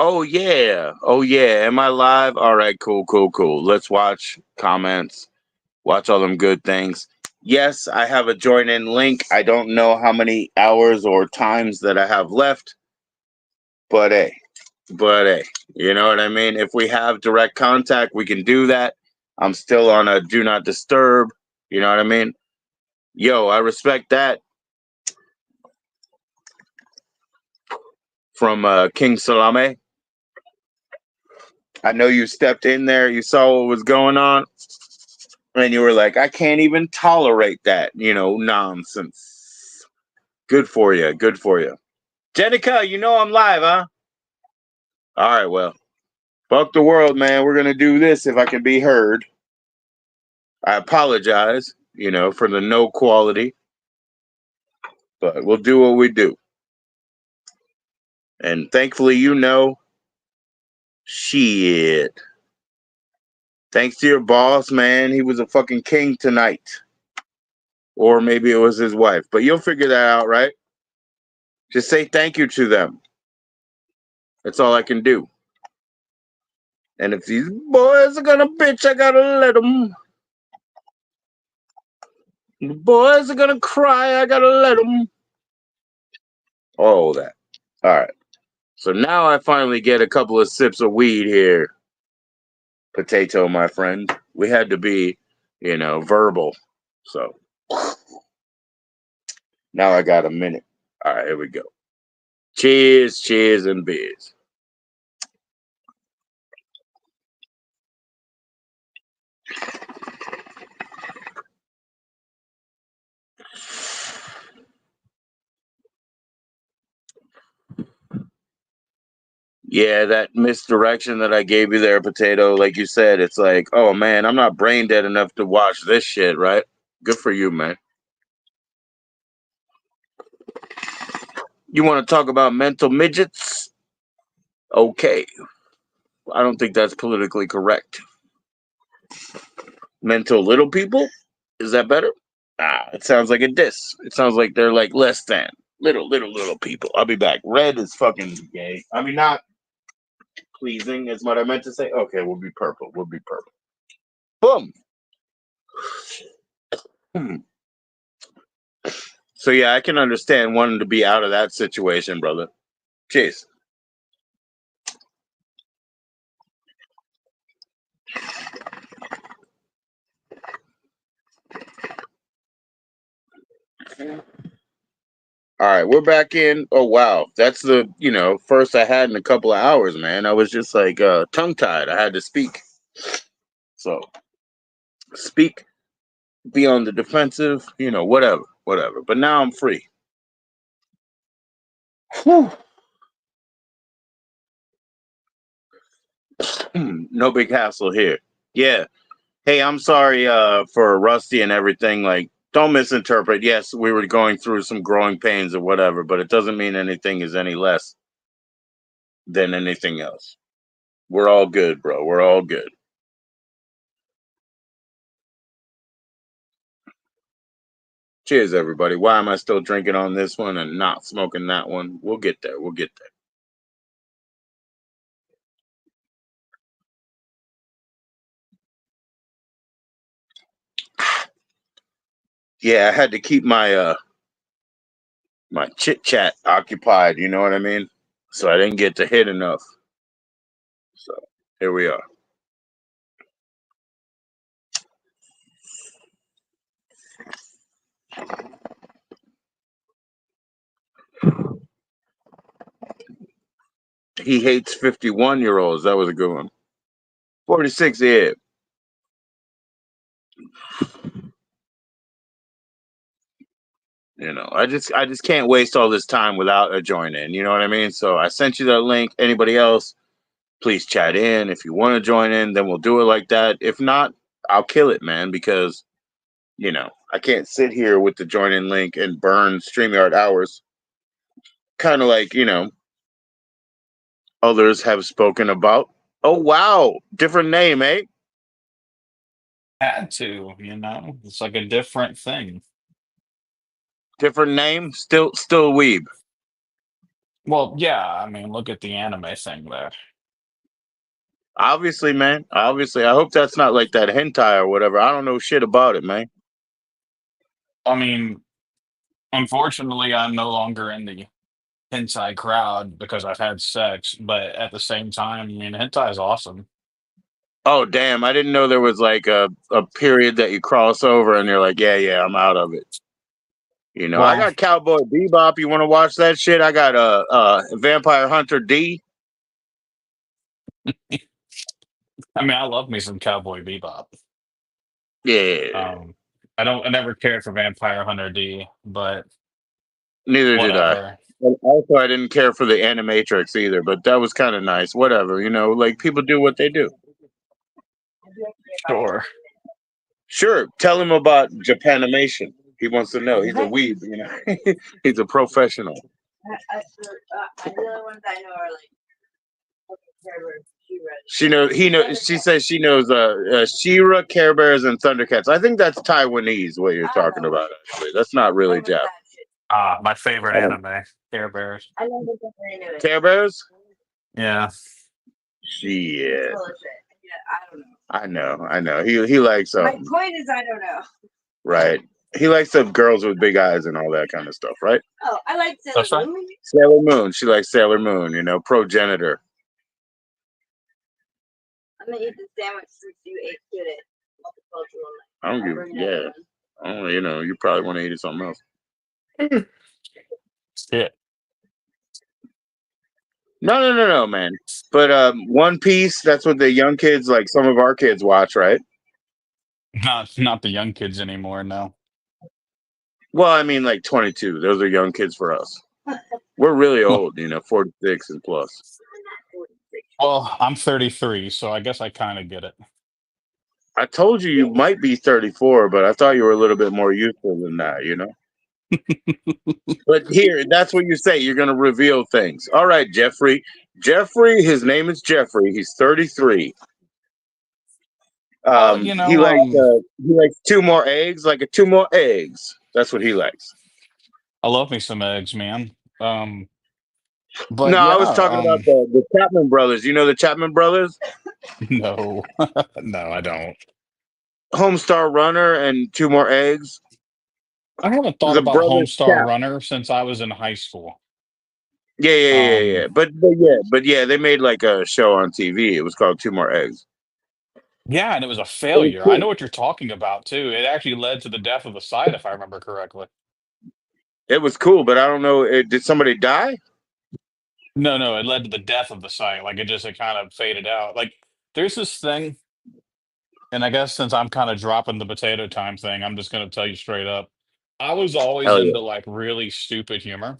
Oh yeah. Oh yeah. Am I live? All right, cool, cool, cool. Let's watch comments. Watch all them good things. Yes, I have a join in link. I don't know how many hours or times that I have left, but hey, but hey, you know what I mean? If we have direct contact, we can do that. I'm still on a do not disturb. You know what I mean? Yo, I respect that from King Salame. I know you stepped in there, you saw what was going on, and you were like, I can't even tolerate that, nonsense. Good for you. Good for you. Jenica, you know I'm live, huh? All right, well, fuck the world, man. We're going to do this if I can be heard. I apologize, for the no quality, but we'll do what we do. And thankfully, shit. Thanks to your boss, man. He was a fucking king tonight. Or maybe it was his wife, but you'll figure that out, right? Just say thank you to them. That's all I can do. And if these boys are gonna bitch, I gotta let them. The boys are gonna cry, I gotta let them. All that. All right. So now I finally get a couple of sips of weed here. Potato, my friend. We had to be, verbal. So now I got a minute. All right, here we go. Cheers, cheers, and beers. Yeah, that misdirection that I gave you there, Potato, like you said, it's like, oh man, I'm not brain dead enough to watch this shit, right? Good for you, man. You want to talk about mental midgets? Okay. I don't think that's politically correct. Mental little people? Is that better? It sounds like a diss. It sounds like they're like less than. Little people. I'll be back. Red is fucking gay. I mean, not pleasing is what I meant to say. Okay, we'll be purple. We'll be purple. Boom. So yeah, I can understand wanting to be out of that situation, brother. Cheers. All right, we're back in. Oh wow, that's the first I had in a couple of hours, man. I was just like tongue tied. I had to speak. So speak, be on the defensive, whatever. But now I'm free. Whew. No big hassle here. Yeah. Hey, I'm sorry for Rusty and everything. Like, don't misinterpret. Yes, we were going through some growing pains or whatever, but it doesn't mean anything is any less than anything else. We're all good, bro. We're all good. Cheers, everybody. Why am I still drinking on this one and not smoking that one? We'll get there. We'll get there. Yeah, I had to keep my chit chat occupied. You know what I mean? So I didn't get to hit enough. So here we are. He hates 51-year-olds. That was a good one. 46, yeah. I just can't waste all this time without a join in. You know what I mean? So I sent you that link. Anybody else, please chat in. If you want to join in, then we'll do it like that. If not, I'll kill it, man, because I can't sit here with the join in link and burn StreamYard hours. Kind of like, others have spoken about. Oh wow, different name, eh? Had to, it's like a different thing. Different name, still weeb. Well, yeah, I mean, look at the anime thing there. Obviously, man. Obviously, I hope that's not like that hentai or whatever. I don't know shit about it, man. I mean, unfortunately, I'm no longer in the hentai crowd because I've had sex, but at the same time, I mean, hentai is awesome. Oh damn! I didn't know there was like a period that you cross over and you're like, yeah, I'm out of it. You know, I Well, got Cowboy Bebop. You want to watch that shit? I got Vampire Hunter D. I mean, I love me some Cowboy Bebop. Yeah, Um, I never cared for Vampire Hunter D, but neither did I. whatever. And also, I didn't care for the Animatrix either, but that was kind of nice. Whatever, you know, like people do what they do. Sure. Sure, tell him about Japanimation. He wants to know. He's a weeb, you know. He's a professional. The only ones I know are like She knows. He knows. She says she knows. She-Ra, Care Bears, and Thundercats. I think that's Taiwanese. What you're talking about? Actually, that's not really Jap. Ah, my favorite Oh, anime, Care Bears. Care Bears. Yeah. Shit. I know. I know. He likes. My point is, I don't know. Right. He likes the girls with big eyes and all that kind of stuff, right? Oh, I like Sailor That's right. Moon. Sailor Moon. She likes Sailor Moon. You know, progenitor. I'm gonna eat the sandwich since you ate it. I don't give. Yeah. I don't. You know, you probably want to eat something else. Yeah. No, man. But One Piece. That's what the young kids, like some of our kids, watch, right? Not the young kids anymore, no. Well, I mean, like 22. Those are young kids for us. We're really old, you know, 46 and plus. Well, I'm 33, so I guess I kind of get it. I told you might be 34, but I thought you were a little bit more youthful than that, you know? But here, that's what you say. You're going to reveal things. All right, Jeffrey. Jeffrey, his name is Jeffrey. He's 33. Well, you He know, likes two more eggs, like a two more eggs. That's what he likes. I love me some eggs, man. But No, yeah, I was talking about the Chapman brothers. You know the Chapman brothers? no, no, I don't. Homestar Runner and two more eggs. I haven't thought The about brothers Homestar Chap. Runner since I was in high school. Yeah. Um, But yeah, they made like a show on TV. It was called Two More Eggs. yeah, and it was a It was failure. I know cool. what you're talking about too. It actually led to the death of the site, if I remember correctly. It was cool, but I don't know. Did somebody die? No, it led to the death of the site. Like it kind of faded out. Like there's this thing, and I guess since I'm kind of dropping the potato time thing, I'm just gonna tell you straight up. I was always Hell into yeah, like really stupid humor.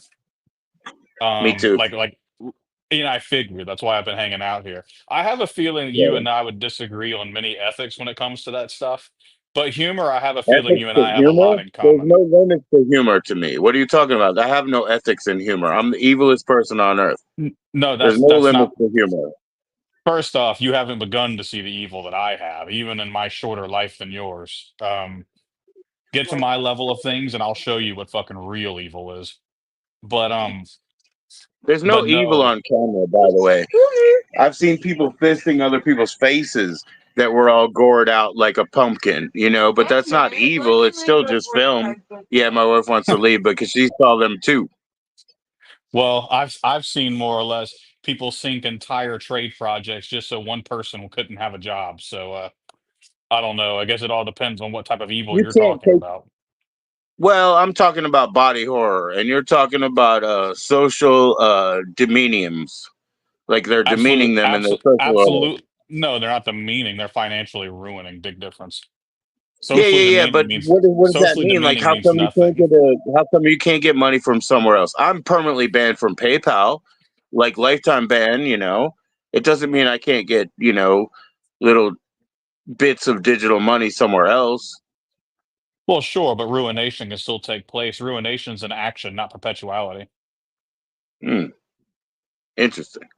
me too. I figured that's why I've been hanging out here. I have a feeling you Yeah. and I would disagree on many ethics when it comes to that stuff. But humor, I have a feeling Ethics you and to I have a humor? lot in There's common. no limits to humor to me. What are you talking about? I have no ethics in humor. I'm the evilest person on earth. No, There's no that's limits not. to humor. First off, you haven't begun to see the evil that I have, even in my shorter life than yours. Get to my level of things, and I'll show you what fucking real evil is. But There's but no evil no. on camera, by the way. I've seen people fisting other people's faces that were all gored out like a pumpkin, you know, but that's not evil. It's still just film. Yeah, my wife wants to leave because she saw them too. Well, I've seen more or less people sink entire trade projects just so one person couldn't have a job. So I don't know. I guess it all depends on what type of evil You you're can't talking take. about. Well, I'm talking about body horror, and you're talking about social demeanings, like they're demeaning them in their social. Absolute. No, they're not demeaning. They're financially ruining. Big difference. Yeah. But what does that Socially mean? Like, demeaning means nothing. how come you can't get money from somewhere else? I'm permanently banned from PayPal, like lifetime ban. You know, it doesn't mean I can't get little bits of digital money somewhere else. Well, sure, but ruination can still take place. Ruination's an action, not perpetuality. Hmm, interesting.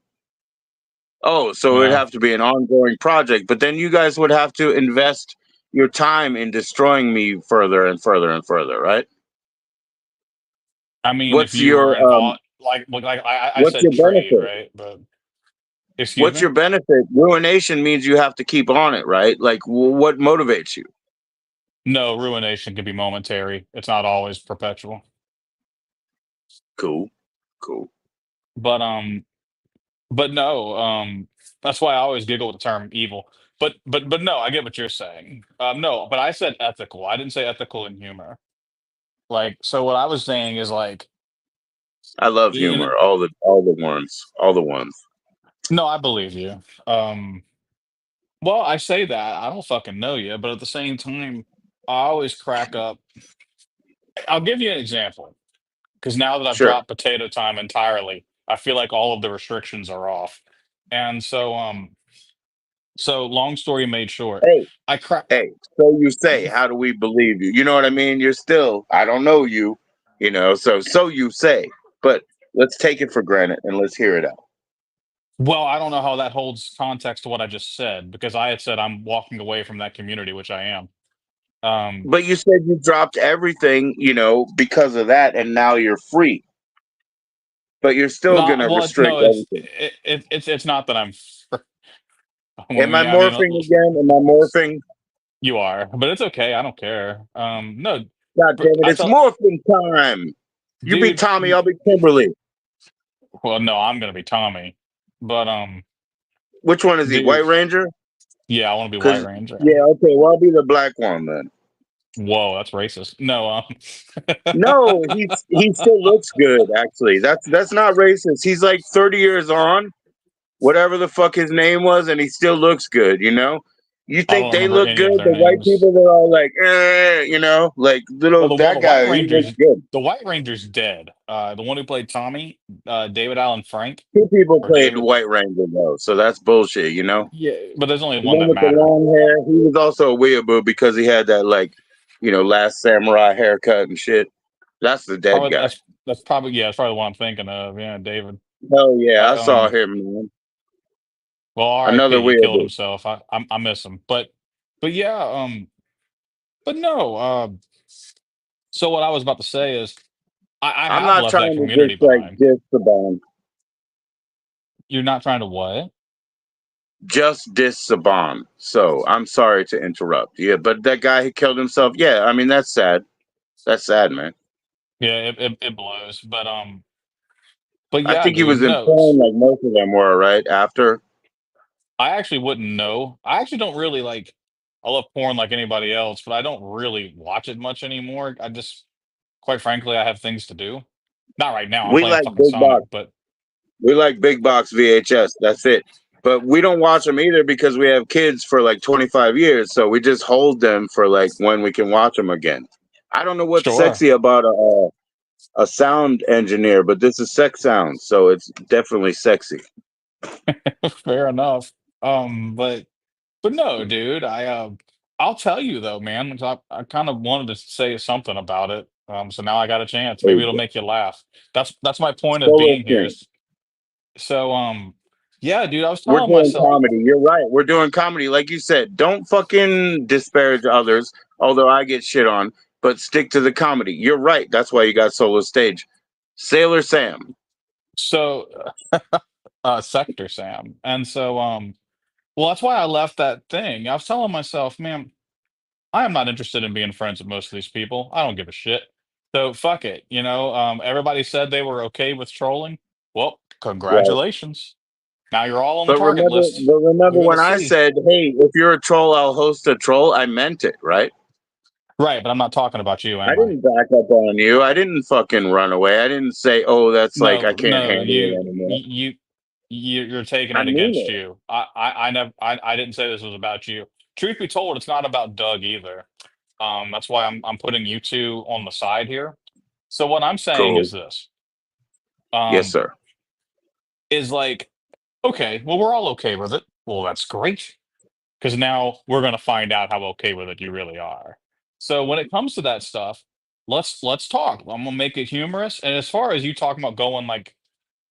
Oh, so it would Yeah. have to be an ongoing project, but then you guys would have to invest your time in destroying me further and further and further, right? I mean, if What's you were your involved. I What's said your trade, benefit? right? But excuse What's me. your benefit? Ruination means you have to keep on it, right? Like, what motivates you? No, ruination can be momentary. It's not always perpetual. Cool, cool. But no, that's why I always giggle with the term evil. But no, I get what you're saying. No, but I said ethical. I didn't say ethical in humor. Like, so what I was saying is like, I love in humor. All the ones. no, I believe you. Well, I say that I don't fucking know you, but at the same time, I always crack up. I'll give you an example because now that I've Sure. dropped potato time entirely, I feel like all of the restrictions are off. And so long story made short, Hey, I crack. hey. So you say, how do we believe you? You know what I mean? You're still, I don't know you. So you say, but let's take it for granted and let's hear it out. Well, I don't know how that holds context to what I just said because I had said I'm walking away from that community, which I am. But you said you dropped everything, because of that, and now you're free. But you're still No, gonna well, restrict everything. it's not that I'm. Am I I mean, morphing again? Am I morphing? you are, but it's okay. I don't care. No, God but damn it! I It's tell, morphing time. You be dude. Tommy, I'll be Kimberly. Well, no, I'm gonna be Tommy, but Which one is he? dude, White Ranger? yeah, I want to be White Cause Ranger. yeah, okay. Well, I'll be the black one then. Whoa, that's racist. No, No, he still looks good. Actually, that's not racist. He's like 30 years on, whatever the fuck his name was, and he still looks good. You I don't think they remember look any good? of their The white names. people, they're all like, like Well, little the that White guy. He looks Ranger's good. dead. The one who played Tommy, David Allen Frank, Two people or played David. White Ranger though, so that's bullshit. Yeah, but there's only The one one that with the mattered. long hair, he was also a weeaboo because he had that like, Last Samurai haircut and shit. That's the dead Probably guy. that's probably yeah, that's probably the one I'm thinking of. Yeah, David. Hell yeah, I I saw him, man. well, Another R.I.P. He killed weeaboo. himself. I miss him, but yeah, but no. So what I was about to say is, I I'm have not left that trying to community just like behind. diss Saban. You're not trying to what? Just diss Saban. So I'm sorry to interrupt. Yeah, but that guy who killed himself, yeah, I mean that's sad. That's sad, man. Yeah, it blows, but I yeah, think he dude. was in No, porn like most of them were, right? After. I actually wouldn't know. I actually don't really like. I love porn like anybody else, but I don't really watch it much anymore. I just, quite frankly, I have things to do. Not right now. I'm We playing like fucking big box. Sonic, but We like big box VHS. That's it. But we don't watch them either because we have kids for like 25 years. So we just hold them for like when we can watch them again. I don't know what's sure, sexy about a sound engineer, but this is sex sound, so it's definitely sexy. fair enough. But no, dude. I'll tell you though, man. 'Cause I kind of wanted to say something about it. So now I got a chance. There Maybe you it'll go. make you laugh. That's my point of Full being here. extent. So yeah, dude. I was We're telling doing myself. comedy. You're right. We're doing comedy. Like you said, don't fucking disparage others, although I get shit on, but stick to the comedy. You're right. That's why you got solo stage. Sailor Sam. So Sector Sam. And so well, that's why I left that thing. I was telling myself, man, I am not interested in being friends with most of these people. I don't give a shit. So fuck it. Everybody said they were okay with trolling. Well, Right. congratulations. Now you're all on the But target remember, list. but remember We're gonna when I see. said, "Hey, if you're a troll, I'll host a troll." I meant it, right? Right, but I'm not talking about you, I am I? didn't back up on you. I didn't fucking run away. I didn't say, "Oh, that's like I No, can't no, handle it anymore." you're taking I it mean against it. you. I never I didn't say this was about you. Truth be told, it's not about Doug either. That's why I'm putting you two on the side here. So what I'm saying Cool. is this. Yes, Um, sir. is like, okay, well, we're all okay with it. Well, that's great. Because now we're gonna find out how okay with it you really are. So when it comes to that stuff, let's talk. I'm gonna make it humorous. And as far as you talking about going like,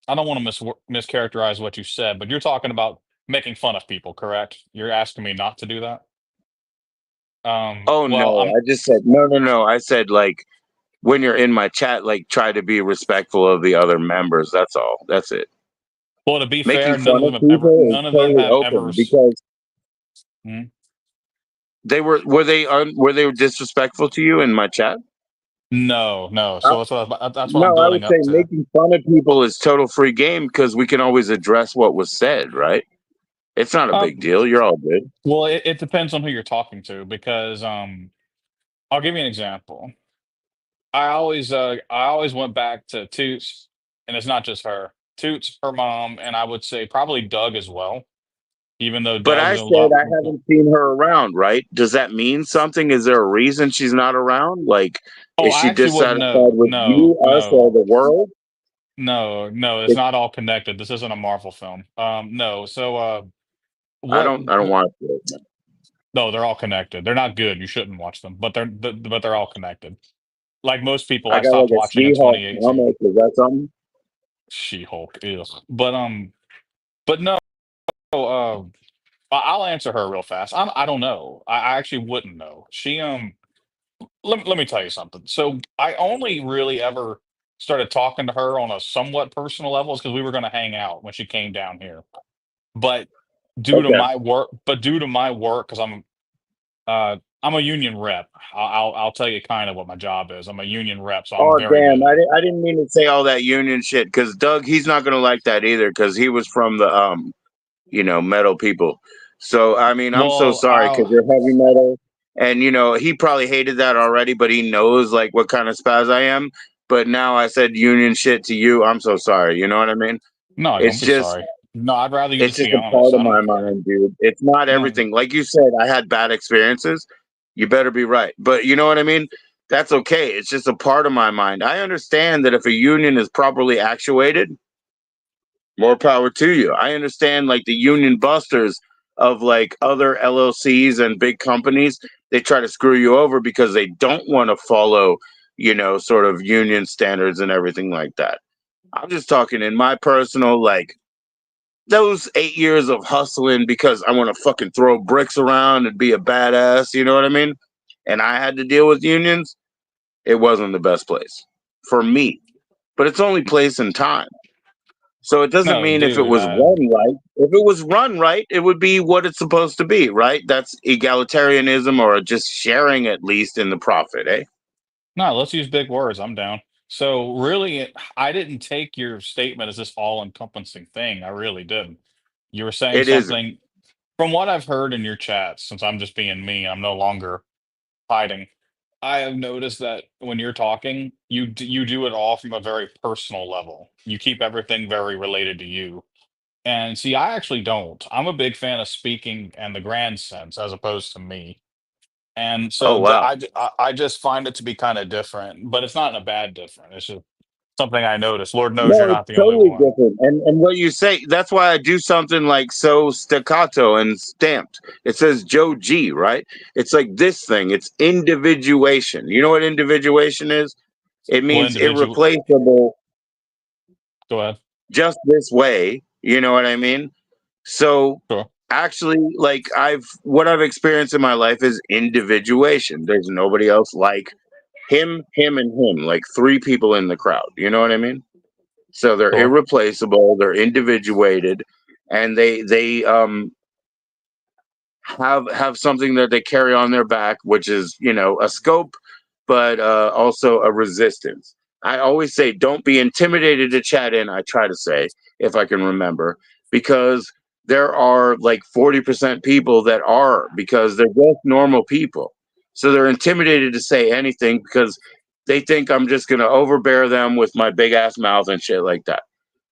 I don't want to mischaracterize what you said, but you're talking about making fun of people, correct? You're asking me not to do that. Oh Well, no, I just said no, no, no. I said like when you're in my chat, like try to be respectful of the other members. That's all. That's it. Well, to be fair, Making fun of none people is of them totally have ever. open because Hmm? they were they disrespectful to you in my chat? No, no. Uh, So that's what I'm no, I would building say up to. making fun of people is total free game because we can always address what was said, right? It's not a big Um, deal. You're all good. well, it depends on who you're talking to because I'll give you an example. I always went back to Toots, and it's not just her. Toots, her mom, and I would say probably Doug as well. Even though But Doug's I a said lot. I haven't seen her around, right? Does that mean something? Is there a reason she's not around? Like, Oh, is I she actually wouldn't dissatisfied know. with you, us, or the world? No. It's It, not all connected. This isn't a Marvel film. No. So, what? I don't want to. No, they're all connected. They're not good. You shouldn't watch them, but they're all connected. Like most people, I I got stopped like a watching in She-Hulk 2018. comic. Is that something? She-Hulk, ugh. But no. Uh, I'll answer her real fast. I don't know. I actually wouldn't know. Let me tell you something. So I only really ever started talking to her on a somewhat personal level is because we were going to hang out when she came down here. But Okay. due to my work, because I'm a union rep. I'll tell you kind of what my job is. I'm a union rep, so I'm Oh very damn! busy. I didn't mean to say all that union shit because Doug, he's not gonna like that either because he was from the metal people. So I mean, I'm so Well, sorry because you're heavy metal, and he probably hated that already, but he knows like what kind of spaz I am. But now I said union shit to you. I'm so sorry. You know what I mean? no, don't It's be just sorry. No, I'd rather you it's just just be a part honest. of I my don't care. mind, dude. It's not No, everything. Like you said, I had bad experiences. You better be right. But you know what I mean? That's okay. It's just a part of my mind. I understand that if a union is properly actuated, more power to you. I understand like the union busters of like other LLCs and big companies, they try to screw you over because they don't want to follow, sort of union standards and everything like that. I'm just talking in my personal like those 8 years of hustling because I want to fucking throw bricks around and be a badass, you know what I mean? And I had to deal with unions. It wasn't the best place for me, but it's only place and time. So it doesn't no, mean if it dude. was run right. If it was run right, it would be what it's supposed to be, right? That's egalitarianism or just sharing at least in the profit, eh? No, let's use big words. I'm down. So really, I didn't take your statement as this all-encompassing thing. I really didn't. You were saying It isn't. something from what I've heard in your chats, since I'm just being me, I'm no longer hiding. I have noticed that when you're talking, you do it all from a very personal level. You keep everything very related to you. And see, I actually don't. I'm a big fan of speaking and the grand sense as opposed to me. And Oh so wow. I just find it to be kind of different, but it's not in a bad different. It's just something I noticed. Lord knows you're No, it's not the only totally one. different. And what you say, that's why I do something like so staccato and stamped. It says Joe G, right? It's like this thing. It's individuation. You know what individuation is? It Well, means individual. irreplaceable Go ahead. just this way. You know what I mean? So Sure. actually, like what I've experienced in my life is individuation. There's nobody else like him, and him, like three people in the crowd. You know what I mean? So they're Sure. irreplaceable, they're individuated, and they have something that they carry on their back, which is a scope, but also a resistance. I always say, don't be intimidated to chat in. I try to say, if I can remember, because there are like 40% people that are because they're just normal people. So they're intimidated to say anything because they think I'm just going to overbear them with my big ass mouth and shit like that.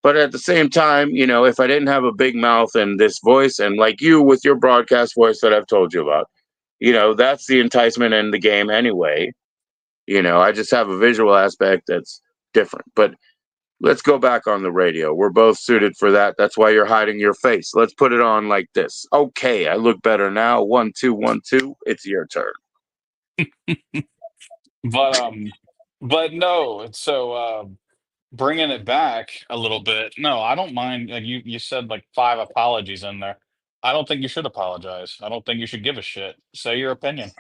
But at the same time, if I didn't have a big mouth and this voice, and like you with your broadcast voice that I've told you about, that's the enticement in the game anyway. I just have a visual aspect that's different. But let's go back on the radio. We're both suited for that. That's why you're hiding your face. Let's put it on like this. Okay, I look better now. 1 2 1 2. It's your turn. But no. So bringing it back a little bit. No, I don't mind. Like you said like five apologies in there. I don't think you should apologize. I don't think you should give a shit. Say your opinion.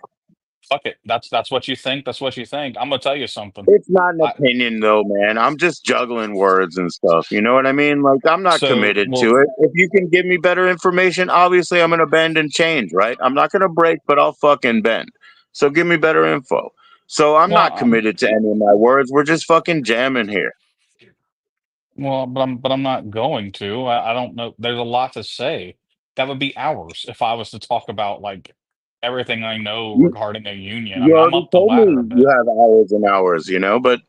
Fuck it. That's what you think. That's what you think. I'm gonna tell you something. It's not an I opinion though, man. I'm just juggling words and stuff. You know what I mean? Like I'm not so committed well, to it. If you can give me better information, obviously I'm gonna bend and change, right? I'm not gonna break, but I'll fucking bend. So give me better info. So I'm well, not committed to any of my words. We're just fucking jamming here. but I'm not going to. I don't know. There's a lot to say. That would be hours if I was to talk about like everything I know You regarding a union. I you mean, I'm already up the told ladder a me you bit. have hours and hours, but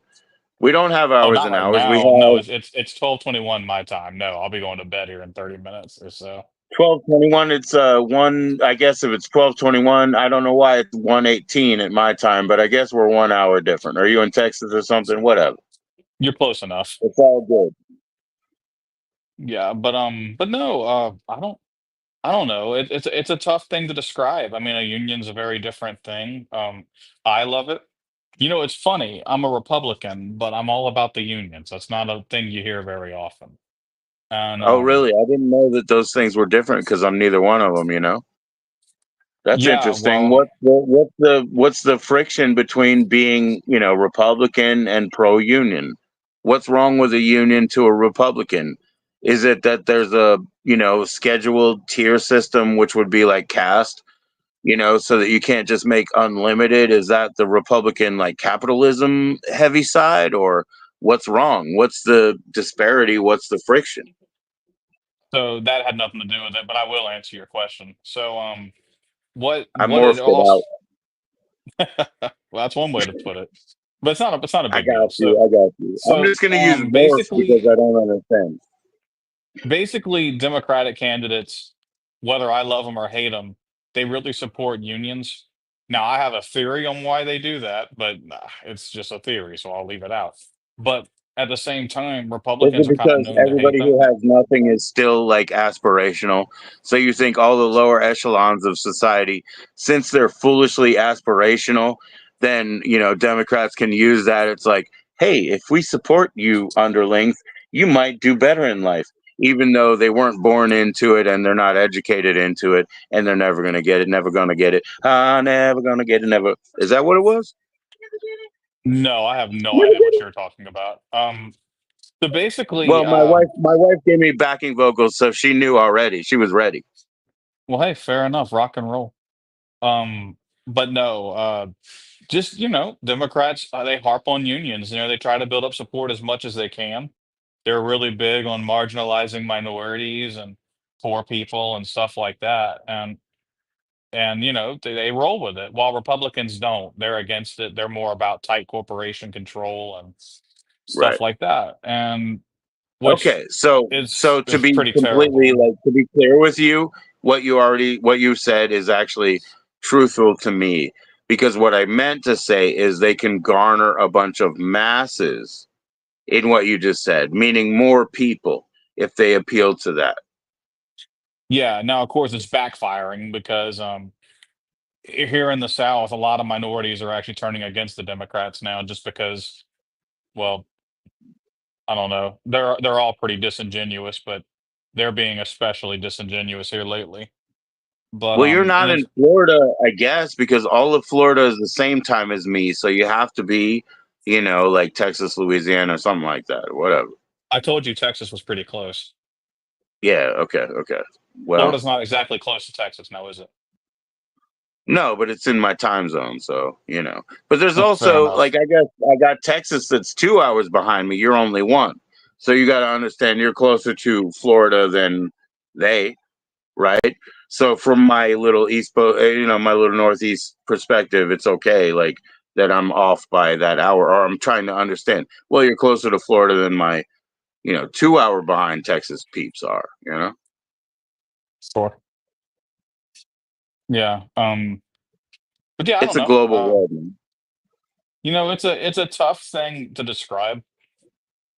we don't have Oh, hours not and right hours. We now. No, have it's 12:21 my time. No, I'll be going to bed here in 30 minutes or so. 12:21. It's one. I guess if it's 12:21, I don't know why it's 1:18 at my time, but I guess we're 1 hour different. Are you in Texas or something? Whatever. You're close enough. It's all good. Yeah, but no, I don't know. It's a tough thing to describe. I mean, a union's a very different thing. I love it. It's funny. I'm a Republican, but I'm all about the unions. That's not a thing you hear very often. And Oh, really? I didn't know that those things were different because I'm neither one of them. That's yeah, interesting. well, What's the friction between being Republican and pro union? What's wrong with a union to a Republican? Is it that there's a scheduled tier system which would be like caste, so that you can't just make unlimited? Is that the Republican like capitalism heavy side, or what's wrong? What's the disparity? What's the friction? so that had nothing to do with it, but I will answer your question. So, what I what it morphed it also out. well, that's one way to put it, but it's not a I big deal. got So, you. I got you. I'm so just gonna use morph because basically, I don't understand. basically Democratic candidates, whether I love them or hate them, they really support unions. Now, I have a theory on why they do that, but it's just a theory, so I'll leave it out. But at the same time, Is Republicans it are kind of because known to hate everybody who them. has nothing is still like aspirational? So you think all the lower echelons of society, since they're foolishly aspirational, then Democrats can use that. It's like, hey, if we support you underlings, you might do better in life, even though they weren't born into it and they're not educated into it, and they're never gonna get it, never gonna get it. Never gonna get it, never. Is that what it was? No, I have no Never idea get what it. you're talking about. So basically, Well, my wife gave me backing vocals, so she knew already. She was ready. well, hey, fair enough, rock and roll. Um, but no, just Democrats, they harp on unions. They try to build up support as much as they can. They're really big on marginalizing minorities and poor people and stuff like that. And they roll with it. While Republicans don't, they're against it. They're more about tight corporation control and Right. stuff like that. And which Okay. So is so to is be pretty completely terrible. like to be clear with you, what you said is actually truthful to me, because what I meant to say is they can garner a bunch of masses in what you just said, meaning more people if they appeal to that. Yeah, now of course it's backfiring because here in the South, a lot of minorities are actually turning against the Democrats now just because, well, I don't know. They're all pretty disingenuous, but they're being especially disingenuous here lately. But Well, you're and not in it's Florida, I guess, because all of Florida is the same time as me, so you have to be, like Texas, Louisiana, something like that, or whatever. I told you Texas was pretty close. Yeah, okay, okay. Well, Florida's not exactly close to Texas now, is it? no, but it's in my time zone, so. But there's Fair also enough. like I guess I got Texas that's 2 hours behind me. You're only one, so you got to understand you're closer to Florida than they, right? So from my little my little northeast perspective, it's okay, like that I'm off by that hour, or I'm trying to understand. Well, you're closer to Florida than my 2 hour behind Texas peeps are. Sure. Yeah. But yeah, I It's don't a know. global world, man. It's a tough thing to describe,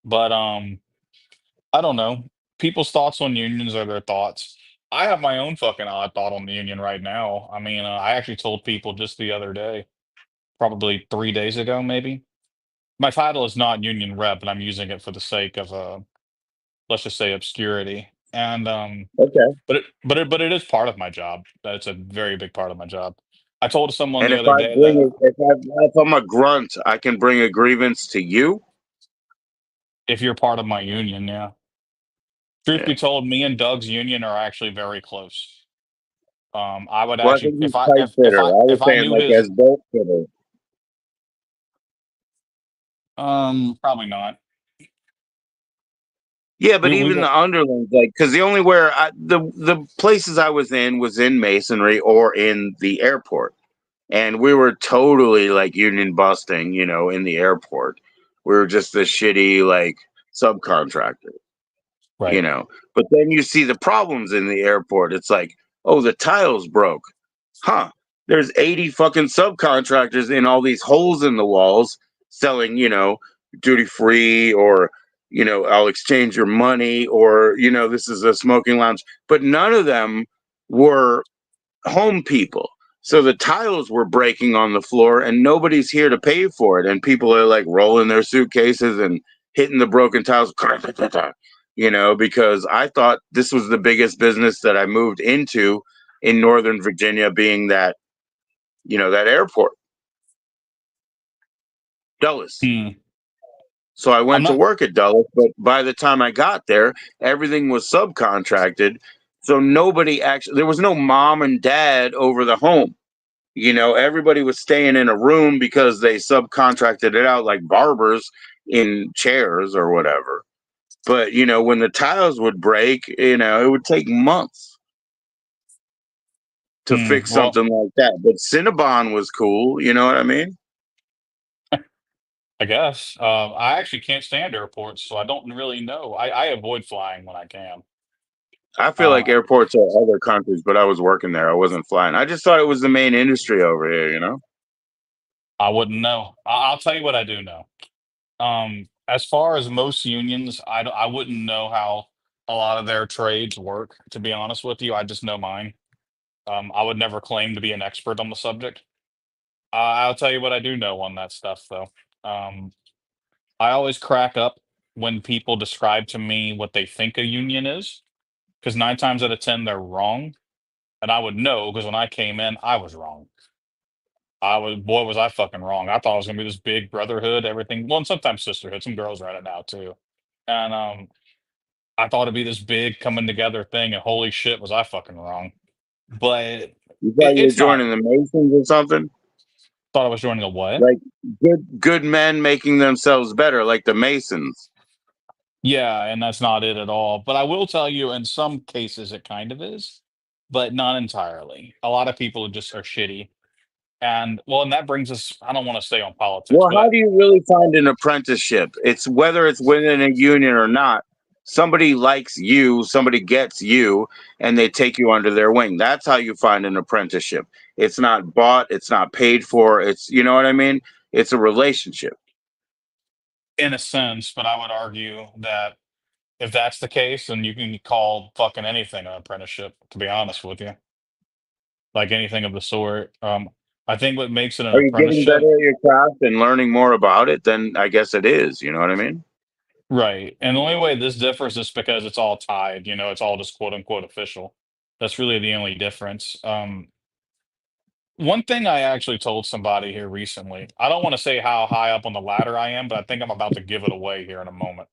but I don't know. People's thoughts on unions are their thoughts. I have my own fucking odd thought on the union right now. I mean, I actually told people just the other day, probably 3 days ago, maybe. My title is not union rep, but I'm using it for the sake of let's just say obscurity. And Okay. but it is part of my job. That's a very big part of my job. I told someone And the if other I day bring that it, if I'm a grunt, I can bring a grievance to you. if you're part of my union, yeah. Truth Yeah. be told, me and Doug's union are actually very close. I would Well, I actually think he's pipe fitter. I was if I saying knew like his as bolt fitter. probably not. Yeah, but We even won't. the underlings, like, because the only where the places I was in masonry or in the airport, and we were totally like union busting, you know, in the airport. We were just the shitty like subcontractor, you Right. know. But then you see the problems in the airport. It's like, oh, the tiles broke, huh? There's 80 fucking subcontractors in all these holes in the walls selling, you know, duty free or, you know, I'll exchange your money or, you know, this is a smoking lounge. But none of them were home people. So the tiles were breaking on the floor and nobody's here to pay for it. And people are like rolling their suitcases and hitting the broken tiles, you know, because I thought this was the biggest business that I moved into in Northern Virginia, being that, you know, that airport, Dulles. Hmm. So I I'm went to not. work at Dulles, but by the time I got there, everything was subcontracted. So nobody actually, there was no mom and dad over the home. You know, everybody was staying in a room because they subcontracted it out like barbers in chairs or whatever. But, you know, when the tiles would break, you know, it would take months to fix Well, something like that. But Cinnabon was cool. You know what I mean? I guess. I actually can't stand airports, so I don't really know. I avoid flying when I can. I feel like Uh, airports are other countries, but I was working there. I wasn't flying. I just thought it was the main industry over here, you know? I wouldn't know. I'll tell you what I do know. As far as most unions, I wouldn't know how a lot of their trades work. To be honest with you, I just know mine. I would never claim to be an expert on the subject. I'll tell you what I do know on that stuff, though. Um, I always crack up when people describe to me what they think a union is, because 9 times out of 10 they're wrong, and I would know because when I came in, I was wrong. Boy, was I fucking wrong. I thought it was gonna be this big brotherhood, everything. Well, and sometimes sisterhood. Some girls are at it now too, and I thought it'd be this big coming together thing, and holy shit, was I fucking wrong. But You thought you were it's not. joining the Masons or something? Thought I was joining a what? Like good men making themselves better, like the Masons. Yeah, and that's not it at all. But I will tell you, in some cases, it kind of is, but not entirely. A lot of people just are shitty. And well, and that brings us, I don't want to stay on politics, Well, but how do you really find an apprenticeship? It's whether it's within a union or not. Somebody likes you, somebody gets you, and they take you under their wing. That's how you find an apprenticeship. It's not bought, it's not paid for. It's, you know what I mean? It's a relationship. in a sense, but I would argue that if that's the case, then you can call fucking anything an apprenticeship, to be honest with you. Like anything of the sort. I think what makes it an Are you getting apprenticeship, better at your craft and learning more about it? Then I guess it is. You know what I mean? right? And the only way this differs is because it's all tied, it's all just quote unquote official. That's really the only difference. One thing I actually told somebody here recently, I don't want to say how high up on the ladder I am, but I think I'm about to give it away here in a moment.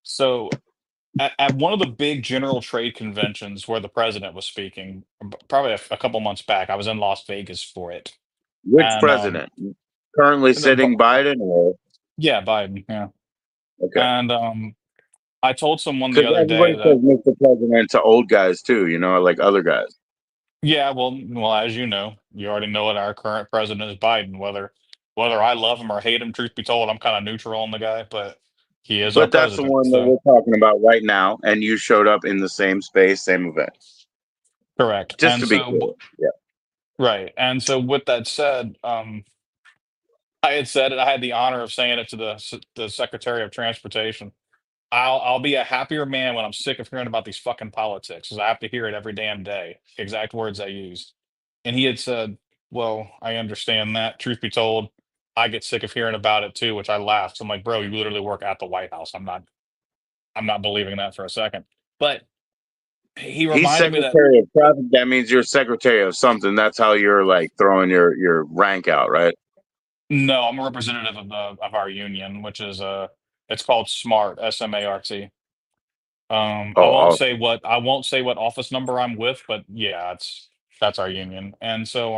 So, at one of the big general trade conventions where the president was speaking, probably a couple months back, I was in Las Vegas for it. Which And president? Currently sitting Biden or yeah, Biden, yeah. okay. And I told someone the Because other day everybody says that Mr. President to old guys too, you know, like other guys. yeah, well, as you already know that our current president is Biden. Whether I love him or hate him, truth be told, I'm kind of neutral on the guy, but he is our But that's the president. one that So we're talking about right now, and you showed up in the same space, same event. correct. Just to be clear. Yeah. Right. And so with that said, I had said it. I had the honor of saying it to the Secretary of Transportation. I'll be a happier man when I'm sick of hearing about these fucking politics, because I have to hear it every damn day. Exact words I used. And he had said, "Well, I understand that. Truth be told, I get sick of hearing about it too," which I laughed. So I'm like, "Bro, you literally work at the White House. I'm not believing that for a second." But he He's reminded me that Secretary of Traffic. That means you're Secretary of something. That's how you're like throwing your rank out, right? no, I'm a representative of our union, which is it's called SMART, SMART. Oh, I won't say what office number I'm with, but yeah, that's our union. And so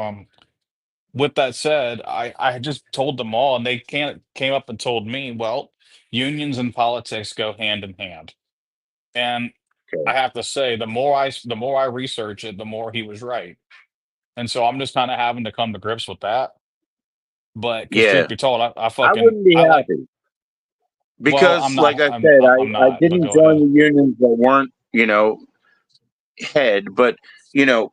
with that said, I just told them all, and they came up and told me, well, unions and politics go hand in hand. And I okay. have to say, the more I research it, the more he was right. And so I'm just kind of having to come to grips with that. But because truth Yeah, be told, I wouldn't be I like. happy Well, I'm because, like not. I said, I'm I not. But didn't go join ahead. the unions that weren't, head, but you know,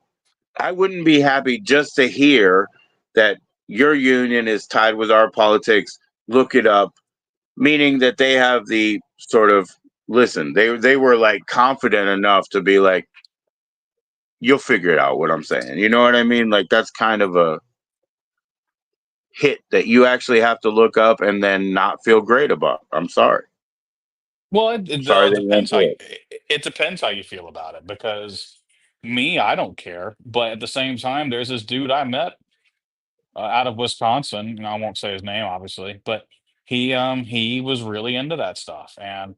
I wouldn't be happy just to hear that your union is tied with our politics. Look it up, meaning that they have the sort of listen. They were like confident enough to be like, you'll figure it out. What I'm saying, you know what I mean? Like that's kind of a hit that you actually have to look up and then not feel great about. I'm sorry. Well, it Sorry all that you went depends how through you, it. it depends how you feel about it. Because me, I don't care. But at the same time, there's this dude I met out of Wisconsin. And I won't say his name, obviously, but he was really into that stuff, and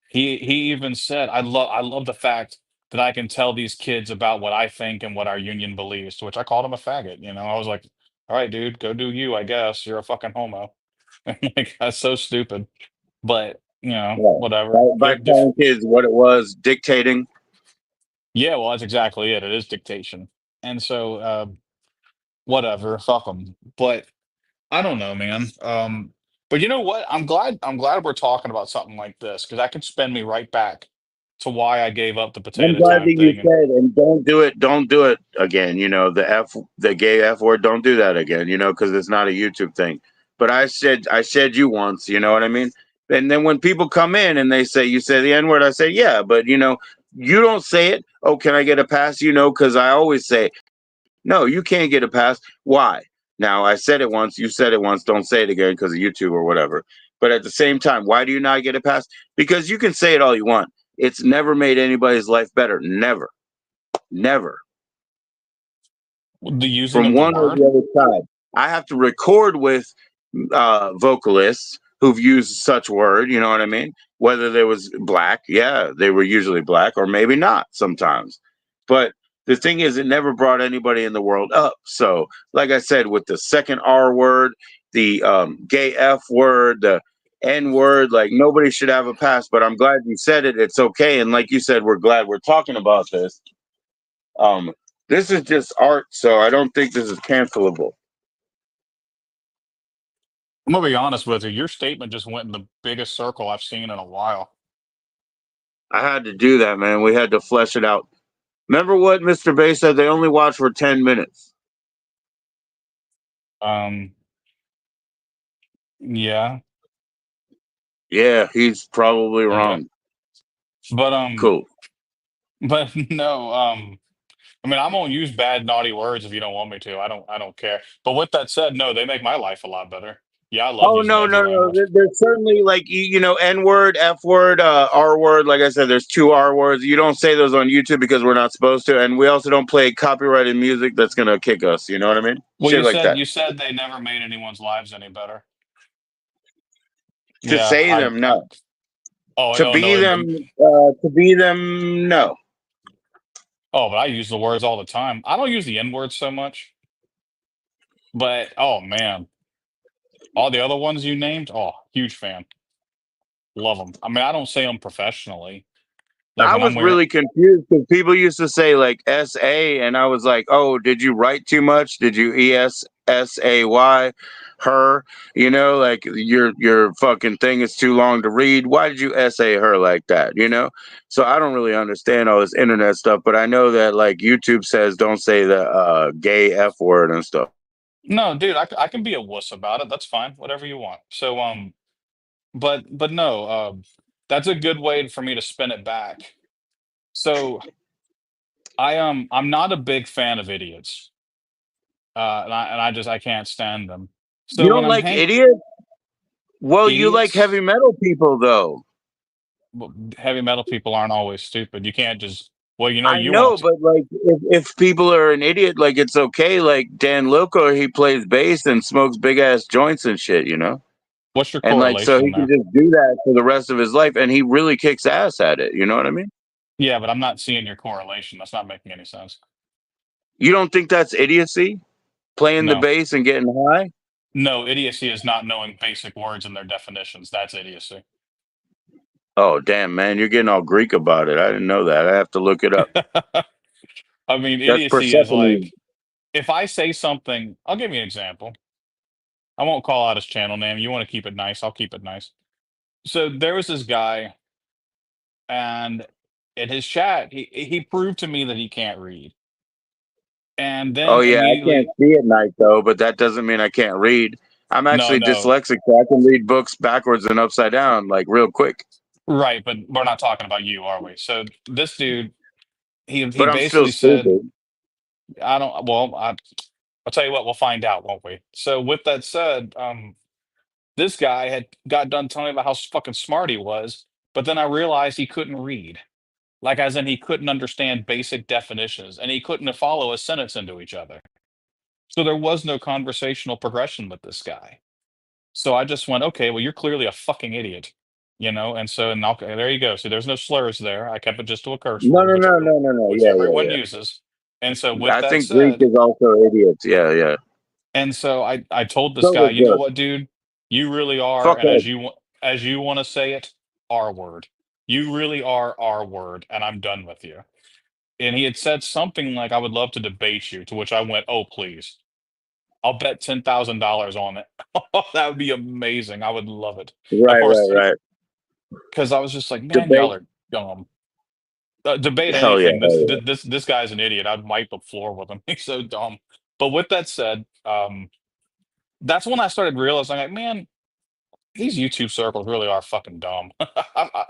he even said, I love the fact that I can tell these kids about what I think and what our union believes." To which I called him a faggot. I was like, "All right, dude, go do you. I guess you're a fucking homo." Like that's so stupid, but Yeah. whatever. By telling kids what it was, dictating. Yeah, well, that's exactly it. It is dictation, and so whatever. Fuck them. But I don't know, man. But you know what? I'm glad we're talking about something like this because that could spin me right back to why I gave up the I'm potato glad time that you thing. And said, and don't do it. Don't do it again. The gay F word. Don't do that again. Because it's not a YouTube thing. But I said you once. You know what I mean? And then when people come in and they say you say the N word, I say yeah, but you don't say it. Oh, can I get a pass? Because I always say no. You can't get a pass. Why? Now I said it once. You said it once. Don't say it again because of YouTube or whatever. But at the same time, why do you not get a pass? Because you can say it all you want. It's never made anybody's life better. Never. Never. the using From of the one or word. the other side. I have to record with vocalists who've used such word, you know what I mean? Whether there was black, yeah, they were usually black, or maybe not sometimes. But the thing is, it never brought anybody in the world up. So, like I said, with the second R word, the gay F word, the N word, like nobody should have a pass. But I'm glad you said it. It's okay. And like you said, we're glad we're talking about this. Um, this is just art, so I don't think this is cancelable. I'm gonna be honest with you. Your statement just went in the biggest circle I've seen in a while. I had to do that, man. We had to flesh it out. Remember what Mr. Bay said? They only watch for 10 minutes. Um, yeah, Yeah, he's probably okay, wrong. but Cool. but no, I mean, I'm gonna use bad, naughty words if you don't want me to. I don't care. But with that said, no, they make my life a lot better. Yeah, I love Oh using no, edgy no, no. language. There's certainly like N word, F word, R word. Like I said, there's two R words. You don't say those on YouTube because we're not supposed to, and we also don't play copyrighted music that's gonna kick us. You know what I mean? Well, Shit like that. you said they never made anyone's lives any better. To Yeah, say them, no. oh, I To don't be know. them, no. Oh, but I use the words all the time. I don't use the N word so much, but oh man, all the other ones you named, oh, huge fan. Love them. I mean, I don't say them professionally. Like I when I'm was wearing, really confused because people used to say like SA, and I was like, "Oh, did you write too much? Did you ESSAY her? Like your fucking thing is too long to read. Why did you essay her like that? So I don't really understand all this internet stuff, but I know that like YouTube says don't say the gay F word and stuff. no, dude, I can be a wuss about it. That's fine. Whatever you want. So, but no, that's a good way for me to spin it back. So I'm not a big fan of idiots. I can't stand them. You So when don't I'm like hang idiots? Well, you like idiots, heavy metal people though. well, heavy metal people aren't always stupid. You can't just Well, you know, I you know, won't. but like, if people are an idiot, like it's okay. Like Dan Loco, he plays bass and smokes big ass joints and shit, you know. What's your And like, so correlation he can there? just do that for the rest of his life, and he really kicks ass at it. You know what I mean? Yeah, but I'm not seeing your correlation. That's not making any sense. You don't think that's idiocy? Playing the No. bass and getting high? No, idiocy is not knowing basic words and their definitions. That's idiocy. Oh, damn, man, you're getting all Greek about it. I didn't know that. I have to look it up. I mean, That's idiocy is Persephone. like if I say something, I'll give you an example. I won't call out his channel name. You want to keep it nice, I'll keep it nice. So there was this guy, and in his chat, he proved to me that he can't read. And Oh then yeah, I can't immediately, see at night though, but that doesn't mean I can't read. I'm no, actually no, dyslexic, so I can read books backwards and upside down, like real quick. right, but we're not talking about you, are we? So this dude, he But I'm still basically said, stupid. I don't. Well, I'll tell you what, we'll find out, won't we? So with that said, this guy had got done telling me about how fucking smart he was, but then I realized he couldn't read. Like, as in, he couldn't understand basic definitions, and he couldn't follow a sentence into each other. So there was no conversational progression with this guy. So I just went, okay, well, you're clearly a fucking idiot, you know. And so, and okay, there you go. So there's no slurs there. I kept it just to a curse No, word, no, no, no, no, no. which Yeah, everyone yeah, uses. And so, yeah. with I that think Greek said, is also idiots. Yeah, yeah. and so I told this guy, Sober you know jerk. what, dude, you really are, and Fuckhead. as you want to say it, R word. You really are R word, and I'm done with you. And he had said something like, "I would love to debate you," to which I went, "Oh, please. I'll bet $10,000 on it." That would be amazing. I would love it. Of Right, course, right, right. because I was just like, "Man, y'all Debate. are dumb." Debate Hell yeah, anything. hell yeah. This guy's an idiot. I'd wipe the floor with him. He's so dumb. But with that said, that's when I started realizing, like, man, these YouTube circles really are fucking dumb.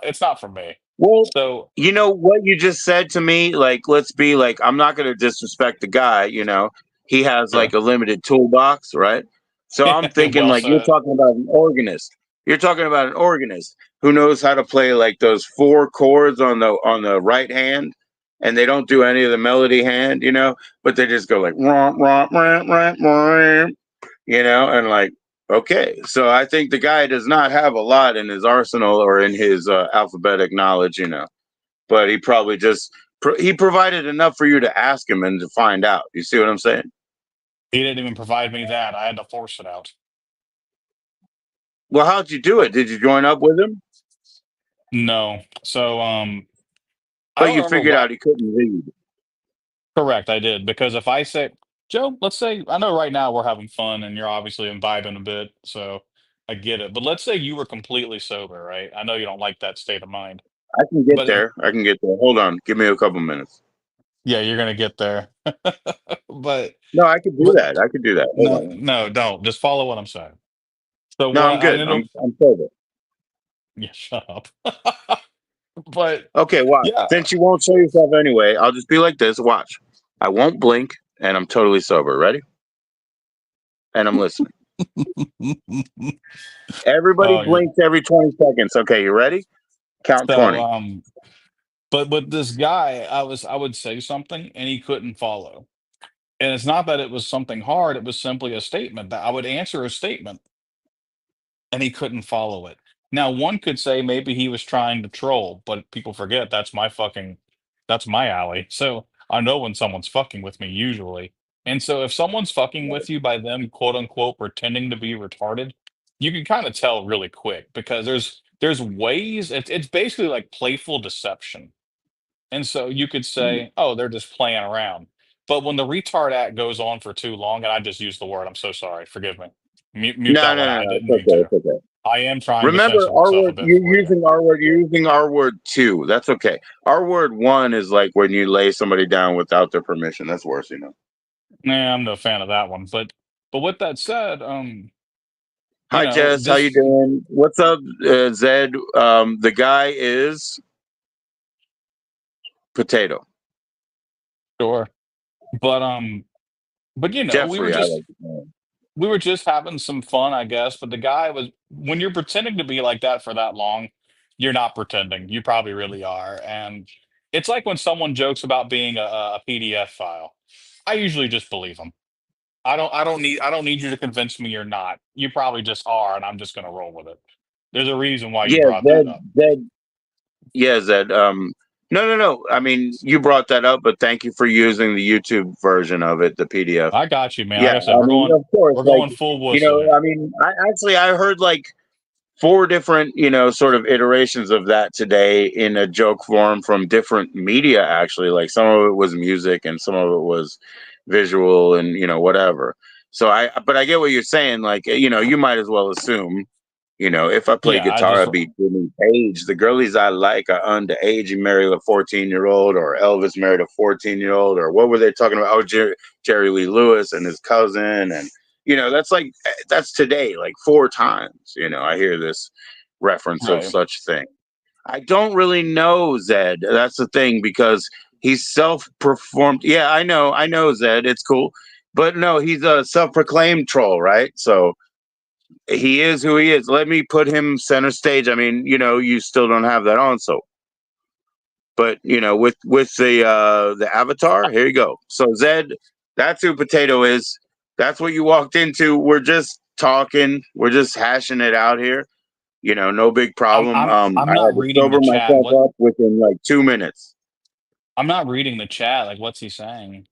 It's not for me. Well, So you know what you just said to me? Like, let's be like, I'm not going to disrespect the guy, you know. He has like sure. a limited toolbox, right? So I'm thinking, Well like, you're said. talking about an organist. You're talking about an organist who knows how to play like those four chords on the right hand, and they don't do any of the melody hand, you know, but they just go like, romp, romp, romp, romp, romp, you know, and like, okay, so I think the guy does not have a lot in his arsenal or in his alphabetic knowledge, you know, but he probably just he provided enough for you to ask him and to find out. You see what I'm saying? He didn't even provide me that. I had to force it out. Well, how'd you do it? Did you join up with him? No. So I But don't you remember figured out what. he couldn't read. Correct, I did. Because if I say, Joe, let's say, I know right now we're having fun and you're obviously imbibing a bit, so I get it. But let's say you were completely sober, right? I know you don't like that state of mind, I can get but there. I can get there. Hold on. Give me a couple minutes. yeah, you're gonna get there. but No, I could do but that. I could do that. Hold no, on. no, don't. Just follow what I'm saying. So No, when I'm I good. ended up, I'm sober. yeah, shut up. But Okay, watch. yeah. Since you won't show yourself anyway, I'll just be like this. Watch. I won't blink, and I'm totally sober. Ready? And I'm listening. Everybody Oh, you're blinks every 20 seconds. Okay, you ready? Count so 20. but with this guy, I would say something and he couldn't follow. And it's not that it was something hard, it was simply a statement that I would answer a statement and he couldn't follow it. Now, one could say maybe he was trying to troll, but people forget that's my alley. So I know when someone's fucking with me usually. And so if someone's fucking with you by them quote unquote pretending to be retarded, you can kind of tell really quick because there's ways it's basically like playful deception. And so you could say, "Oh, they're just playing around." But when the retard act goes on for too long, and I just used the word, I'm so sorry, forgive me. Mute No, that no, one no, out. I no. It's didn't mean okay. to. It's okay. I am trying to Remember, censor R myself a word, bit you're for you. using R word, you're using R word two. That's okay. R word one is like when you lay somebody down without their permission. That's worse, you know. Nah, I'm no fan of that one. But with that said, Hi, Jess. How you this doing? What's up, Zed? The guy is Potato. sure. But Jeffrey, I like to we were just having some fun, I guess. But the guy was when you're pretending to be like that for that long, you're not pretending. You probably really are. And It's like when someone jokes about being a PDF file. I usually just believe them. I don't need you to convince me you're not. You probably just are, and I'm just gonna roll with it. There's a reason why you Yeah, brought that up. Zed. No. I mean, you brought that up, but thank you for using the YouTube version of it, the PDF. I got you, man. Yeah, Like I said, I mean, of course, we're like going full wuss with it. I mean, I heard like four different, sort of iterations of that today in a joke form from different media. Actually, like some of it was music and some of it was visual and whatever. So but I get what you're saying. Like, you might as well assume. If I play Yeah, I guitar, just I'd be Jimmy Page. The girlies I like are underage. He married a 14-year-old, or Elvis married a 14-year-old, or what were they talking about? Oh, Jerry Lee Lewis and his cousin. And, that's today, like four times, I hear this reference of right. such thing. I don't really know Zed. That's the thing, because he's self-performed. Yeah, I know Zed. It's cool. But no, he's a self-proclaimed troll, right? So he is who he is. Let me put him center stage. I mean, you still don't have that on, so but with the avatar, here you go. So Zed, that's who Potato is. That's what you walked into. We're just talking. We're just hashing it out here. No big problem. I I'm not had to reading the sober chat. myself What up within like 2 minutes. I'm not reading the chat. Like, what's he saying?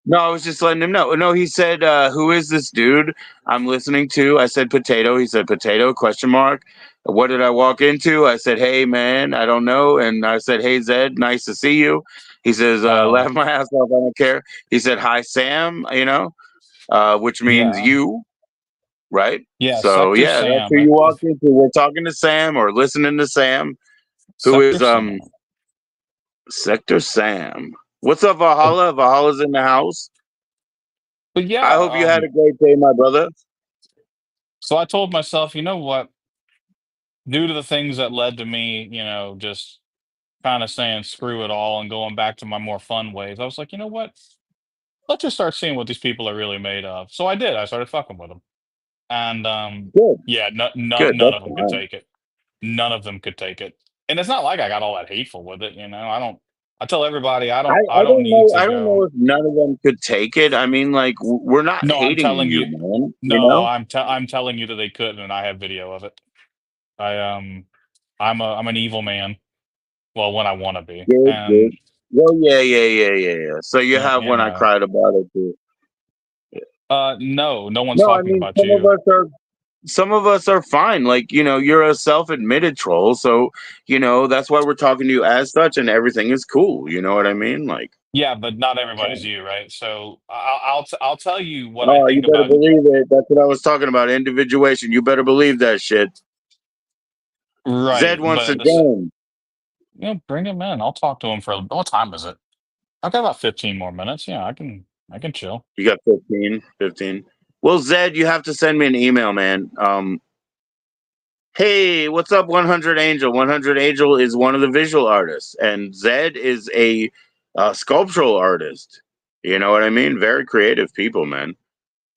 No, I was just letting him know. No, he said, "Who is this dude I'm listening to?" I said, "Potato." He said, "Potato?" Question mark. What did I walk into? I said, "Hey, man, I don't know." And I said, "Hey, Zed, nice to see you." He says, Oh, "Laugh my ass off. I don't care." He said, "Hi, Sam." Which means yeah, you, right? yeah. So Sector yeah, that's Sam. who you walked into. We're talking to Sam or listening to Sam, who Sector is Sam. Sector Sam. What's up, But, Valhalla? Valhalla's in the house. but yeah. I hope you had a great day, my brother. So I told myself, you know what? Due to the things that led to me, just kind of saying screw it all and going back to my more fun ways, I was like, you know what? Let's just start seeing what these people are really made of. So I did. I started fucking with them, and Good, yeah, good. none That's of them could fine. take it. None of them could take it. And it's not like I got all that hateful with it. I don't. I tell everybody I I don't don't need know. to I don't go. know if none of them could take it. I mean, like, we're not No, I'm hating telling you, you. man. No, I'm telling you that they couldn't, and I have video of it. I I'm an evil man. Well, when I want to be, Good, and good. Well, yeah. So you yeah, have when I cried about it too. no, no one's No, I talking mean, about you. some of us are fine. Like, you're a self-admitted troll, so that's why we're talking to you as such, and everything is cool. You know what I mean? Like, Yeah, but not everybody's you, right? So I'll tell you what I oh, you think better about. believe it. That's what I was talking about. Individuation. You better believe that shit. Right, Zed but wants to at this, join. bring him in. I'll talk to him for. What time is it? I've got about 15 more minutes. Yeah, I can chill. You got 15, 15. Well, Zed, you have to send me an email, man. Hey, what's up, 100 Angel? 100 Angel is one of the visual artists, and Zed is a sculptural artist. You know what I mean? Very creative people, man.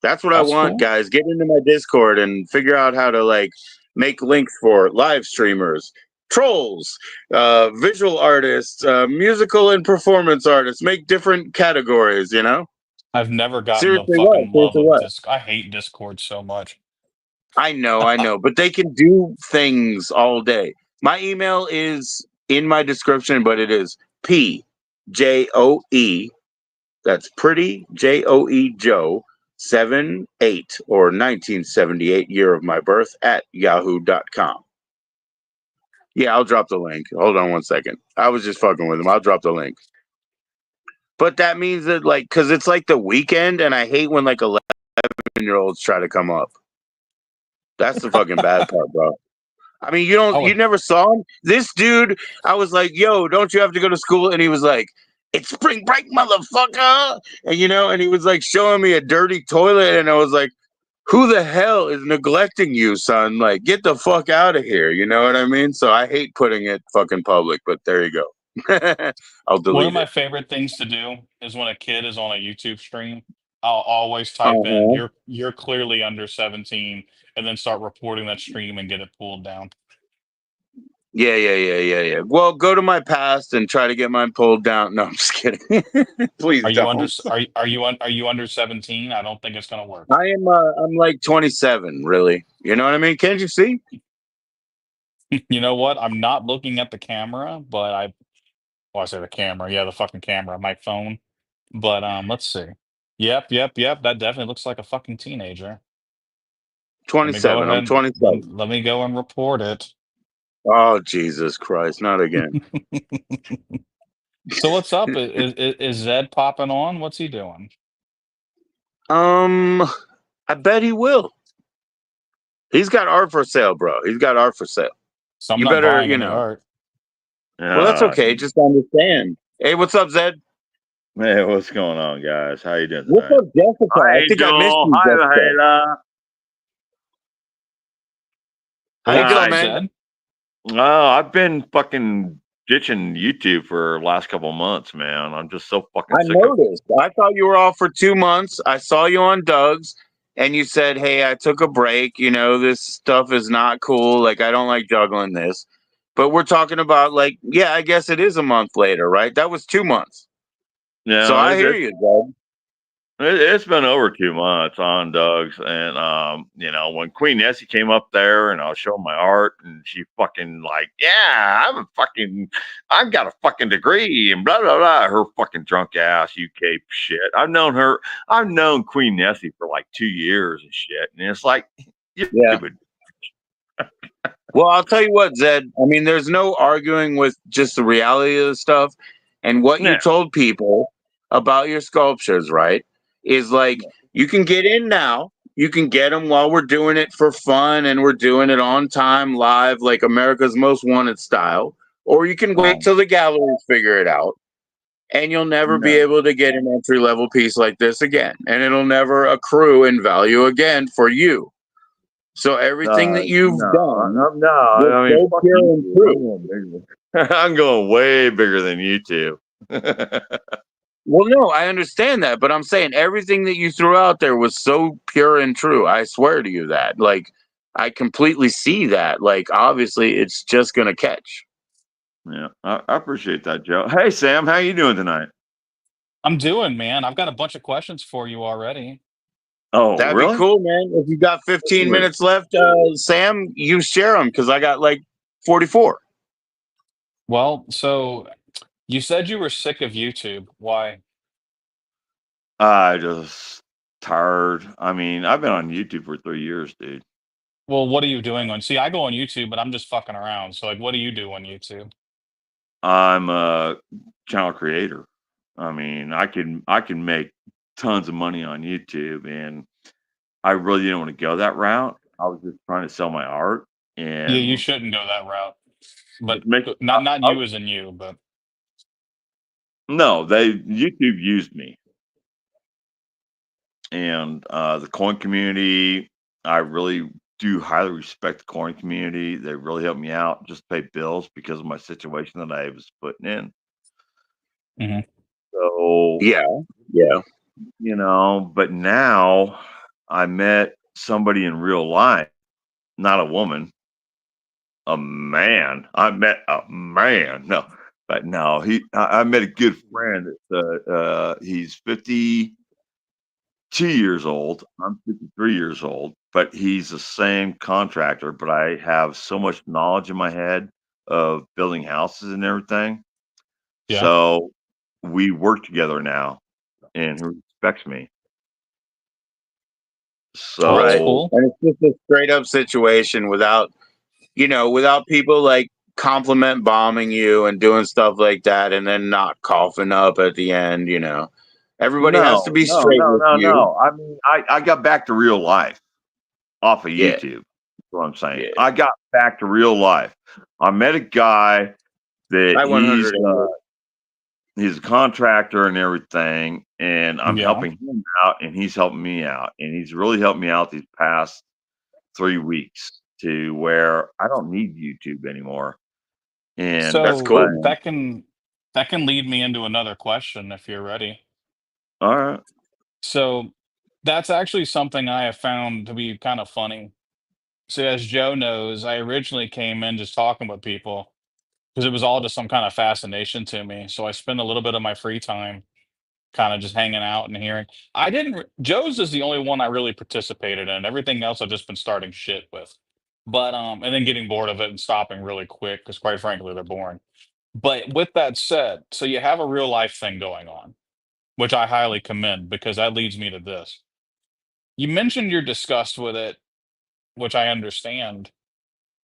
That's what I That's want, cool. guys. Get into my Discord and figure out how to like make links for live streamers, trolls, visual artists, musical and performance artists. Make different categories. I've never gotten the Seriously, what? fucking love Seriously, of what? Disc. I hate Discord so much. I know, but they can do things all day. My email is in my description, but it is PJOE. That's pretty JoE Joe 78 or 1978 year of my birth at yahoo.com. Yeah, I'll drop the link. Hold on one second. I was just fucking with him. I'll drop the link. But that means that like, because it's like the weekend, and I hate when like 11-year-olds try to come up. That's the fucking bad part, bro. I mean, I you would. never saw him? This dude, I was like, yo, don't you have to go to school? And he was like, it's spring break, motherfucker. And he was like showing me a dirty toilet. And I was like, who the hell is neglecting you, son? Like, get the fuck out of here. You know what I mean? So I hate putting it fucking public, but there you go. I'll One of delete my it. favorite things to do is when a kid is on a YouTube stream, I'll always type in Uh-huh. you're clearly under 17 and then start reporting that stream and get it pulled down. Yeah. Well, go to my past and try to get mine pulled down. No, I'm just kidding. Please Are you don't. under? Are you under 17? I don't think it's gonna work. I am. I'm like 27. Really. You know what I mean? Can't you see? You know what? I'm not looking at the camera, but I say the camera. Yeah, the fucking camera, my phone. But let's see. Yep. That definitely looks like a fucking teenager. Let me go 27. I'm ahead. 27. Let me go and report it. Oh Jesus Christ! Not again. So what's up? Is Zed popping on? What's he doing? I bet he will. He's got art for sale, bro. He's got art for sale. So I'm You not better, buying any art. Well, that's okay. Just understand. Hey, what's up, Zed? Hey, what's going on, guys? How you doing What's tonight? up, Jessica? I think I missed Joel. you, Hi, Jessica. Layla. How you What's doing, up, man? Zed? Oh, I've been fucking ditching YouTube for the last couple of months, man. I'm just so fucking I sick of it. noticed. I thought you were off for 2 months. I saw you on Doug's, and you said, "Hey, I took a break. You know, this stuff is not cool. Like, I don't like juggling this." But we're talking about, like, yeah, I guess it is a month later, right? That was 2 months. So Yeah, I hear you, Zed. it's been over 2 months on Doug's, and when Queen Nessie came up there, and I was showing my art, and she fucking like, yeah, I've got a fucking degree, and blah blah blah. Her fucking drunk ass UK shit. I've known Queen Nessie for like 2 years and shit, and it's like, you Yeah. stupid. Well, I'll tell you what, Zed. I mean, there's no arguing with just the reality of the stuff. And what you Yeah. told people about your sculptures, right, is like you can get in now. You can get them while we're doing it for fun and we're doing it on time, live, like America's Most Wanted style. Or you can wait till the galleries figure it out. And you'll never be No. able to get an entry level piece like this again. And it'll never accrue in value again for you. So everything that you've done No. was I mean, so fuck pure and YouTube. true. I'm going way bigger than YouTube. Well, no, I understand that, but I'm saying everything that you threw out there was so pure and true. I swear to you that. Like, I completely see that. Like, obviously, it's just gonna catch. Yeah, I appreciate that, Joe. Hey, Sam, how you doing tonight? I'm doing, man. I've got a bunch of questions for you already. Oh, That'd be really? cool, man. If you got 15 minutes left, Sam, you share them because I got like 44. Well, so you said you were sick of YouTube. Why? I just tired. I mean, I've been on YouTube for 3 years, dude. Well, what are you doing on? See, I go on YouTube, but I'm just fucking around. So, like, what do you do on YouTube? I'm a channel creator. I mean, I can make tons of money on YouTube, and I really didn't want to go that route. I was just trying to sell my art Yeah, you and shouldn't go that route. But just make. not you as in you, but No, they YouTube used me, and the coin community. I really do highly respect the coin community. They really helped me out just to pay bills because of my situation that I was putting in. Mhm. So, Yeah. but now I met somebody in real life, not a woman, a man. I met a man. No, but no, I met a good friend. He's 52 years old. I'm 53 years old, but he's the same contractor. But I have so much knowledge in my head of building houses and everything. yeah. So we work together now, and he respects me. Oh, that's Right. So cool. And it's just a straight up situation without people like compliment bombing you and doing stuff like that and then not coughing up at the end. Everybody has to no, be no, straight no, with no, you. no. I mean, I got back to real life off of Yeah. YouTube. That's what I'm saying. Yeah. I got back to real life. I met a guy that I 100 agree. he's a contractor and everything, and I'm Yeah. helping him out, and he's helping me out, and he's really helped me out these past 3 weeks to where I don't need YouTube anymore. And That's So cool, but man. that can lead me into another question if you're ready. all right, So that's actually something I have found to be kind of funny. So as Joe knows, I originally came in just talking with people because it was all just some kind of fascination to me. So I spend a little bit of my free time kind of just hanging out and hearing. I didn't. Joe's is the only one I really participated in. Everything else I've just been starting shit with, but and then getting bored of it and stopping really quick because quite frankly they're boring. But with that said, so you have a real life thing going on, which I highly commend because that leads me to this. You mentioned your disgust with it, which I understand.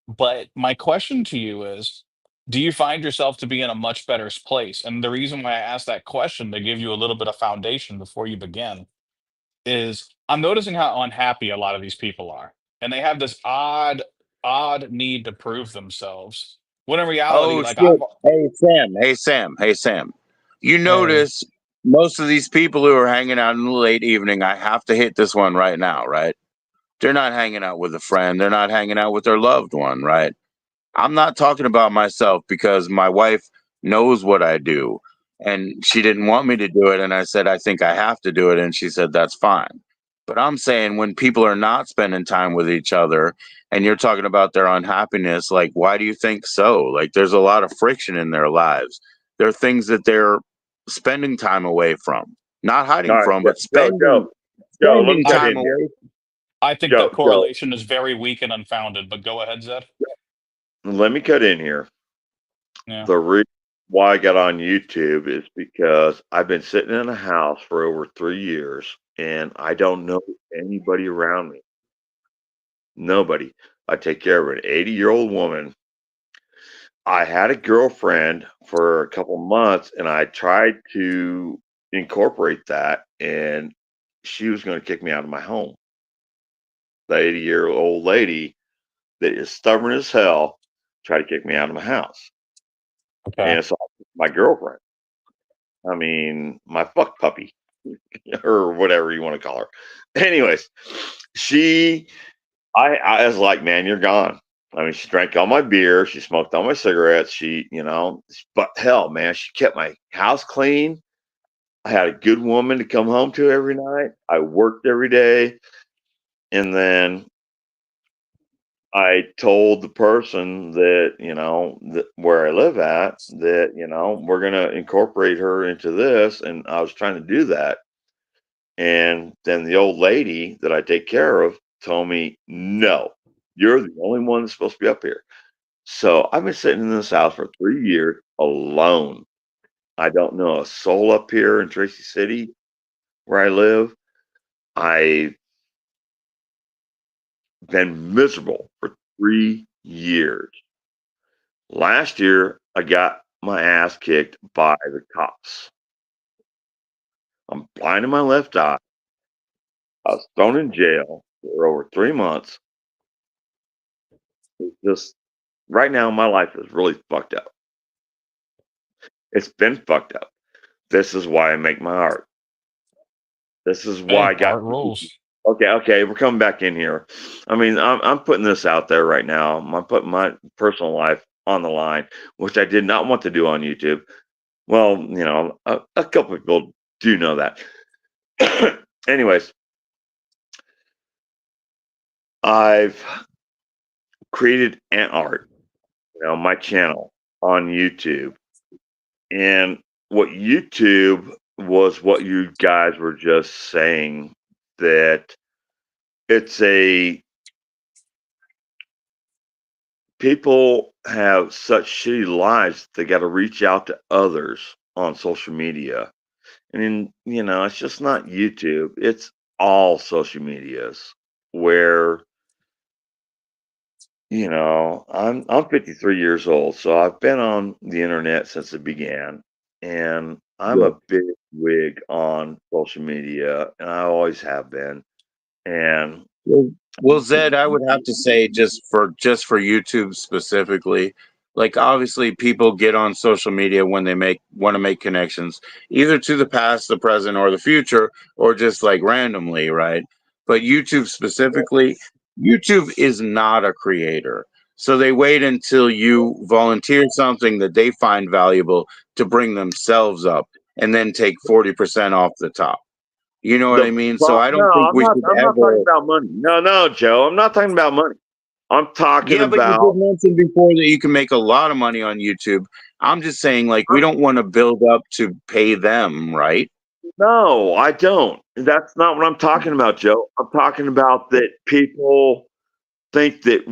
But my question to you is, do you find yourself to be in a much better place? And the reason why I asked that question to give you a little bit of foundation before you begin is I'm noticing how unhappy a lot of these people are. And they have this odd need to prove themselves. When in reality, Oh like shit! Hey Sam. Hey Sam. Hey Sam. You hey, notice most of these people who are hanging out in the late evening. I have to hit this one right now, right? They're not hanging out with a friend. They're not hanging out with their loved one, right? I'm not talking about myself because my wife knows what I do and she didn't want me to do it. And I said, I think I have to do it. And she said, that's fine. But I'm saying when people are not spending time with each other and you're talking about their unhappiness, like, why do you think so? Like, there's a lot of friction in their lives. There are things that they're spending time away from, not All hiding right, from, but Joe, let me spending cut I time in here. away. I think that Joe, correlation is very weak and unfounded. But go ahead, Zed. let me cut in here. Yeah. The reason why I got on YouTube is because I've been sitting in a house for over 3 years and I don't know anybody around me. Nobody. I take care of an 80-year-old woman. I had a girlfriend for a couple months and I tried to incorporate that, and she was going to kick me out of my home. The 80-year-old lady that is stubborn as hell tried to kick me out of my house. Okay. And so my girlfriend, I mean, my fuck puppy, or whatever you want to call her. Anyways, she, I was like, man, you're gone. I mean, she drank all my beer, she smoked all my cigarettes, but hell, man, she kept my house clean. I had a good woman to come home to every night. I worked every day. And then I told the person that, where I live at, that, we're going to incorporate her into this. And I was trying to do that. And then the old lady that I take care of told me, no, you're the only one that's supposed to be up here. So I've been sitting in this house for 3 years alone. I don't know a soul up here in Tracy City where I live. I've been miserable for 3 years. Last year, I got my ass kicked by the cops. I'm blind in my left eye. I was thrown in jail for over 3 months. It's just right now, my life is really fucked up. It's been fucked up. This is why I make my art. This is why Hey, I got. art rules. Okay, we're coming back in here. I mean, I'm putting this out there right now. I'm putting my personal life on the line, which I did not want to do on YouTube. Well, a couple people do know that. Anyways, I've created an art, my channel on YouTube. And what YouTube was what you guys were just saying, that it's people have such shitty lives, they got to reach out to others on social media. And it's just not YouTube, it's all social medias where, I'm 53 years old, so I've been on the internet since it began, and I'm Yeah. a big wig on social media, and I always have been. And Well, Zed, I would have to say just for YouTube specifically, like obviously people get on social media when they want to make connections, either to the past, the present, or the future, or just like randomly, right? But YouTube specifically, YouTube is not a creator. So they wait until you volunteer something that they find valuable to bring themselves up and then take 40% off the top. You know what I mean? So I no, don't think we should I'm not talking ever. about money. No, Joe, I'm not talking about money. I'm talking Yeah, but you about. did mention before that you can make a lot of money on YouTube. I'm just saying, like, we don't want to build up to pay them, right? No, I don't. That's not what I'm talking about, Joe. I'm talking about that people think that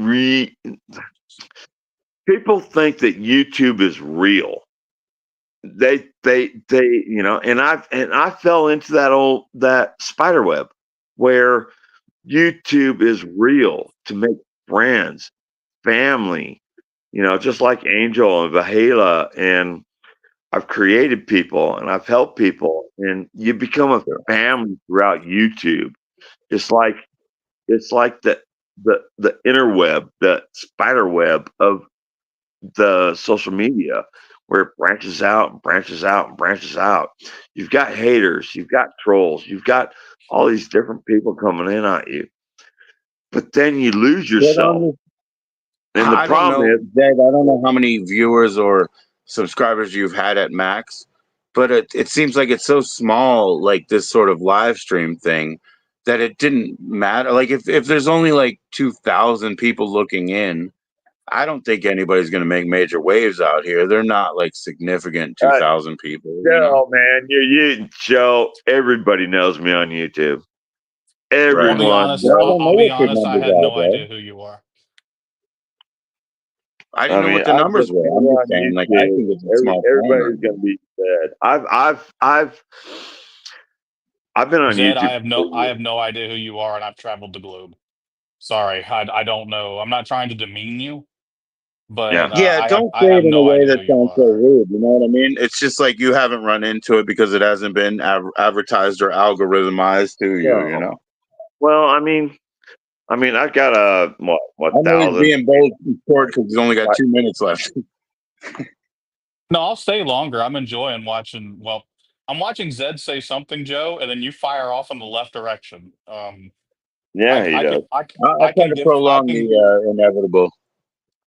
people think that YouTube is real. They you know, and I fell into that spider web where YouTube is real to make friends, family, you know, just like Angel and Vahala, and I've created people and I've helped people, and you become a family throughout YouTube. It's like the interweb, the spider web of the social media, where it branches out and branches out and branches out. You've got haters, you've got trolls, you've got all these different people coming in on you, but then you lose yourself. And the I don't problem know, is, Dad. I don't know how many viewers or subscribers you've had at max, but it seems like it's so small, like this sort of live stream thing, that it didn't matter. Like if there's only like 2,000 people looking in, I don't think anybody's going to make major waves out here. They're not like significant 2,000 people, you know? Joe, man, Joe, everybody knows me on YouTube. Right. I'll be Everyone honest. Well, I knows. don't know I'll be what your honest. I numbers had are, no bro. idea who you are. I didn't I know mean, what the I've numbers been were. I'm here just on saying, like, I YouTube. think it's a small phone right Everybody's now. gonna be fed. I've been on Zed, YouTube for I years. have no idea who you are, and I've traveled the globe. Sorry, I don't know. I'm not trying to demean you, but Yeah. Yeah, don't I say have it in a no way idea that who you sounds so are. rude. You know what I mean? It's just like you haven't run into it because it hasn't been advertised or algorithmized to you. You No. know. Well, I've got a what I know he's thousand. being bold and short because he's only got Right. 2 minutes left. No, I'll stay longer. I'm enjoying watching. Well, I'm watching Zed say something, Joe, and then you fire off in the left direction. Yeah, he does. I'll try to prolong the inevitable.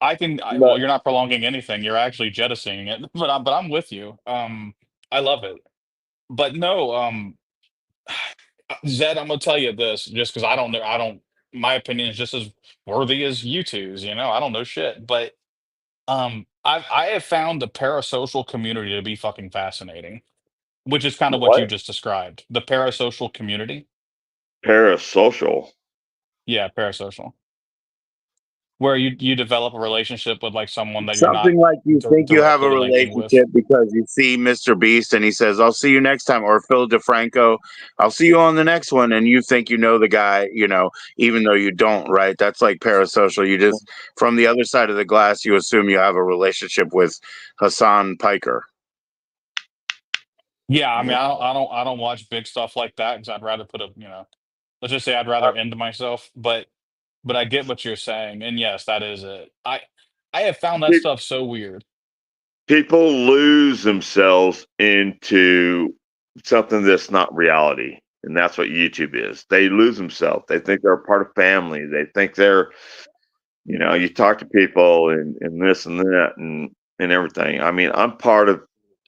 Well, But you're not prolonging anything. You're actually jettisoning it. But I'm with you. I love it. But no, Zed, I'm gonna tell you this, just because I don't know. I don't. My opinion is just as worthy as you two's. You know, I don't know shit. But I have found the parasocial community to be fucking fascinating, which is kind of what you what? just described. The parasocial community. Parasocial. Yeah, parasocial. Where you develop a relationship with like someone that you're not Something like you think you have a directly linking with. relationship because you see Mr. Beast and he says, "I'll see you next time," or Phil DeFranco, "I'll see you on the next one," and you think you know the guy, you know, even though you don't, right? That's like parasocial. You just from the other side of the glass, you assume you have a relationship with Hassan Piker. Yeah, I mean, I don't watch big stuff like that because I'd rather put a, let's just say I'd rather end myself. But I get what you're saying, and yes, that is it. I have found that Pe- stuff so weird. People lose themselves into something that's not reality. And that's what YouTube is. They lose themselves. They think they're a part of family. They think they're, you talk to people and this and that and everything. I mean, I'm part of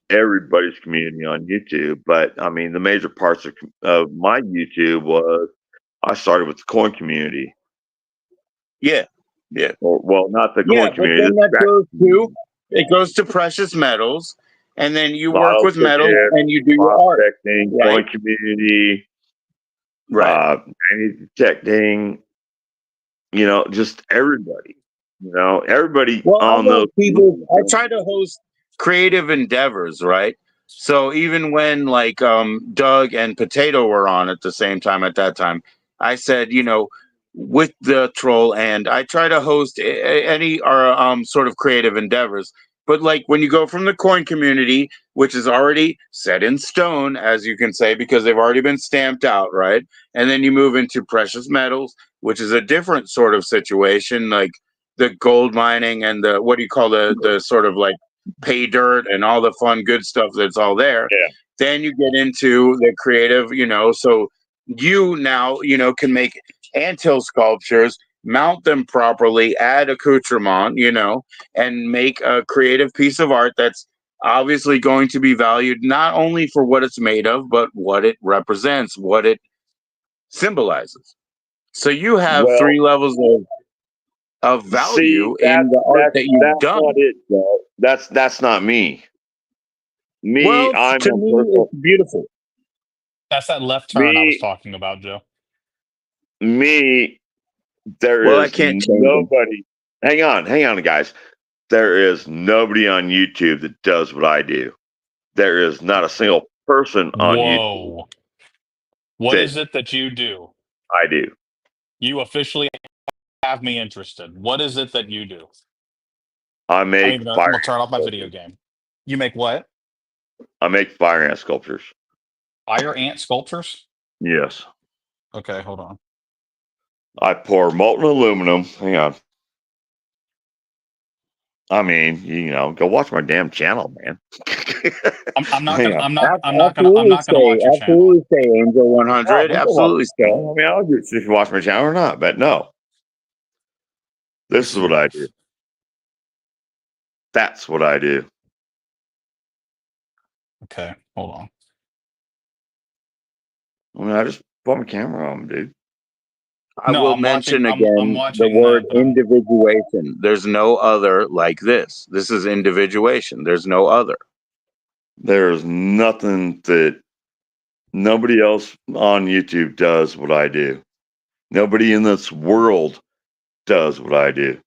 everybody's community on YouTube, but I mean, the major parts of my YouTube was I started with the coin community. Yeah, yeah, Or, well, not the yeah. coin But community, then the that track goes to community. precious metals, and then you work Lotto with metals tickets, and you do your art, prospecting, right? coin community, Right. managed detecting, just everybody, everybody Well, I on know those. people. I try to host creative endeavors, right? So even when like Doug and Potato were on at the same time at that time, I said, with the troll, and I try to host any or sort of creative endeavors. But like when you go from the coin community, which is already set in stone, as you can say, because they've already been stamped out, right? And then you move into precious metals, which is a different sort of situation, like the gold mining and the what do you call the sort of like pay dirt and all the fun good stuff that's all there. Yeah. Then you get into the creative, so you now can make anthill sculptures, mount them properly, add accoutrement, and make a creative piece of art that's obviously going to be valued not only for what it's made of but what it represents, what it symbolizes. So you have Well, three levels of of value See, in the art that you've that's done. not it, bro. That's not me. Me, Well, I'm to a me, personal. it's beautiful. That's that left turn I was Me, talking about, Joe. me. There Well, I is can't change it. nobody. Hang on, guys. There is nobody on YouTube that does what I do. There is not a single person on YouTube Whoa. What that is it that you do? I do. You officially have me interested. What is it that you do? I I'm make even. I'm fire gonna turn off my video sculptures. game. You make what? I make fire ant sculptures. Fire ant sculptures? Yes. Okay, hold on. I pour molten aluminum. Hang on. I mean, go watch my damn channel, man. I'm not Hang gonna. on. I'm not gonna watch your channel. Absolutely stay, Angel Oh, 100. we can watch Absolutely my stay. channel. I mean, I'll do it if you watch my channel or not, but no. This is what I do. That's what I do. Okay, hold on. I mean, I just put my camera on, dude. I No, will I'm watching. mention I'm again the watching. word individuation. There's no other like this. This is individuation. There's no other. There's nothing that nobody else on YouTube does what I do. Nobody in this world does what I do.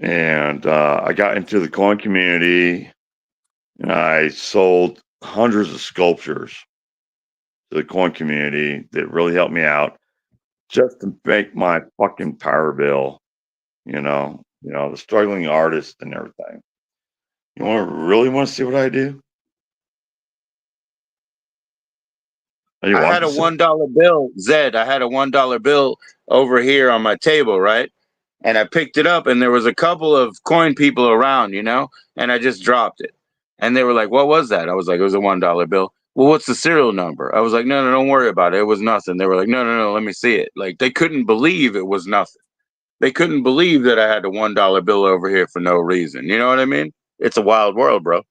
And I got into the coin community and I sold hundreds of sculptures to the coin community that really helped me out just to make my fucking power bill, the struggling artist and everything. You really want to see what I do? You I want had to a see? $1 bill, Zed. I had a $1 bill over here on my table, right? And I picked it up, and there was a couple of coin people around, and I just dropped it. And they were like, "What was that?" I was like, "It was a $1 bill." Well, what's the serial number? I was like, "No, no, don't worry about it. It was nothing." They were like, "No, no, no, let me see it." Like they couldn't believe it was nothing. They couldn't believe that I had a $1 bill over here for no reason. You know what I mean? It's a wild world, bro.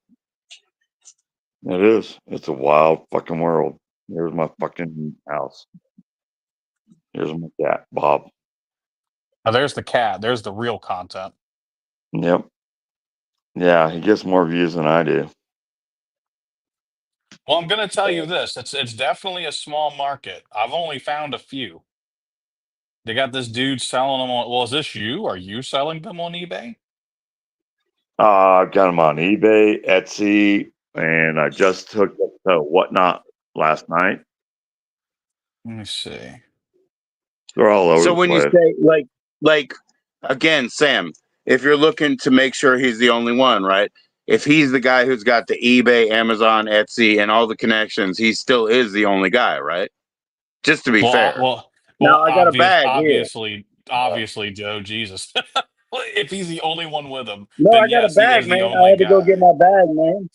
It is. It's a wild fucking world. Here's my fucking house. Here's my cat, Bob. Oh, there's the cat. There's the real content. Yep. Yeah, he gets more views than I do. Well, I'm gonna tell you this. It's definitely a small market. I've only found a few. They got this dude selling them on. Well, is this you? Are you selling them on eBay? I've got them on eBay, Etsy, and I just hooked up to Whatnot last night. Let me see. They're all over So the when you place. say like again, Sam, if you're looking to make sure he's the only one, right? If he's the guy who's got the eBay, Amazon, Etsy, and all the connections, he still is the only guy, right? Just to be fair. Now I got a bag here. Obviously, Joe. Jesus, if he's the only one with him, No, then I got a yes, he bag, is the man. I only had to go get guy. my bag, man.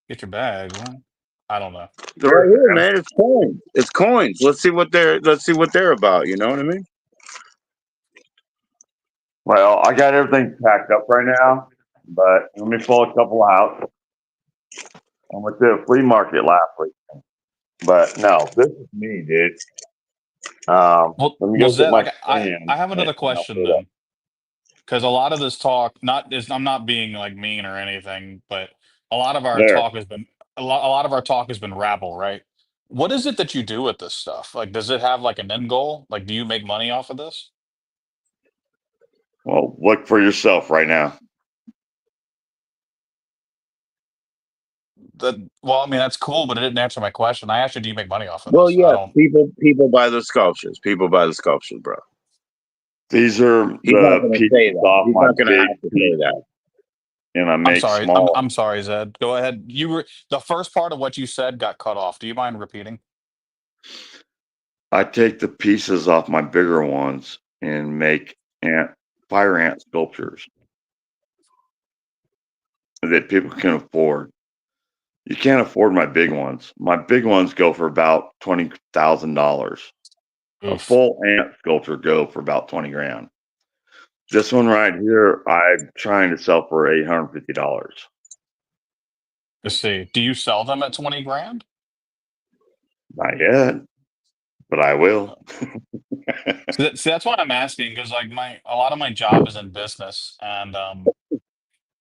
Get your bag, man. I don't know. Right here, man. It's coins. It's coins. Let's see what they're about. You know what I mean? Well, I got everything packed up right now, but let me pull a couple out. I went to a flea market last week, but no, this is me, dude. Let me go get Zed, my I stand. have another And I'll question put it up. then, because a lot of this talk, I'm not being like mean or anything, but a lot of our There. talk has been a lot of our talk has been rabble, right? What is it that you do with this stuff? Like, does it have like an end goal? Like, do you make money off of this? Well, look for yourself right now. Well, I mean, that's cool, but it didn't answer my question. I asked you, do you make money off of Well, this? I yeah. don't. People buy the sculptures. People buy the sculptures, bro. These are He's not the going to say pieces that. off He's my not going to big have to say piece, that. and I I'm make sorry. small. I'm sorry, Zed. Go ahead. You were the first part of what you said got cut off. Do you mind repeating? I take the pieces off my bigger ones and make fire ant sculptures that people can afford. You can't afford my big ones. My big ones go for about $20,000. A Oof. full ant sculpture go for about 20 grand. This one right here, I'm trying to sell for $850. Let's see. Do you sell them at 20 grand? Not yet, but I will. See, that's why I'm asking, because like a lot of my job is in business, and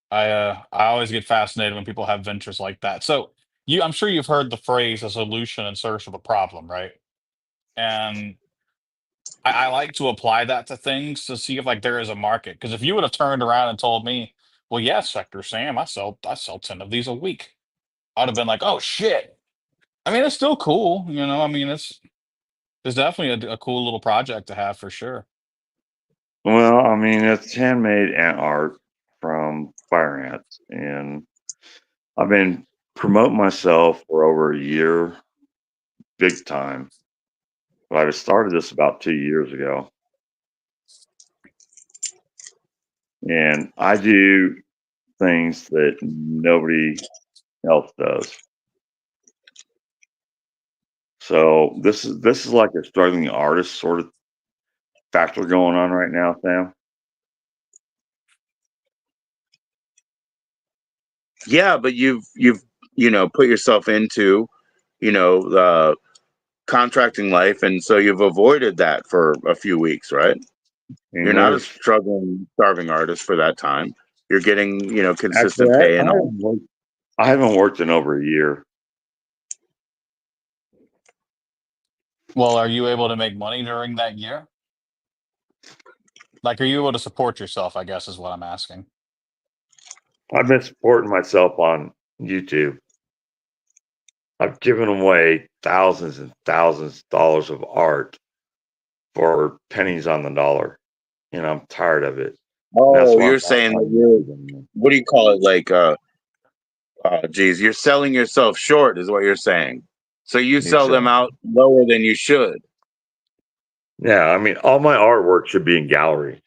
I always get fascinated when people have ventures like that. So I'm sure you've heard the phrase "a solution in search of a problem," right? And I like to apply that to things to see if like there is a market. Because if you would have turned around and told me, "Well, yeah, Sector Sam, I sell 10 of these a week," I'd have been like, "Oh shit." I mean, it's still cool, you know. I mean, it's definitely a cool little project to have for sure. Well, I mean, it's handmade ant art from fire ants, and I've been promoting myself for over a year, big time. But I started this about 2 years ago, and I do things that nobody else does. So this is like a struggling artist sort of factor going on right now, Sam. Yeah, but you've put yourself into contracting life, and so you've avoided that for a few weeks, right? And You're not a there's struggling, starving artist for that time. You're getting actually consistent pay and all. I haven't worked in over a year. Well, are you able to make money during that year? Like, are you able to support yourself? I guess is what I'm asking. I've been supporting myself on YouTube. I've given away thousands and thousands of dollars of art for pennies on the dollar, and I'm tired of it. That's Oh, why I'm you're not saying that on you're, YouTube anymore. what do you call it? Like, geez, you're selling yourself short, is what you're saying. So you sell them Exactly. out lower than you should. Yeah, I mean, all my artwork should be in galleries.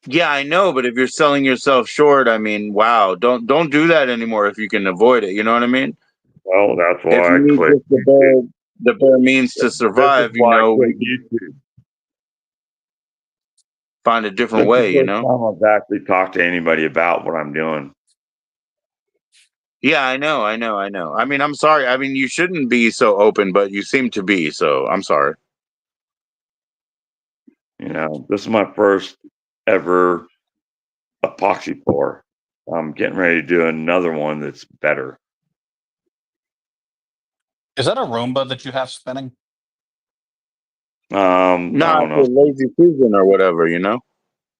Yeah, I know, but if you're selling yourself short, I mean, wow, don't do that anymore if you can avoid it. You know what I mean? Well, that's If why you I need quit just YouTube. the bare means to This is survive, why I quit YouTube. find a This different is the way. first time I've actually talked to anybody about what I'm doing. Yeah, I know. I mean, I'm sorry. I mean, you shouldn't be so open, but you seem to be. So I'm sorry. You know, this is my first ever epoxy pour. I'm getting ready to do another one that's better. Is that a Roomba that you have spinning? I No, don't it's know. a lazy Susan or whatever.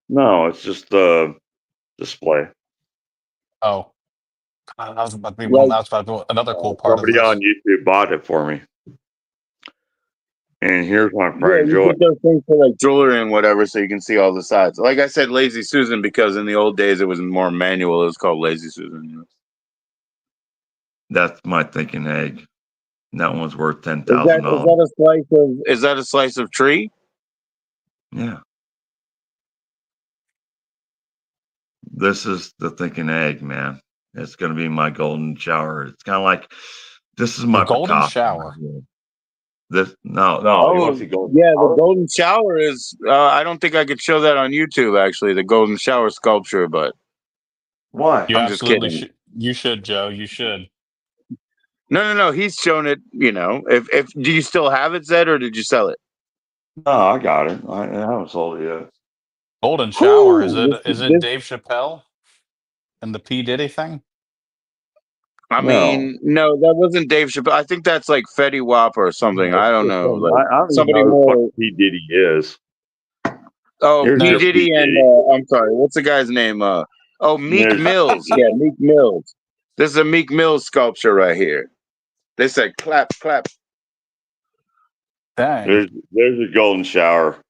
No, it's just the display. Oh, that was about to be Like, another cool part of Somebody on this. YouTube bought it for me, and here's my yeah, friend you Joy. get those things for like jewelry and whatever, so you can see all the sides. Like I said, lazy Susan because in the old days it was more manual. It was called lazy Susan. That's my thinking egg. That one's worth Is $10,000. that a slice of tree? Yeah, this is the thinking egg, man. It's gonna be my golden shower. It's kind of like this is The my golden Picasso. shower. This no, you want Oh, to see golden yeah, the shower? golden shower is. I don't think I could show that on YouTube. Actually, the golden shower sculpture, but Why? You I'm just absolutely kidding. should. You should, Joe. You should. No. He's shown it. If do you still have it, Zed, or did you sell it? No, I got it. I haven't sold it yet. Golden shower. Is Whew, it? Is it this Dave Chappelle and the P Diddy thing? I No, mean, no, that wasn't Dave Chappelle. I think that's like Fetty Wap or something. no, I it's don't just know. Like I don't even somebody know who the fuck more. P Diddy is. Oh, Here's P No, your P Diddy and Diddy. I'm sorry, what's the guy's name? Meek There's Mills. Yeah, Meek Mills. This is a Meek Mills sculpture right here. They said clap, clap. dang. there's your golden shower.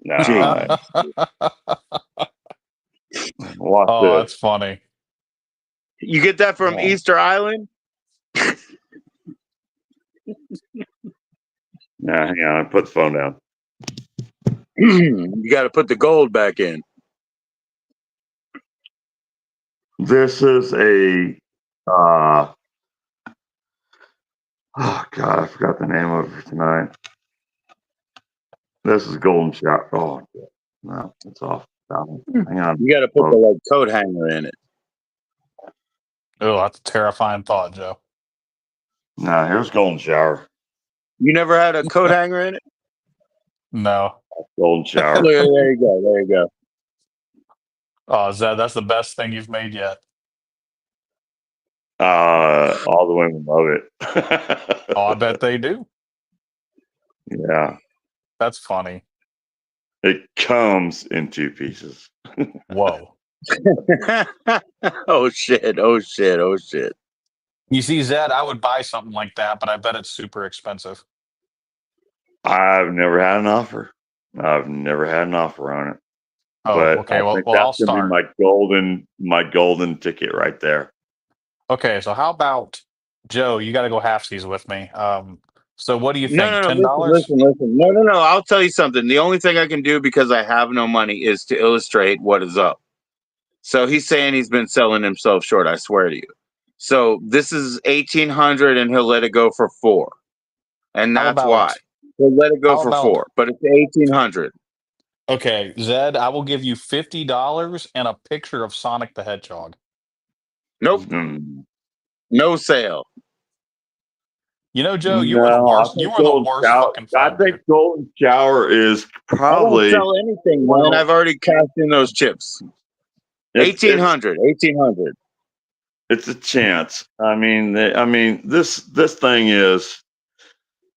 Nah, Jeez. watch Oh, this. that's funny. You get that from Yeah. Easter Island? Nah, hang on. I put the phone down. You got to put the gold back in. This is a oh god, I forgot the name of it tonight. This is golden shower. Oh no, it's off. Hang on. You got to put the like coat hanger in it. Oh, that's a terrifying thought, Joe. Nah, here's golden shower. You never had a coat hanger in it? No. Golden shower. There you go. There you go. Oh, Zed, that's the best thing you've made yet. All the women love it. Oh, I bet they do. Yeah. That's funny. It comes in 2 pieces. Whoa. Oh shit! Oh shit! Oh shit! You see, Zed, I would buy something like that, but I bet it's super expensive. I've never had an offer. I've never had an offer on it. Oh, But okay. I Well, think I'll that's gonna be start. my golden ticket right there. Okay, so how about Joe? You got to go halfsies with me. So what do you think? No. $10? Listen. No. I'll tell you something. The only thing I can do because I have no money is to illustrate what is up. So he's saying he's been selling himself short. I swear to you. So this is 1,800, and he'll let it go for 4, and How that's why about he'll let it go how for about 4. But it's 1,800. okay, Zed? I will give you $50 and a picture of Sonic the Hedgehog. Nope, Mm. no sale. You know, Joe, you were the No, I worst. You think were the golden worst shower. fucking I friend, think dude. golden shower is I don't probably sell anything, well, man. I've already cashed in those chips. it's 1,800. it's a chance. I mean, this thing is.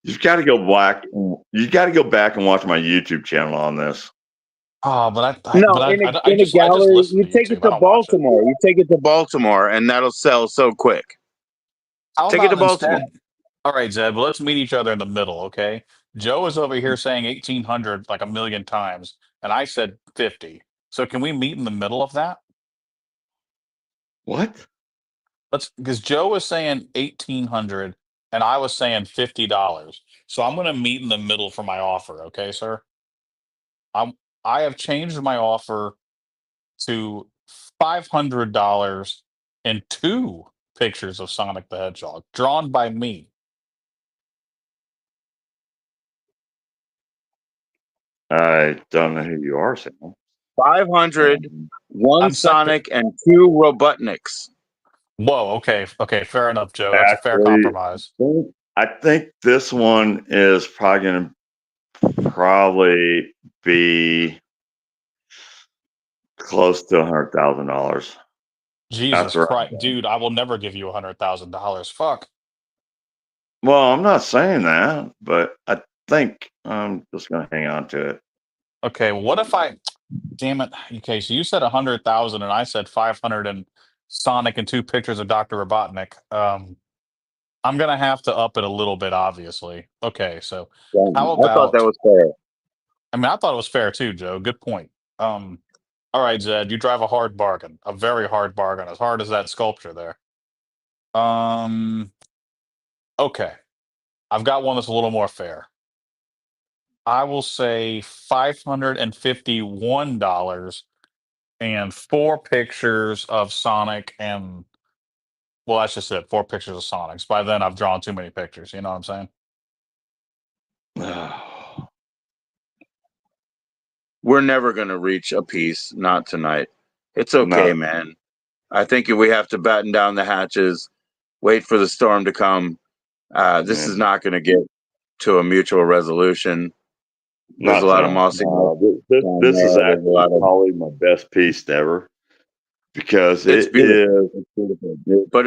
You've got to go back. You got to go back and watch my YouTube channel on this. Oh, but No, in I a just gallery, listen you to take it YouTube. I to don't watch it. Baltimore. You take it to Baltimore, and that'll sell so quick. How Take it to about Baltimore. instead? All right, Zed, but let's meet each other in the middle, okay? Joe is over here saying 1,800 like a million times, and I said 50. So can we meet in the middle of that? What? Let's because Joe was saying 1,800 and I was saying $50. So I'm going to meet in the middle for my offer, okay, sir? I have changed my offer to $500 and 2 pictures of Sonic the Hedgehog drawn by me. I don't know who you are, Sam. 500, 1 I'm set. Sonic, and 2 Robotniks. Whoa, okay, fair enough, Joe. That's a fair Actually, compromise. I think this one is probably going to be close to $100,000. Jesus That's right. Christ, dude, I will never give you $100,000. Fuck. Well, I'm not saying that, but I think I'm just going to hang on to it. Okay, what if I? Damn it. Okay, so you said 100,000 and I said 500 and Sonic and 2 pictures of Dr. Robotnik. I'm gonna have to up it a little bit, obviously. Okay, so how I thought that about? was fair. I mean, I thought it was fair too, Joe. Good point. All right, Zed, you drive a hard bargain, a very hard bargain, as hard as that sculpture there. Um, okay, I've got one that's a little more fair. I will say $551 and 4 pictures of Sonic and well, that's just it. 4 pictures of Sonics. By then, I've drawn too many pictures. You know what I'm saying? We're never going to reach a peace, not tonight. It's okay, No. man. I think we have to batten down the hatches, wait for the storm to come. This is not going to get to a mutual resolution. There's a lot of mossy. This is actually probably my best piece ever because It's it beautiful. is. It's beautiful. But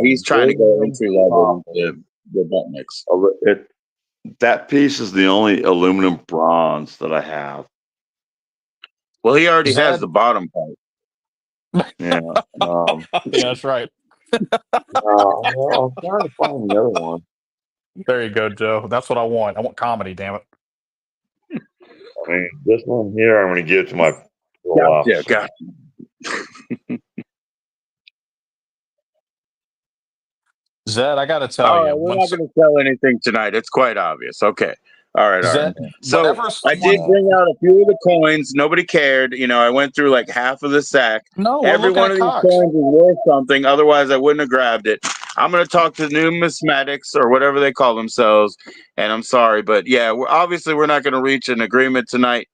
he's trying to go entry level with the Robotniks. That piece is the only aluminum bronze that I have. Well, he already has Zed? the bottom part. Yeah. Yeah, that's right. I'm trying to find the other one. There you go, Joe. That's what I want. I want comedy, damn it. I mean, this one here, I'm going to give to my. Gotcha. Zed, I got to tell All you. right, we're not going to sell anything tonight. It's quite obvious. Okay. All right. Zed, So whenever I did bring out a few of the coins. Nobody cared. I went through like half of the sack. No, we're Every looking one at of these Cox. coins is worth something. Otherwise, I wouldn't have grabbed it. I'm going to talk to numismatics or whatever they call themselves. And I'm sorry, but yeah, we're not going to reach an agreement tonight.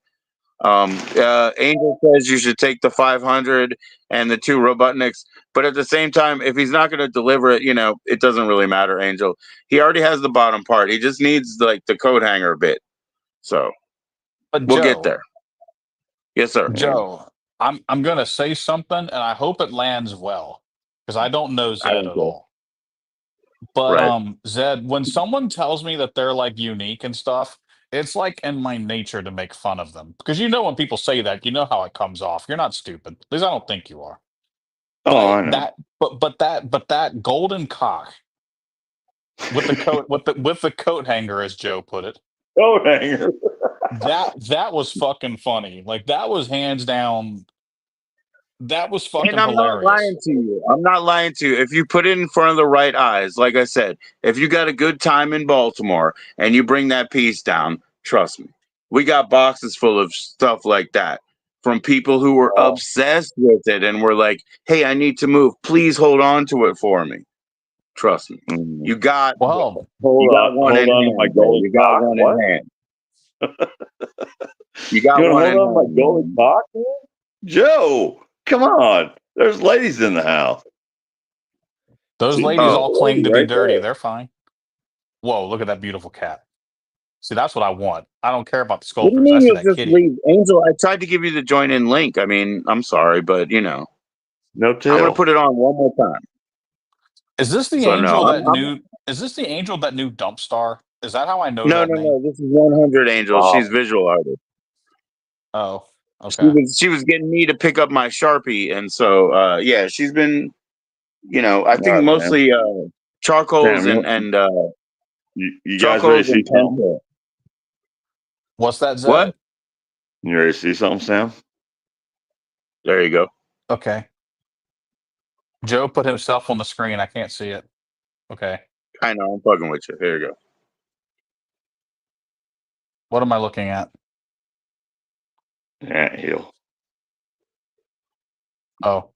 Angel says you should take the 500 and the 2 Robotniks, but at the same time, if he's not going to deliver it, it doesn't really matter, Angel. He already has the bottom part. He just needs like the coat hanger bit. So But we'll Joe, get there. Yes, sir. Joe, I'm gonna say something, and I hope it lands well because I don't know Zed don't at care. all. But Right. Zed, when someone tells me that they're like unique and stuff, it's like in my nature to make fun of them because when people say that, you know how it comes off. You're not stupid. At least I don't think you are. Oh, I But know. that golden cock with the coat with the coat hanger, as Joe put it, Coat hanger. that was fucking funny. Like that was hands down. That was fucking And I'm not hilarious. lying to you. I'm not lying to you. If you put it in front of the right eyes, like I said, if you got a good time in Baltimore and you bring that piece down, trust me, we got boxes full of stuff like that from people who were Oh. obsessed with it and were like, hey, I need to move. Please hold on to it for me. Trust me. Mm. You got Well, you got one in hold on to my hand. Bro. golden You got cock. one What? in hand. You got You want one to in hold on to my hand. golden man. cock, man? Joe, come on. There's ladies in the house. those See, ladies Oh, all claim to be right dirty. there. They're fine. Whoa, look at that beautiful cat. See, that's what I want. I don't care about the What do you sculptures. I mean see you'll that just kitty. leave? Angel, I tried to give you the join in link. I mean, I'm sorry, but No I'm till. gonna put it on one more time. Is this the So no, angel that knew? Is this the angel that knew Dump Star? Is that how I know that name? no. This is 100 Angel. Oh. She's visual artist. Oh, okay. She was getting me to pick up my Sharpie, and so yeah, she's been I think All right, mostly charcoals Sam, and you guys ready to see something? pencil. What's that, Zed? What? You ready to see something, Sam? There you go. Okay. Joe put himself on the screen. I can't see it. Okay. I know. I'm fucking with you. Here you go. What am I looking at? Anthill. Oh.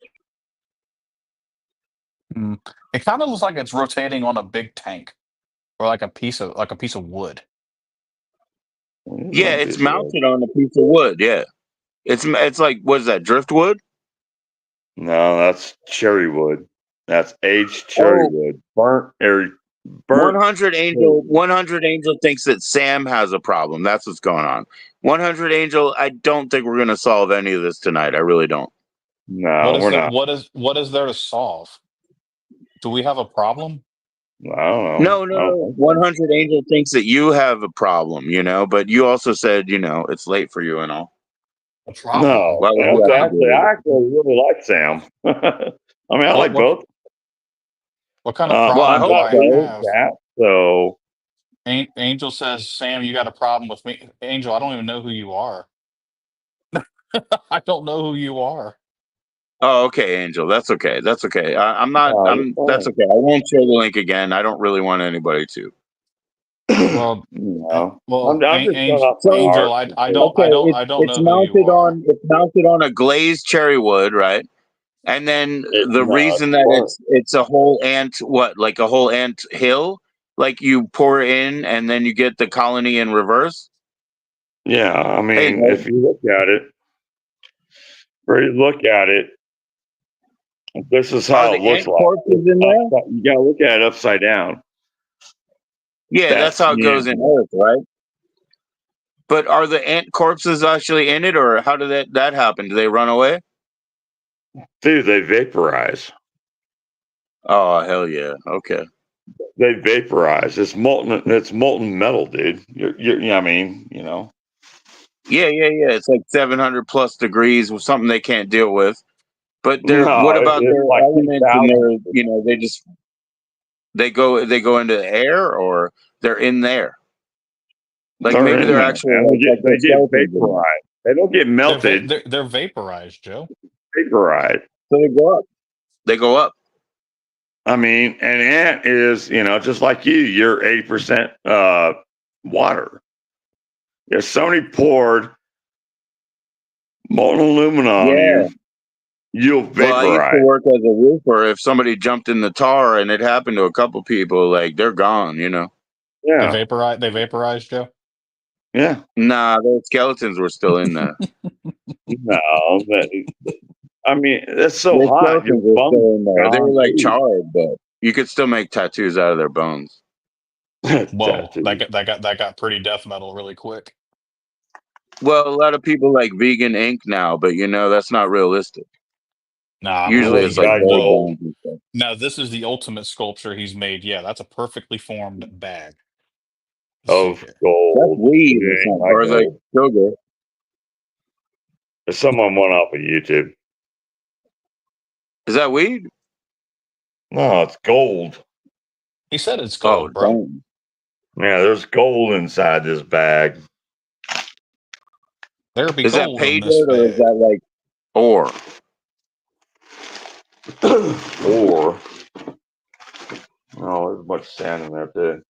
It kind of looks like it's rotating on a big tank, or like a piece of wood. Yeah, it's mounted on a piece of wood. Yeah, it's like, what is that, driftwood? No, that's cherry wood. That's aged cherry wood. Burnt. 100 Angel thinks that Sam has a problem. That's what's going on. 100 Angel, I don't think we're gonna solve any of this tonight. I really don't. No, we're not. What is there to solve? Do we have a problem? I don't know. No. 100 Angel thinks that you have a problem, but you also said, it's late for you and all. A problem? No, Why would you have to do I it? actually really like Sam. I mean, I like both. What kind of Well, I problem hope do I so. have? Cat, so Angel says, Sam, you got a problem with me. Angel, I don't even know who you are. I don't know who you are. Oh, okay, Angel. That's okay. That's okay. I'm not. No, That's okay. I won't share the link again. I don't really want anybody to. Well, no. well, I'm just going off my Angel, heart. I don't It's know who you are. It's mounted on a glazed cherry wood, right? And then the reason that burnt. it's a whole ant, like a whole ant hill, like you pour in and then you get the colony in reverse. Yeah, I mean, Hey, if you look at it, this is how are it the looks ant like. corpses in there? You gotta look at it upside down. Yeah, that's how it goes in Earth, right? But are the ant corpses actually in it, or how did that happen? Do they run away? Dude, they vaporize. Oh, hell yeah. Okay. They vaporize. It's molten metal, dude. I mean, Yeah. It's like 700 plus degrees with something they can't deal with. But No, what about it's their like elements and 2,000. they go into the air, or they're in there? Like They're maybe in they're there, actually man. They get skeletons in there. vaporized. They don't get melted. They're vaporized, Joe. Vaporized. So they go up. I mean, an ant is, just like you. You're 80% water. If somebody poured molten aluminum on you, you'll vaporize. Well, I used to work as a roofer. If somebody jumped in the tar, and it happened to a couple people, like they're gone. Yeah. They vaporized, Joe. Yeah. Nah, those skeletons were still in there. No, I mean, it's so The hot. Your skeletons were bones still in there. They were gone, like too. charred, but you could still make tattoos out of their bones. Whoa, Tattoo. that got pretty death metal really quick. Well, a lot of people like vegan ink now, but that's not realistic. Nah, Usually man. it's like Guy bare Whoa. bones and stuff. Now this is the ultimate sculpture he's made. Yeah, that's a perfectly formed bag. Let's see Of here. That's gold. weed or It ain't something, my or like gold. sugar. There's someone went off of YouTube. Is that weed? No, it's gold. He said it's Oh, gold, bro. damn. Yeah, there's gold inside this bag. There be Is that gold pay in this dirt or is bag. that like ore? Or oh, there's much sand in there too.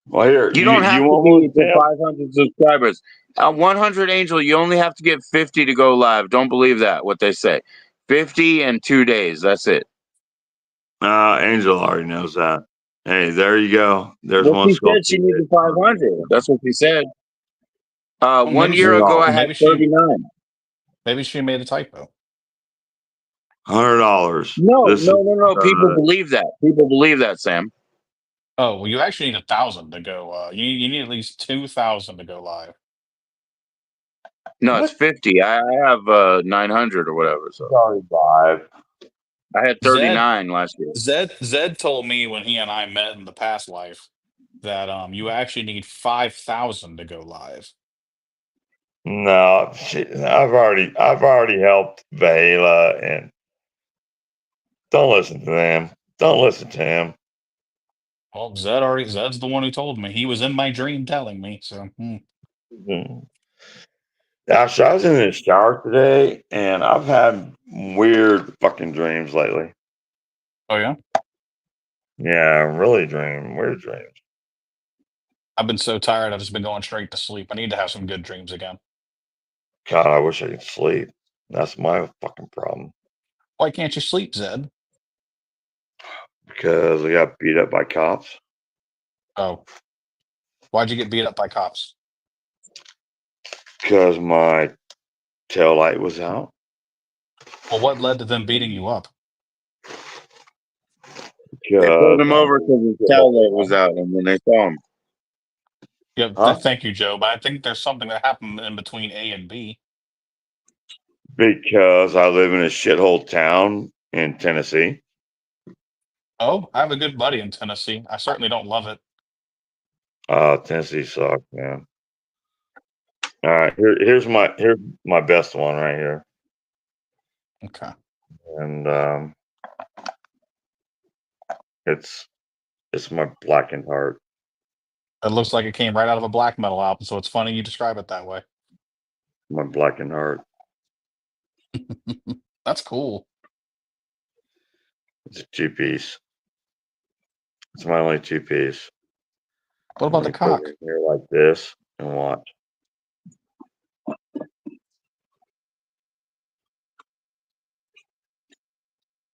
Well, here You don't have you to want be one, to Sam? 500 subscribers. 100 Angel, you only have to get 50 to go live. Don't believe that, what they say. 50 and 2 days. That's it. Angel already knows that. Hey, there you go. There's Well, one she sculpture. said she needed 500. That's what she said. Well, 1 year ago, I had maybe she 39. maybe she made a typo. $100. No. People believe that. People believe that, Sam. Oh, well, you actually need 1,000 to go. You need at least 2,000 to go live. No, it's 50. I have 900 or whatever. So Sorry, live. I had 39 last year. Zed told me when he and I met in the past life that you actually need 5,000 to go live. No, I've already helped Vela, and don't listen to them. Don't listen to him. Well, Zed's the one who told me. He was in my dream telling me. So Actually, I was in the shower today, and I've had weird fucking dreams lately. Oh yeah? Yeah, really weird dreams. I've been so tired, I've just been going straight to sleep. I need to have some good dreams again. God, I wish I could sleep. That's my fucking problem. Why can't you sleep, Zed? Because I got beat up by cops. Oh. Why'd you get beat up by cops? Because my tail light was out. Well, what led to them beating you up? They pulled him over because his tail light was out, and when they saw him. Yeah, Huh? thank you, Joe. But I think there's something that happened in between A and B. Because I live in a shithole town in Tennessee. Oh, I have a good buddy in Tennessee. I certainly don't love it. Tennessee sucks, man. All right, here's my best one right here, Okay. and it's my blackened heart. It looks like it came right out of a black metal album, so it's funny you describe it that way. My blackened heart. That's cool. It's a 2-piece. It's my only 2-piece. What about the cock? Put it in here like this and watch.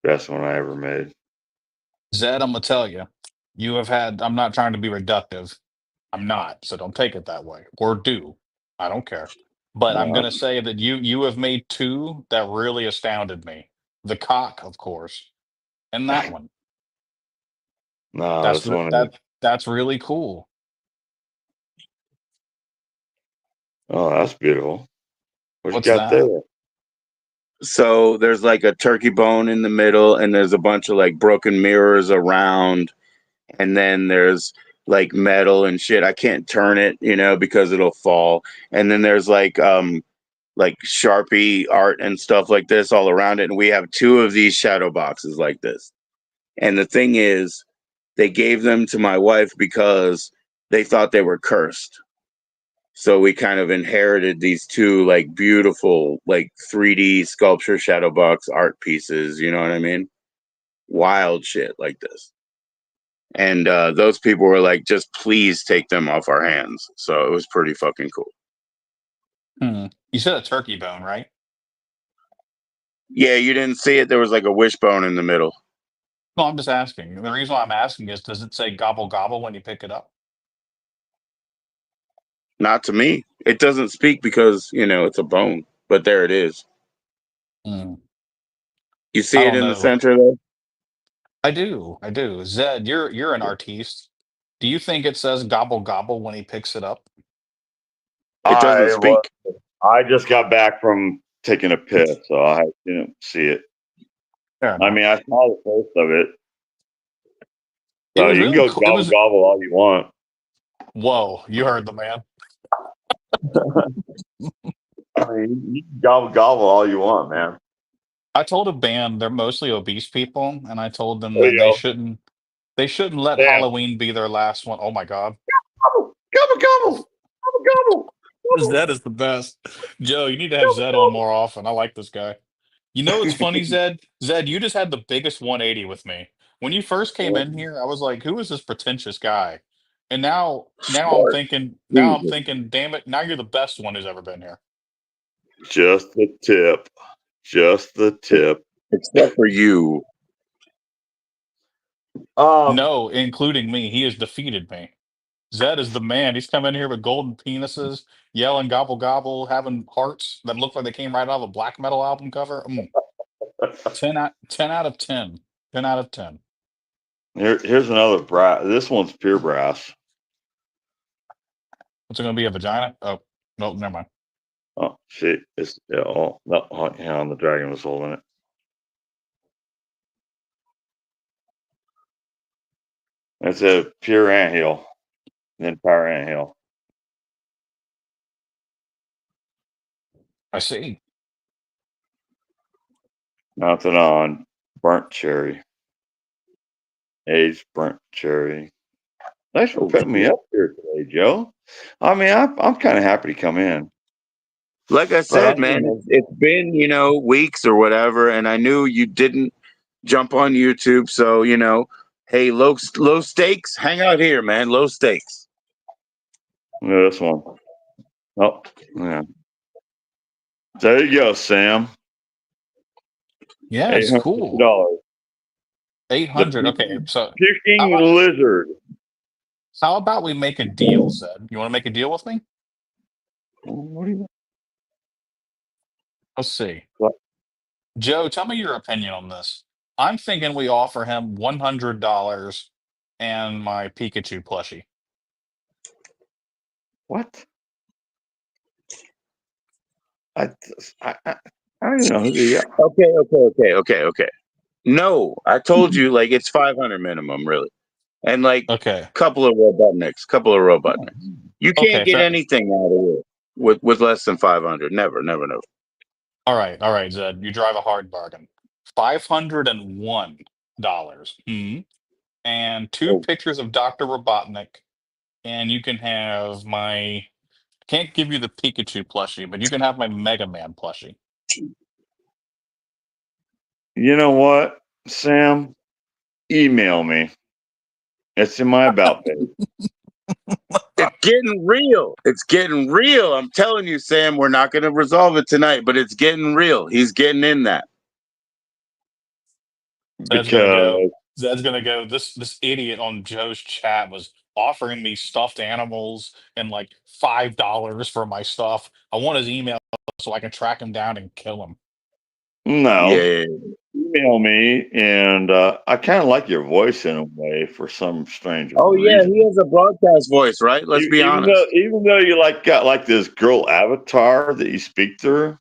Best one I ever made. Zed, I'm gonna tell you, you have had. I'm not trying to be reductive. I'm not, so don't take it that way. Or do. I don't care. But I'm No, gonna say that you have made two that really astounded me. The cock, of course, and that one. no, That's this one. that's really cool. Oh, that's beautiful. What you What's got that? there? So there's like a turkey bone in the middle, and there's a bunch of like broken mirrors around, and then there's like metal and shit. I can't turn it, because it'll fall. And then there's like Sharpie art and stuff like this all around it. And we have two of these shadow boxes like this. And the thing is, they gave them to my wife because they thought they were cursed. So we kind of inherited these two like beautiful like 3D sculpture shadow box art pieces, you know what I mean? Wild shit like this. And those people were like, just please take them off our hands. So it was pretty fucking cool. You said a turkey bone, right? Yeah, you didn't see it. There was like a wishbone in the middle. No, I'm just asking. The reason why I'm asking is, does it say gobble gobble when you pick it up? Not to me. It doesn't speak because it's a bone, but there it is. Mm. You I see it don't in the know. center there. I do. Zed, you're an artiste. Do you think it says gobble gobble when he picks it up? It doesn't speak. I just got back from taking a piss, so I didn't see it. Fair I enough. mean, I saw the post of it. It So was you can really go cool. It gobble was. gobble all you want. Whoa, you heard the man. I mean, you can gobble gobble all you want, man. I told a band they're mostly obese people, and I told them There that you go. they shouldn't let Damn. Halloween be their last one. Oh my god. Gobble gobble gobble gobble gobble. Zed is the best. Joe, you need to have Zed on more often. I like this guy. You know what's funny, Zed? Zed, you just had the biggest 180 with me. When you first came in here, I was like, who is this pretentious guy? And Smart. now I'm Jesus. thinking, damn it, now you're the best one who's ever been here. Just the tip. Just the tip. Except for you. No, including me. He has defeated me. Zed is the man. He's come in here with golden penises, yelling gobble gobble, having hearts that look like they came right out of a black metal album cover. 10 out of 10. 10 out of 10. Here's another brass. This one's pure brass. What's it going to be, a vagina? Oh, no, never mind. Oh shit! It's no. Hang on, the dragon was holding it. It's a pure anthill, an entire anthill. I see. Nothing on burnt cherry, aged burnt cherry. Thanks for putting me up here today, Joe. I mean, I'm kind of happy to come in. Like I But said, man, it's been, weeks or whatever, and I knew you didn't jump on YouTube. So, hey, low stakes, hang out here, man. Low stakes. this one. Oh, yeah. There you go, Sam. Yeah, it's cool. $850. 800. Okay, so Puking how about, lizard. how about we make a deal, Zed? You want to make a deal with me? What do you? Let's see. What? Joe, tell me your opinion on this. I'm thinking we offer him $100 and my Pikachu plushie. What? I don't even know who the. Okay. No, I told you, like, it's 500 minimum, really. And, like, Okay. couple of Robotniks. You can't Okay, get fair. anything out of it with less than 500. Never. All right, Zed. You drive a hard bargain. $501. And two Oh, pictures of Dr. Robotnik. And you can have my, can't give you the Pikachu plushie, but you can have my Mega Man plushie. You know what, Sam? Email me. It's in my about page. it's getting real. It's getting real. I'm telling you, Sam, we're not going to resolve it tonight, but it's getting real. He's getting in that. Zed's gonna Because go. This idiot on Joe's chat was offering me stuffed animals and like $5 for my stuff. I want his email so I can track him down and kill him. no, Yeah. email me, and I kind of like your voice in a way for some strange Oh, yeah. reason. He has a broadcast voice, right? Let's be honest. Even though you got like this girl avatar that you speak through,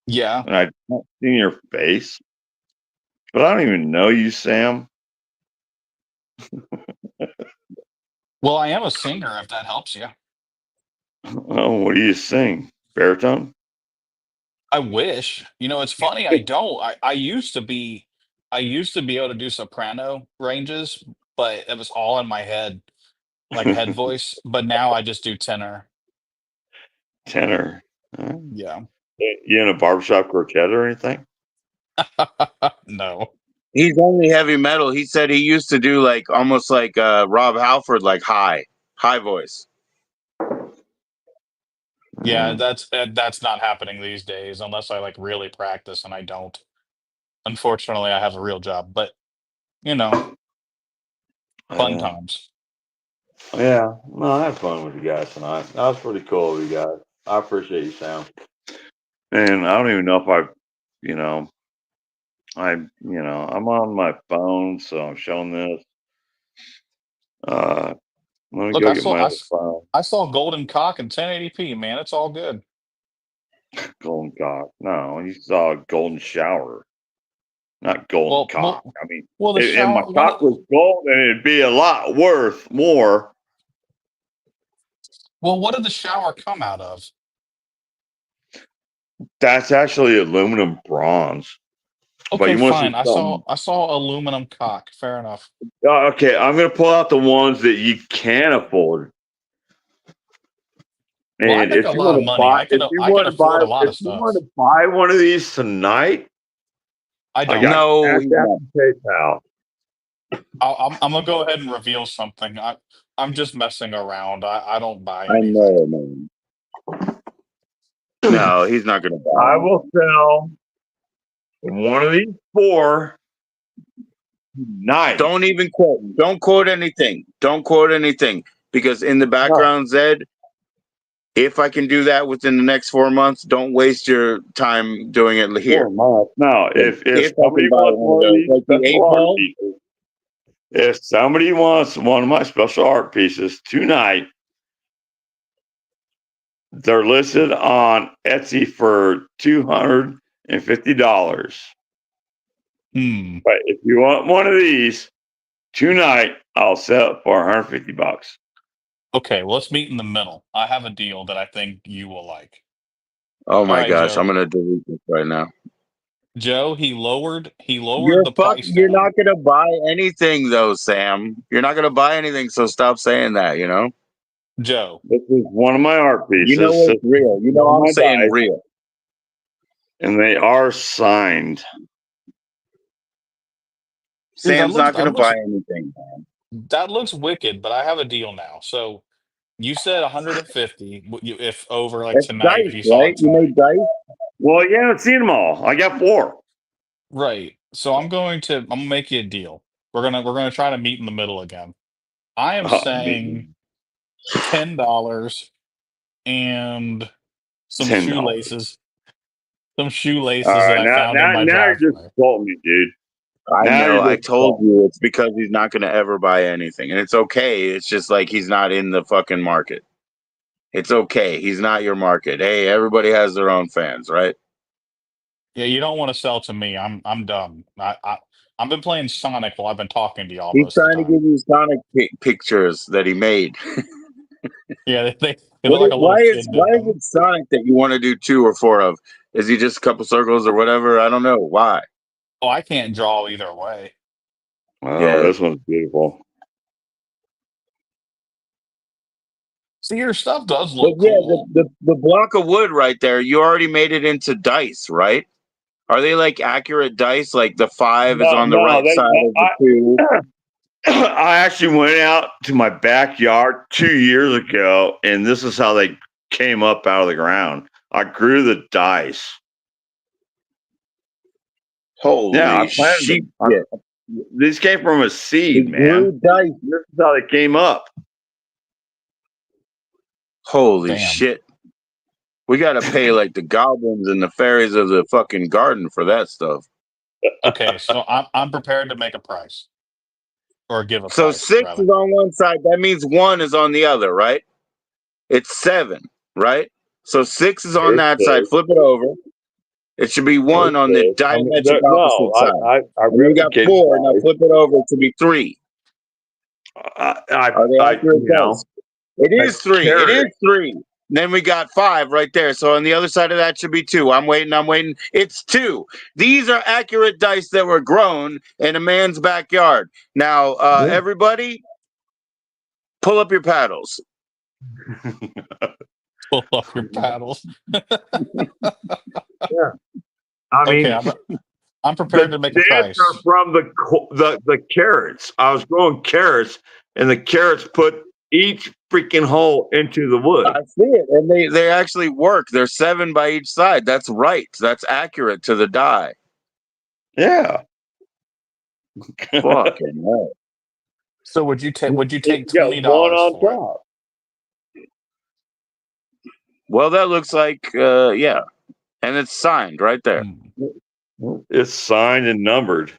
Yeah. and I don't see your face, but I don't even know you, Sam. Well, I am a singer, if that helps you. Oh, what do you sing? Baritone? I wish. It's funny. I don't. I used to be able to do soprano ranges, but it was all in my head, like a head voice. But now I just do tenor. Tenor. Yeah. You in a barbershop quartet or anything? No. He's only heavy metal. He said he used to do like almost like Rob Halford, like high voice. Yeah, that's not happening these days unless I like really practice, and I don't. Unfortunately, I have a real job, but fun Yeah. times. Yeah, no, I had fun with you guys tonight. That was pretty cool with you guys. I appreciate you, Sam. And I don't even know if I'm on my phone, so I'm showing this. I'm gonna Look, go get my other phone. I saw Golden Cock in 1080p, man. It's all good. Golden cock. No, you saw a golden shower, not golden cock. I mean, well, the if my shower. cock was golden, it'd be a lot worth more. Well, what did the shower come out of? That's actually aluminum bronze. But Okay, you want to fine. see something? I saw aluminum cock. Fair enough. Okay, I'm gonna pull out the ones that you can afford. Well, I And make if a you lot want of to money. buy, I can afford a lot of if you stuff. want to buy one of these tonight, I don't. got No, Cash App and PayPal. I'm gonna go ahead and reveal something. I'm just messing around. I don't buy I anything. know, man. No, he's not gonna buy. I will sell one of these 4 tonight. Don't even quote. Don't quote anything. Don't quote anything because in the background, Zed. If I can do that within the next 4 months, don't waste your time doing it here. 4 months. No, if I somebody can buy wants one of these like the special 8 art ball, pieces, if somebody wants one of my special art pieces tonight, they're listed on Etsy for $250. But if you want one of these tonight, I'll sell it for $150. Okay, well, let's meet in the middle. I have a deal that I think you will like. oh my right, gosh, Joe. I'm gonna delete this right now. Joe, he lowered the price You're down. not gonna buy anything though, Sam. You're not gonna buy anything, so stop saying that. You know. Joe, This is one of my art pieces. You know what's real. You know I'm saying dice, real. and they are signed. Sam's not gonna buy anything, man. that looks wicked, but I have a deal now. So you said 150 if over like It's tonight, if dice, you saw right? it You made tonight. dice. Well, you haven't seen them all. I got 4. Right. So I'm gonna make you a deal. We're gonna try to meet in the middle again. I am saying $10 and some $10. shoelaces. Some All shoelaces that right, I found in my now you're just driveway. insulting me, dude. I Now know. you're I just told insulting me. you it's because he's not gonna ever buy anything, and it's okay. It's just like he's not in the fucking market. It's okay. He's not your market. Hey, everybody has their own fans, right? Yeah, you don't want to sell to me. I'm done. I've been playing Sonic while I've been talking to y'all He's most of the trying to time. give you Sonic pictures that he made. Yeah, they look like a little kid did Why is them. it Sonic that you want to do 2 or 4 of? Is he just a couple circles or whatever? I don't know why. Oh, I can't draw either way. Oh, Yeah. this one's beautiful. See, your stuff does But look yeah, cool. the block of wood right there, you already made it into dice, right? Are they like accurate dice? Like the 5 is on the right side of the 2? I actually went out to my backyard 2 years ago, and this is how they came up out of the ground. I grew the dice. Holy shit. These came from a seed, They man. grew dice. This is how they came up. Holy Damn. shit. We got to pay like the goblins and the fairies of the fucking garden for that stuff. Okay, so I'm prepared to make a price or give a So price 6 rather. is on one side. That means 1 is on the other, right? It's 7, right? So 6 is on that side. Flip it over. It should be 1 on the diametric opposite side. I And we got 4. Now flip it over. It should be 3. Are they accurate dice? It is 3. It is 3. Then we got 5 right there. So on the other side of that should be 2. I'm waiting. It's 2. These are accurate dice that were grown in a man's backyard. Now, everybody, pull up your paddles. Pull up your paddles. Yeah. I mean, okay, I'm prepared to make a price. Are from the carrots. I was growing carrots, and the carrots put each freaking hole into the wood. I see it, and they actually work. They're 7 by each side. That's right. That's accurate to the die. Yeah. Fucking hell. So would you take You got one $20 on for it? top. Well, that looks like yeah, and it's signed right there. It's signed and numbered.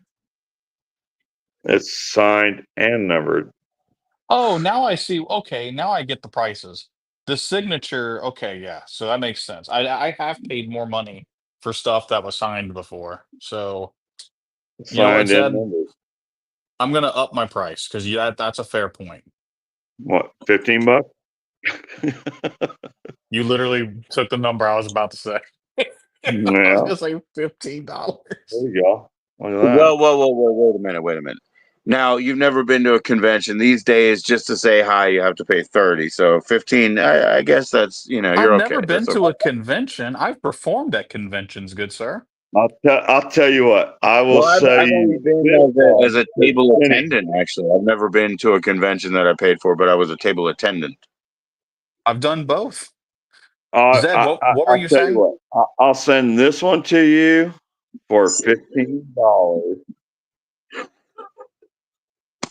It's signed and numbered. Oh, now I see. Okay, now I get the prices. The signature. Okay, yeah. So that makes sense. I have paid more money for stuff that was signed before. So you know what, Signed and Zed? numbered. I'm gonna up my price because that's a fair point. What, $15? You literally took the number I was about to say. I was Yeah, gonna say $15. there you go. Look at that. Whoa, wait a minute. Now, you've never been to a convention. These days, just to say hi, you have to pay 30. So 15, I guess that's, I've you're okay. never been That's to okay. a convention. I've performed at conventions, good sir. I'll tell you what. I will Well, say I've only been as a table attendant, actually. I've never been to a convention that I paid for, but I was a table attendant. I've done both. Zed, what were you I'll tell you saying? what. I'll send this one to you for $15.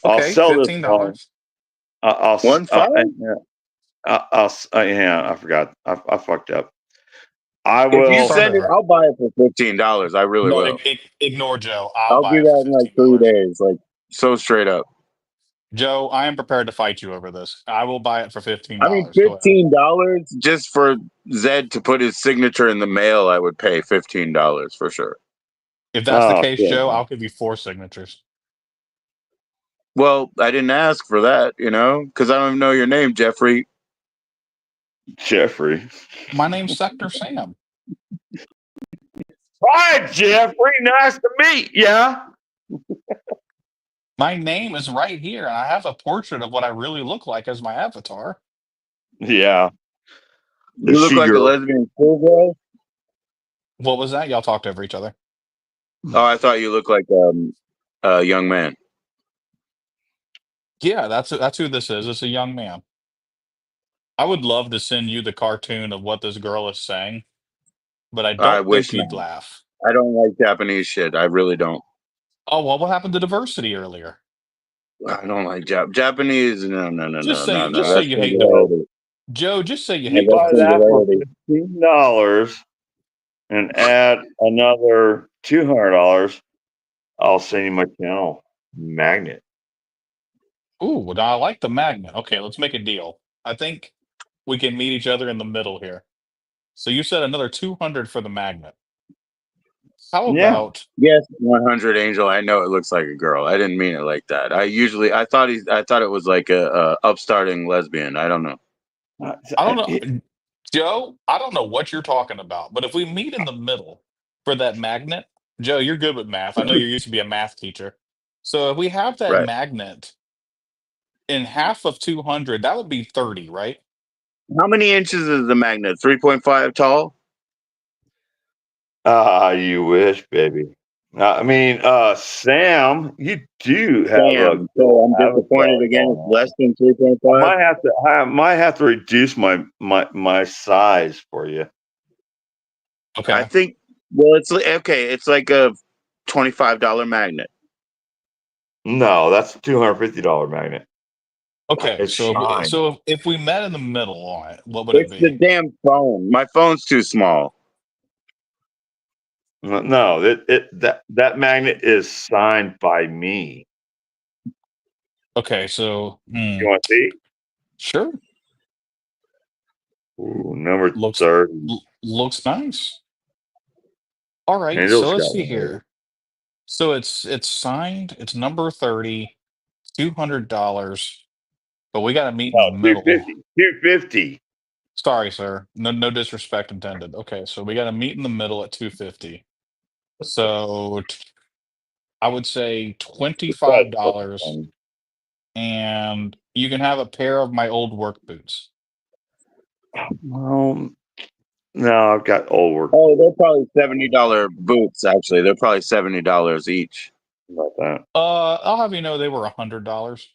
I'll Okay, sell this one. $15. I'll 1 5? yeah, I forgot. I fucked up. I If you will. Start send it, over. I'll buy it for $15. I really No, will. ignore Joe. I'll I'll buy do it that for in like 3 $15. days, like so straight up. Joe, I am prepared to fight you over this. I will buy it for $15. I mean, Go ahead. $15 just for Zed to put his signature in the mail. I would pay $15 for sure. If that's the case, Yeah. Joe, I'll give you 4 signatures. Well, I didn't ask for that, because I don't even know your name, Jeffrey. Jeffrey. My name's Sector Sam. Hi, Jeffrey. Nice to meet ya. My name is right here, and I have a portrait of what I really look like as my avatar. Yeah. You look like a lesbian schoolgirl. What was that? Y'all talked over each other. Oh, I thought you looked like a young man. Yeah, that's who this is. It's a young man. I would love to send you the cartoon of what this girl is saying, but I I don't wish think you'd not. laugh. I don't like Japanese shit. I really don't. Oh, well, what happened to diversity earlier? I don't like Japanese. No. Just say That's you hate singularity. Joe, just say you Yeah, hate that's Buy that for diversity. singularity. $15 and add another $200. I'll send you my channel magnet. Ooh, now I like the magnet. Okay, let's make a deal. I think we can meet each other in the middle here. So you said another 200 for the magnet. How Yeah. about Yes, 100 Angel. I know it looks like a girl. I didn't mean it like that. I thought it was like a upstarting lesbian. I don't know. I don't know, Joe, I don't know what you're talking about, but if we meet in the middle for that magnet, Joe, you're good with math. I know you used to be a math teacher. So if we have that Right. magnet in half of 200, that would be 30, right? How many inches is the magnet? 3.5 tall? You wish, baby. Sam, you do have Damn. So I'm disappointed again. It's less than 3.5. I might have to reduce my size for you. Okay. I think. Well, it's okay. It's like a $25 magnet. No, that's a $250 magnet. Okay. It's So fine. if we met in the middle on it, what would it It's the be? damn phone. My phone's too small. No, that magnet is signed by me. Okay, so You want to see? sure. Ooh, number Looks 30. looks nice. All right, Angel's so let's got see one there. here. So it's signed, it's number 30, $200, but we gotta meet in the No, middle. 250. Sorry, sir. No disrespect intended. Okay, so we gotta meet in the middle at 250. So I would say $25, and you can have a pair of my old work boots. No, I've got old work Oh, they're probably $70 boots. Actually, they're probably $70 each. about that. I'll have you know they were $100.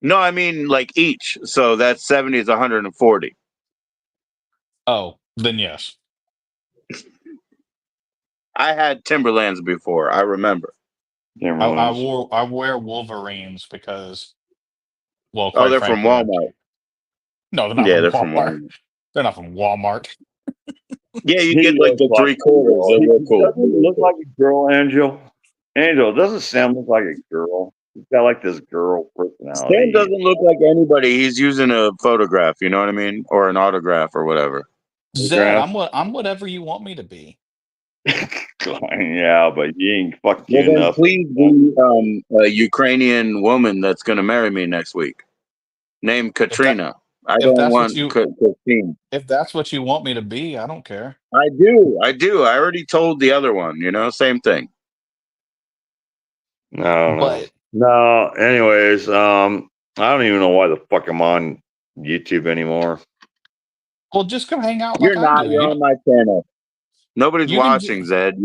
No, I mean like each. So that's 70 is 140. Oh, then yes. I had Timberlands before. I remember. I wear Wolverines because, well, Oh, quite they're from frankly, Walmart. no, they're not Yeah, from they're from Walmart. Walmart. They're not from Walmart. Yeah, you He get like looks the like 3 a quarters. girl. They He look cool. doesn't look like a girl, Angel. Angel, it doesn't Sam look like a girl? He's got like this girl Sam personality. doesn't look like anybody. He's using a photograph, you know what I mean? Or an autograph or whatever. Zed, I'm whatever you want me to be. Yeah, but he ain't fucked Well, you then enough. please be a Ukrainian woman that's going to marry me next week. Named Katrina. I if don't that's what want you Christine. if that's what you want me to be, I don't care. I do. I already told the other one, you know, same thing. I don't know. But No, anyways, I don't even know why the fuck I'm on YouTube anymore. well, just come hang out You're like I not. do. You're on my channel. Nobody's You can watching, Zed.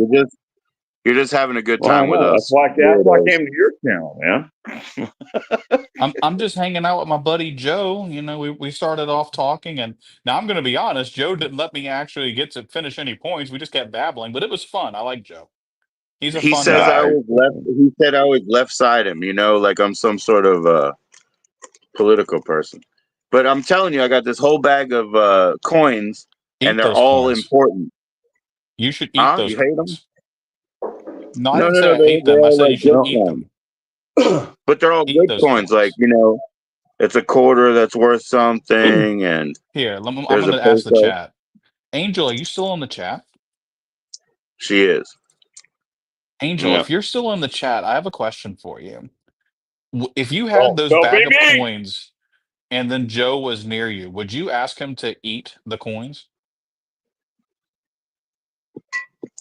You're just having a good Well, I time with know. us. That's why I came to your channel, man. I'm just hanging out with my buddy Joe. You know, we started off talking, and now I'm going to be honest. Joe didn't let me actually get to finish any points. We just kept babbling, but it was fun. I like Joe. He's a He fun says I guy. always left. He said I always left side him. You know, like I'm some sort of political person. But I'm telling you, I got this whole bag of coins, and Eat they're those all coins. important. You should eat Huh? those You hate them? coins. No, I No, didn't no, say no. I hate They're them. I all said you like should good eat coins, them. but they're all Eat good those coins. Like, coins. you know, it's a quarter that's worth something, and Here, I'm there's going a to ask the peso. chat. Angel, are you still in the chat? She is. Angel, Yeah. if you're still in the chat, I have a question for you. If you had Oh, those don't bag be of me. coins and then Joe was near you, would you ask him to eat the coins?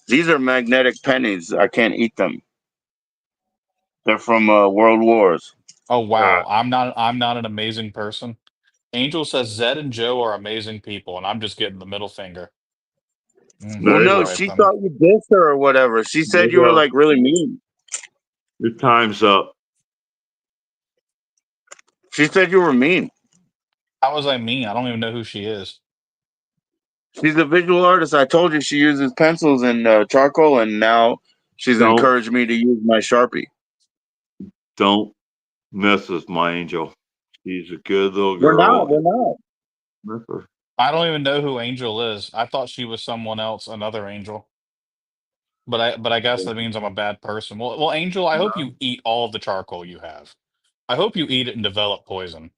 These are magnetic pennies. I can't eat them. They're from World Wars. Oh wow, I'm not an amazing person. Angel says Zed and Joe are amazing people, and I'm just getting the middle finger. Well, There you no, All go. right she then. thought you dissed her or whatever. She There said you you were go. like really mean. Your time's up. She said you were mean. How was I mean? I don't even know who she is. She's a visual artist. I told you she uses pencils and charcoal, and now she's Don't encouraged me to use my Sharpie. don't mess with my Angel. She's a good little We're not. girl. We're not. Mess with her. I don't even know who Angel is. I thought she was someone else, another Angel. But I guess that means I'm a bad person. Well, Angel, I hope you eat all of the charcoal you have. I hope you eat it and develop poison.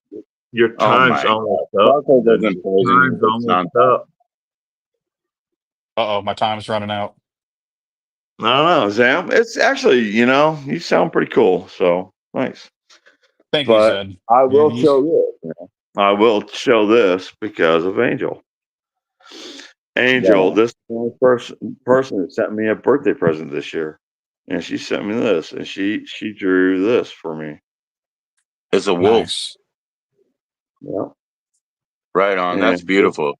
Your Oh time's my almost god. up. Charcoal Man. doesn't Your poison you. time's It's almost nonsense. up. Uh-oh, my time's running out. I don't know, Zam. It's actually, you sound pretty cool. So nice. Thank you, But Zed. I You, will you, show this. I will show this because of Angel. Angel, Yeah. this is the only person that sent me a birthday present this year, and she sent me this, and she drew this for me. It's a wolf. nice. Yeah, Right on. That's and beautiful.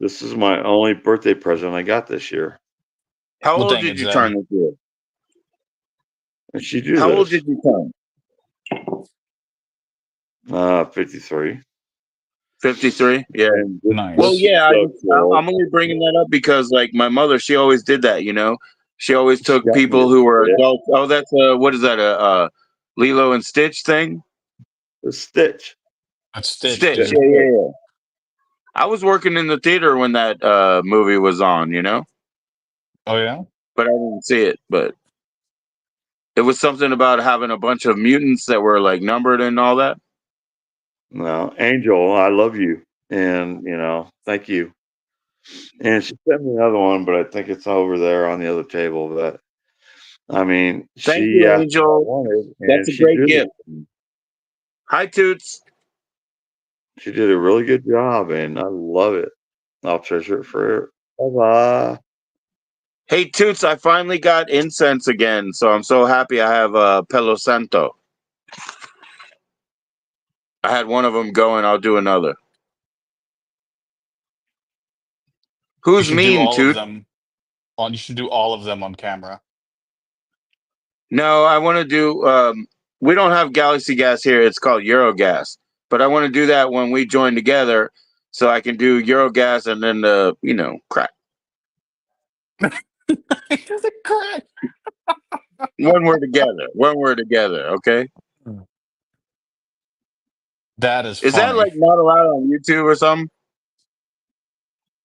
this is my only birthday present I got this year, How Well, old dang did it, you Zed. turn this year? and she drew How old this. did you turn? 53. 53? Yeah. And this Well, Nice. is yeah, so cool. I'm only bringing that up because, like, my mother, she always did that, you know? She always She took got me people who were a adults. Oh, that's what is that, a Lilo and Stitch thing? Stitch. That's Stitch, Stitch, dude. yeah. I was working in the theater when that movie was on, you know? Oh, yeah? But I didn't see it. But it was something about having a bunch of mutants that were, like, numbered and all that. No, Angel, I love you, and thank you. And she sent me another one, but I think it's over there on the other table. But I mean, Thank she you, asked me what I Angel. wanted, That's and a great gift. it. Hi, Toots. She did a really good job, and I love it. I'll treasure it forever. Bye. Hey, Toots, I finally got incense again, so I'm so happy I have Palo Santo. I had one of them going. I'll do another. You Who's should do mean, all of Toot? them. You should do all of them on camera. No, I want to do. We don't have Galaxy Gas here. It's called Eurogas. But I want to do that when we join together, so I can do Eurogas and then crack. Is it correct? When we're together. When we're together, okay? That is Is that funny. like not allowed on YouTube or something?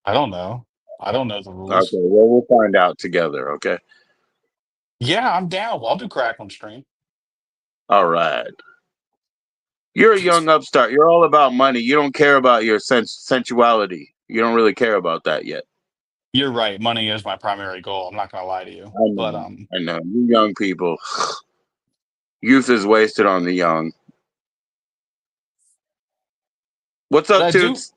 I don't know. I don't know the Okay, rules. well we'll find out together, okay? Yeah, I'm down. I'll do crack on stream. All right. You're a young upstart. You're all about money. You don't care about your sensuality. You don't really care about that yet. You're right. Money is my primary goal. I'm not gonna lie to you. I know. But I know. You young people. Youth is wasted on the young. What's up, I do Toots?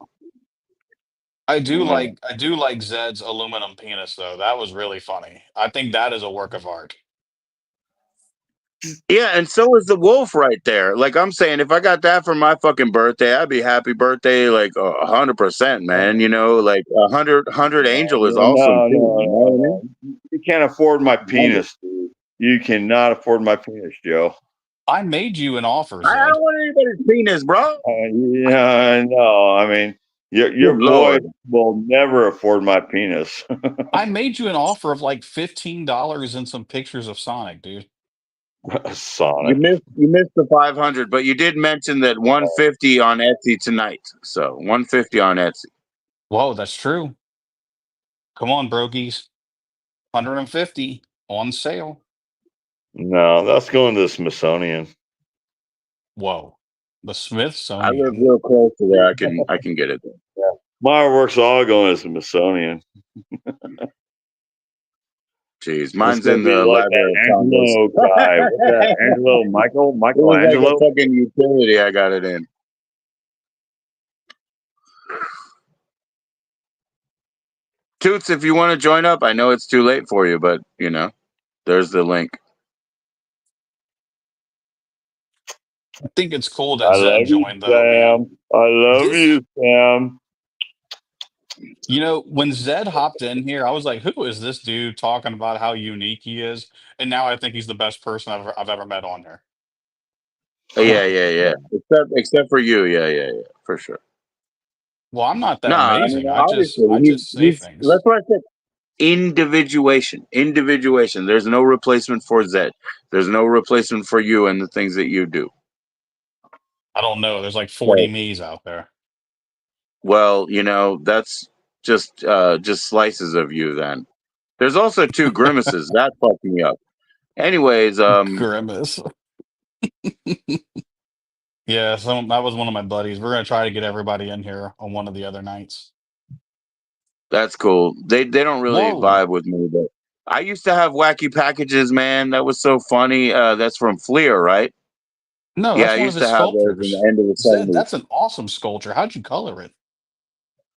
I do like Zed's aluminum penis though. That was really funny. I think that is a work of art. Yeah, and so is the wolf right there. Like I'm saying, if I got that for my fucking birthday, I'd be happy birthday, like 100%, man. You know, like 100 angel is awesome too. You know what I mean? You can't afford my penis, dude. You cannot afford my penis, Joe. I made you an offer, I Zed. don't want anybody's penis, bro. Yeah, I know. I mean, your Good boy Lord. will never afford my penis. I made you an offer of like $15 and some pictures of Sonic, dude. Sonic. You missed the 500, but you did mention that 150 on Etsy tonight. So 150 on Etsy. Whoa, that's true. Come on, brokies. 150 on sale. No, that's going to the Smithsonian. Whoa. The I live Smithsonian. real close to where I can get it. My artwork's all going to the Smithsonian. Jeez, It's mine's gonna in be the like Library that of Congress. Angelo guy. What's that? Angelo It was like Michelangelo? a fucking utility I got it in. Toots, if you want to join up, I know it's too late for you, but you know, there's the link. I think it's cool I that Zed love you, joined though, man. Sam. I love you, Sam. You know, when Zed hopped in here, I was like, who is this dude talking about how unique he is? And now I think he's the best person I've ever met on here. Yeah. Except for you, yeah, for sure. Well, I'm not that Nah, I mean amazing. I obviously just say things. that's what I said. Individuation. There's no replacement for Zed. There's no replacement for you and the things that you do. I don't know. There's like 40 me's out there. Well, you know, that's just slices of you then. There's also 2 grimaces. That fucked me up. Anyways, Grimace. Yeah, that was one of my buddies. We're gonna try to get everybody in here on one of the other nights. that's cool. They don't really Whoa. vibe with me, but I used to have wacky packages, man. That was so funny. That's from Fleer, right? No, Yeah, that's I one of used his to have those in sculptures. the end of the Zed, 70s. that's an awesome sculpture. How'd you color it?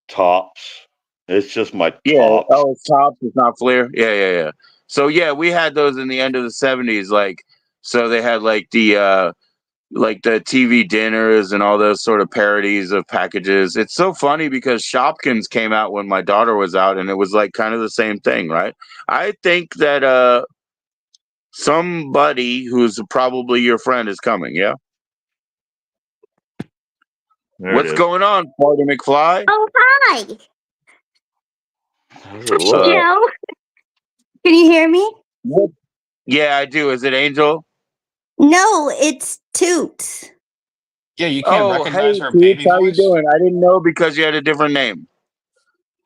Tops. It's just my Yeah. tops. Oh, it's Tops. It's not Fleer. Yeah. So yeah, we had those in the end of the 70s. Like, so they had like the TV dinners and all those sort of parodies of packages. It's so funny because Shopkins came out when my daughter was out, and it was like kind of the same thing, right? I think that somebody who's probably your friend is coming. Yeah. There What's it is. going on, Party McFly? Oh, hi. What's up? Joe. Can you hear me? What? Yeah, I do. Is it Angel? No, it's Toots. Yeah, you can't Oh, recognize hey, her Toots, baby how you voice. doing? I didn't know because you had a different name.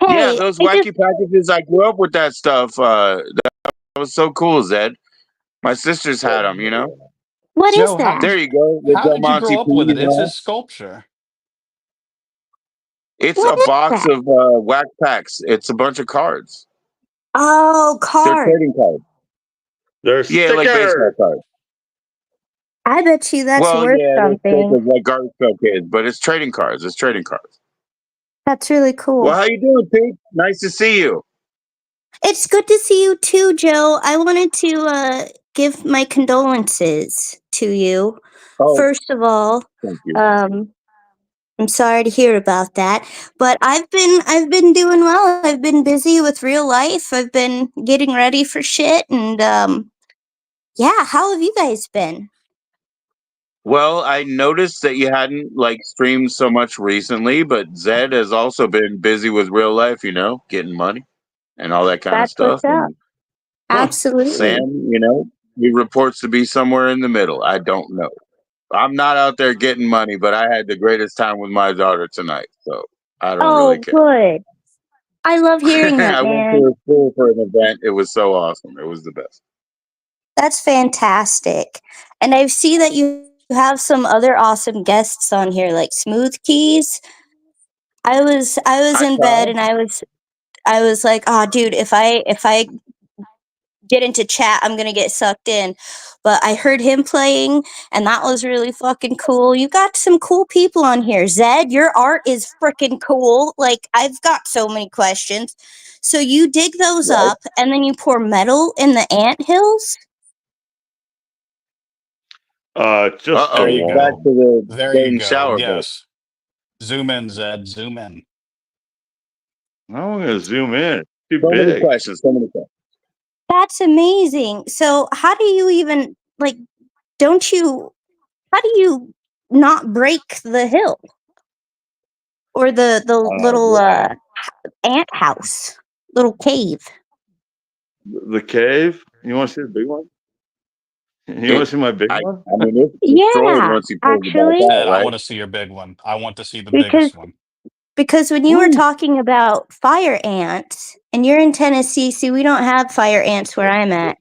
Yeah, Hey, those I wacky just, packages. I grew up with that stuff. That was so cool, Zed. My sisters had them, you know. what is Joe, that? There you go. The how Del did you Monte grow up with it? Peas and It's all. his sculpture. It's What a is box that? of whack packs. It's a bunch of cards. Oh, They're card. trading cards. There's Yeah, like baseball stickers. cards. I bet you that's Well, worth yeah, they're something. stickers like garbage pail kids, but it's trading cards. It's trading cards. That's really cool. Well, how you doing, Pete? Nice to see you. It's good to see you too, Joe. I wanted to give my condolences to you. Oh, First of all, thank you. I'm sorry to hear about that, but I've been doing well. I've been busy with real life. I've been getting ready for shit, and yeah. How have you guys been? Well, I noticed that you hadn't like streamed so much recently, but Zed has also been busy with real life, you know, getting money and all that kind of That's what's stuff. up. And Absolutely. Sam, you know, He reports to be somewhere in the middle. I don't know. I'm not out there getting money, but I had the greatest time with my daughter tonight, so I don't really Oh, care. good. I love hearing that, I went man. to a school for an event. It was so awesome. It was the best. That's fantastic. And I see that you have some other awesome guests on here, like Smooth Keys. I was I in bed tried. and I was like, oh dude, if I get into chat, I'm gonna get sucked in. But I heard him playing and that was really fucking cool. You got some cool people on here. Zed, your art is freaking cool. Like, I've got so many questions. So you dig those Right. up and then you pour metal in the ant hills? Just Uh-oh. There you the Back go. to the There you getting go. shower ball. Yes. Zoom in, Zed. Zoom in. I'm gonna zoom in. It's too So many big. questions. So many questions. That's amazing. So how do you even like how do you not break the hill or the little Yeah. ant house, little cave? The cave. You want to see the big one? You want to see my big one? I mean, it's destroyed Yeah, once he pulls it back actually, out, Zed, I right? want to see your big one. I want to see the because biggest one. when you were Woo. talking about fire ants and you're in Tennessee, see, we don't have fire ants where I'm at.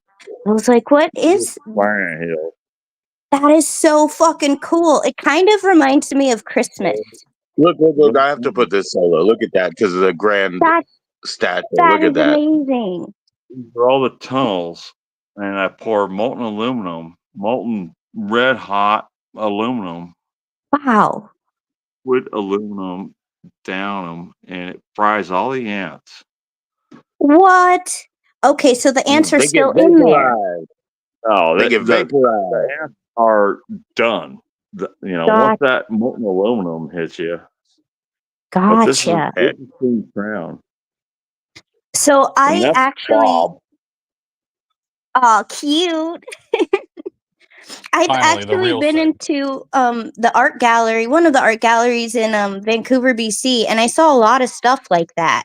I was like, what is Fire Hill. that? Is so fucking cool. It kind of reminds me of Christmas. Look! I have to put this solo. Look at that because of the grand That statue. that Look at is that. amazing. These are all the tunnels, and I pour molten aluminum, molten red hot aluminum, Wow. with aluminum down them, and it fries all the ants. What? Okay, so the ants are They get still in there. vaporized. Oh, They get the vaporized. ants are done. Once that molten aluminum hits you. But this is a Gotcha. clean crown. So And I that's actually, Bob. cute. I've Finally, the actually real been thing. into the art gallery, one of the art galleries in Vancouver, BC, and I saw a lot of stuff like that.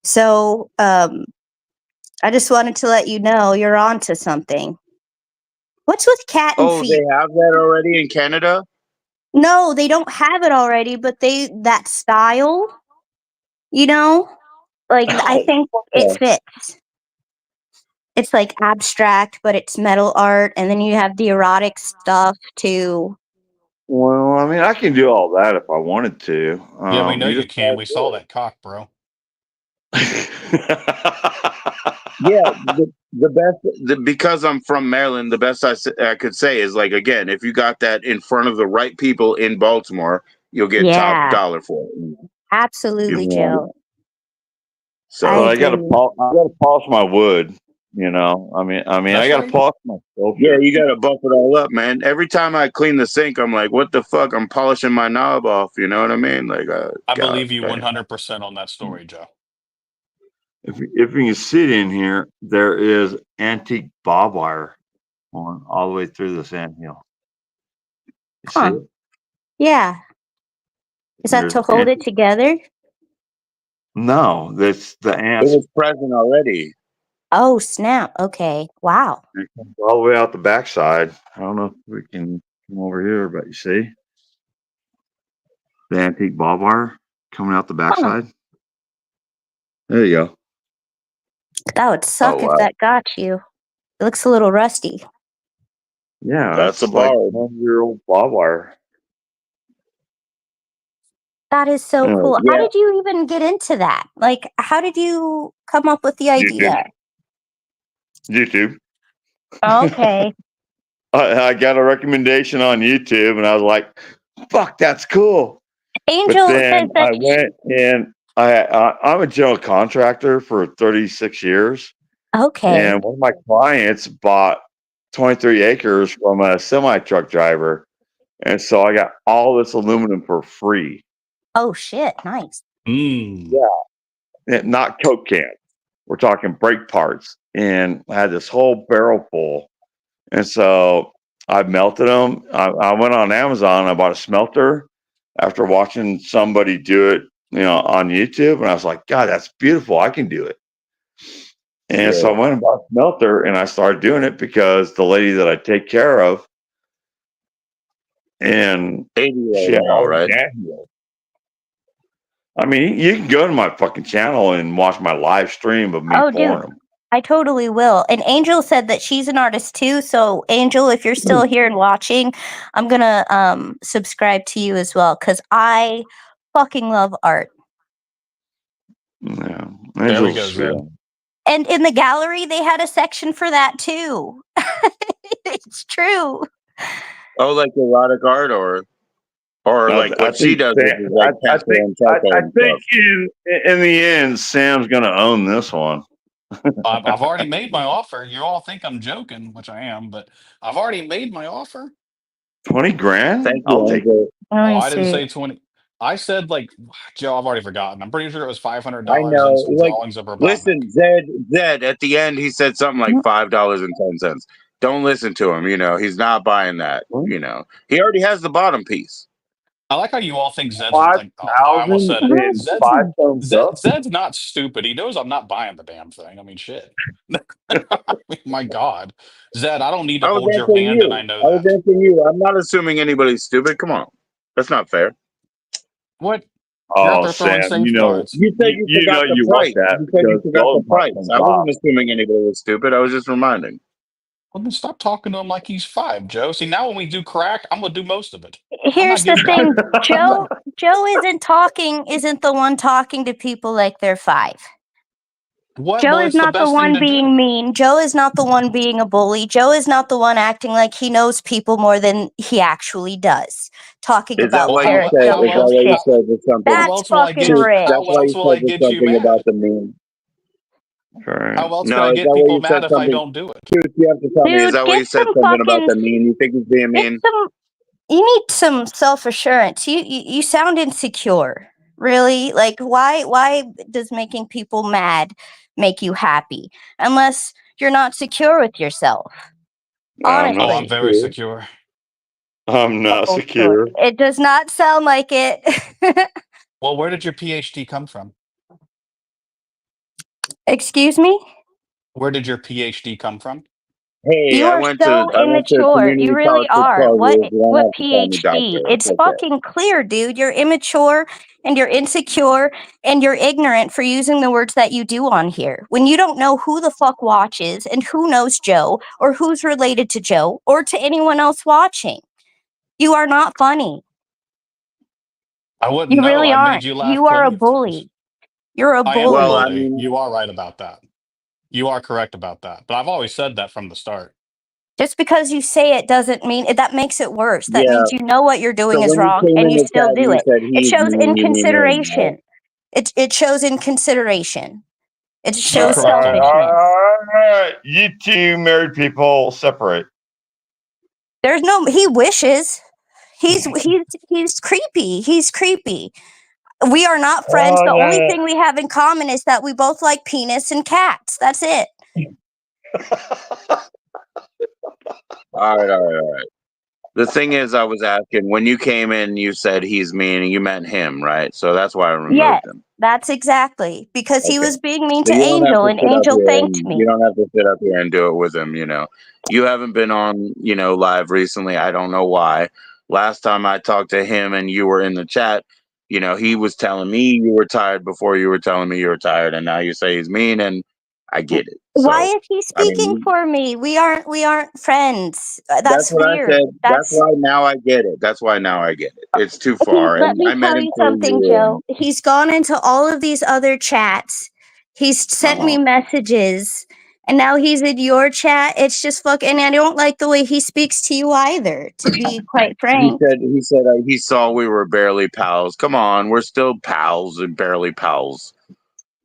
So I just wanted to let you know you're onto something. What's with cat and Oh, feet? they have that already in Canada? No, they don't have it already, but that style, you know, like I think it fits. It's like abstract, but it's metal art, and then you have the erotic stuff too. Well, I mean, I can do all that if I wanted to. Yeah, we know You you just can. We saw that cock, bro. Yeah, because I'm from Maryland, the best I could say is like, again, if you got that in front of the right people in Baltimore, you'll get top Yeah, dollar for it. absolutely, Yeah. Joe. I So I gotta agree. polish my wood. I mean, That's I gotta right. polish my sculpture. yeah, you gotta buff it all up, man. Every time I clean the sink, I'm like, what the fuck? I'm polishing my knob off. You know what I mean? Like, I God believe you damn. 100% on that story, Joe. If you can see it in here, there is antique barbed wire on all the way through this anthill. You see Huh? it? Yeah. Is that There's to hold it together? No, that's the It ants. was present already. Oh snap! Okay. Wow. It comes all the way out the backside. I don't know if we can come over here, but you see the antique barbed wire coming out the backside. There you go. That would suck Oh, if wow. that got you. It looks a little rusty. Yeah, That's a like bar. 1-year-old barbed wire. That is so cool. How Yeah, did you even get into that? Like, how did you come up with the YouTube. idea? YouTube. Okay. I got a recommendation on YouTube, and I was like, "Fuck, that's cool." But Angel then says that I went and I'm a general contractor for 36 years, okay. and one of my clients bought 23 acres from a semi truck driver, and so I got all this aluminum for free. Oh shit, nice. Mm. Not Coke cans. We're talking brake parts, and I had this whole barrel full. And so I melted them. I went on Amazon. I bought a smelter after watching somebody do it, on YouTube. And I was like, God, that's beautiful. I can do it. And so I went and bought a smelter, and I started doing it because the lady that I take care of, and 80-year-old she had now, all right? the heels. I mean, you can go to my fucking channel and watch my live stream of me Oh, pouring dude. them. I totally will. And Angel said that she's an artist too. So Angel, if you're still here and watching, I'm gonna subscribe to you as well because I fucking love art. Yeah, There we go, Angel's, Zed. And in the gallery, they had a section for that too. It's true. Oh, like erotic art, or like what she does, which is like I pastel and charcoal and think stuff. in the end, Sam's gonna own this one. I've already made my offer. You all think I'm joking, which I am, but I've already made my offer. 20 grand? Thank I'll you, take Angel. Oh, I didn't say 20. I said like Joe. I've already forgotten. I'm pretty sure it was $500 I and know. some Like, drawings of Robotnik. listen, Zed. At the end, he said something like $5.10. Don't listen to him. You know, he's not buying that. You know, he already has the bottom piece. I like how you all think Zed's like. Oh, I almost 5,000 said it. and 5 thumbs up. Zed's not stupid. He knows I'm not buying the damn thing. I mean, shit. I mean, my God, Zed, I don't need to I was hold your answering hand, and I you. know I was that. answering you. I'm not assuming anybody's stupid. Come on, that's not fair. What? You're out Oh, there throwing Sam, you safeguards. You said you forgot the price. want that You said you because forgot the those price. must I drop. wasn't assuming anybody was stupid. I was just reminding. Well, then stop talking to him like he's 5, Joe. See, now when we do crack, I'm gonna do most of it. Here's the giving thing, out. Joe isn't the one talking to people like they're 5. What? Joe Well, is it's the not the best thing one to do. being mean. Joe is not the one being a bully. Joe is not the one acting like he knows people more than he actually does. Talking Is that about why Well, you said? how Is that else? why you bullshit. said there's something? How That's else will I fucking get you? rich. That's How why else you will said I there's get you something mad? about the meme. How else can No, I is get that why people you said mad if I something? don't do it? You have to tell me. Is Dude, that why you said something about the meme? You think he's being mean? You need some self-assurance. You sound insecure. Really? Like why does making people mad make you happy? Unless you're not secure with yourself. I'm not Oh, Honestly. I'm very secure. I'm not Oh, secure. it does not sound like it. Well, where did your PhD come from? Excuse me? Where did your PhD come from? Hey, You I are went so to immature. community You really college for are. 12 years. You don't What have to call me PhD? doctor. It's okay. fucking clear, dude. You're immature and you're insecure and you're ignorant for using the words that you do on here. When you don't know who the fuck watches and who knows Joe or who's related to Joe or to anyone else watching. You are not funny. I wouldn't You know. really I've aren't. made you laugh You are a plenty of times. bully. You're a I am a bully. Well, I bully. mean, You are right about that. You are correct about that. But I've always said that from the start. Just because you say it doesn't mean that makes it worse. That yeah. means you know what you're doing So is when you wrong came and in you the still chat and do you it. said It he's shows mean, you mean him, right? inconsideration. It shows inconsideration. It You're shows correct, Angel. selfishness. All right. You two married people separate. There's no he wishes. He's creepy. He's creepy. We are not friends. The only thing we have in common is that we both like penis and cats. That's it. All right. The thing is, I was asking, when you came in, you said he's mean and you meant him, right? So that's why I removed Yes, him. that's exactly because he Okay. was being mean So to you don't have Angel to and sit up Angel here thanked and me. you don't have to sit up here and do it with him, you know. You haven't been on, live recently. I don't know why. Last time I talked to him and you were in the chat, he was telling me you were tired before you were telling me you were tired, and now you say he's mean, and I get it. Why So is he I speaking mean, for me? We aren't friends. that's That's what I weird. said. That's why now I get it. That's why now I get it. It's too far, Let and me I met tell him you through something, you. Joe. He's gone into all of these other chats. He's sent me messages, and now he's in your chat. It's just and I don't like the way he speaks to you either, to be quite He frank. said he saw we were barely pals. Come on, we're still pals and barely pals.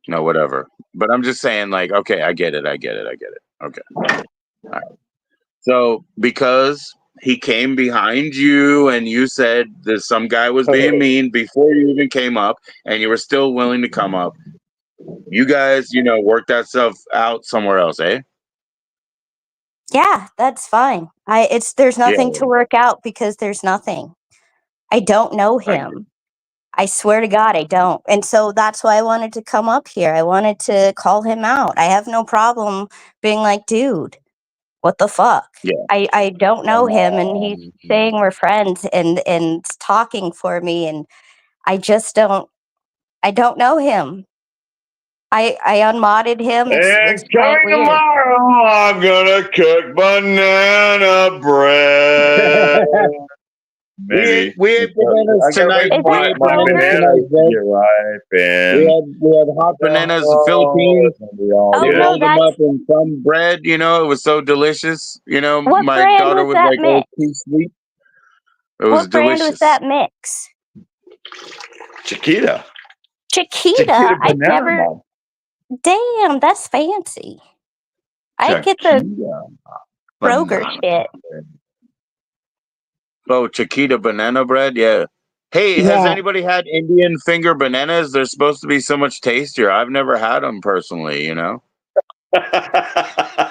No, whatever. But I'm just saying, like, okay, I get it. Okay. All right. So because he came behind you and you said that some guy was being mean before you even came up, and you were still willing to come up, you guys, work that stuff out somewhere else, eh? Yeah, that's fine. There's nothing Yeah. to work out because there's nothing. I don't know him. I swear to God, I don't. And so that's why I wanted to come up here. I wanted to call him out. I have no problem being like, dude, what the fuck? Yeah. I don't know him, and he's saying we're friends and talking for me, and I don't know him. I unmodded him. It's And quite coming weird. tomorrow, I'm gonna cook banana bread. Maybe. we ate bananas I gotta wait tonight. Is for We it ate my bananas yogurt? tonight, bananas to Zed. get ripe, We had hot bananas, the Philippines. Oh They good. no, rolled them that's up in some bread. You know, it was so delicious. You know, what my brand daughter was was that like, "Oh, mix? too sweet." It was What brand was delicious. that mix? Chiquita. Chiquita. I've banana never. mom. Damn, that's fancy. I get the Chiquita Kroger banana. shit. Oh, Chiquita banana bread. Yeah. Hey, has Yeah. anybody had Indian finger bananas? They're supposed to be so much tastier. I've never had them personally. You know.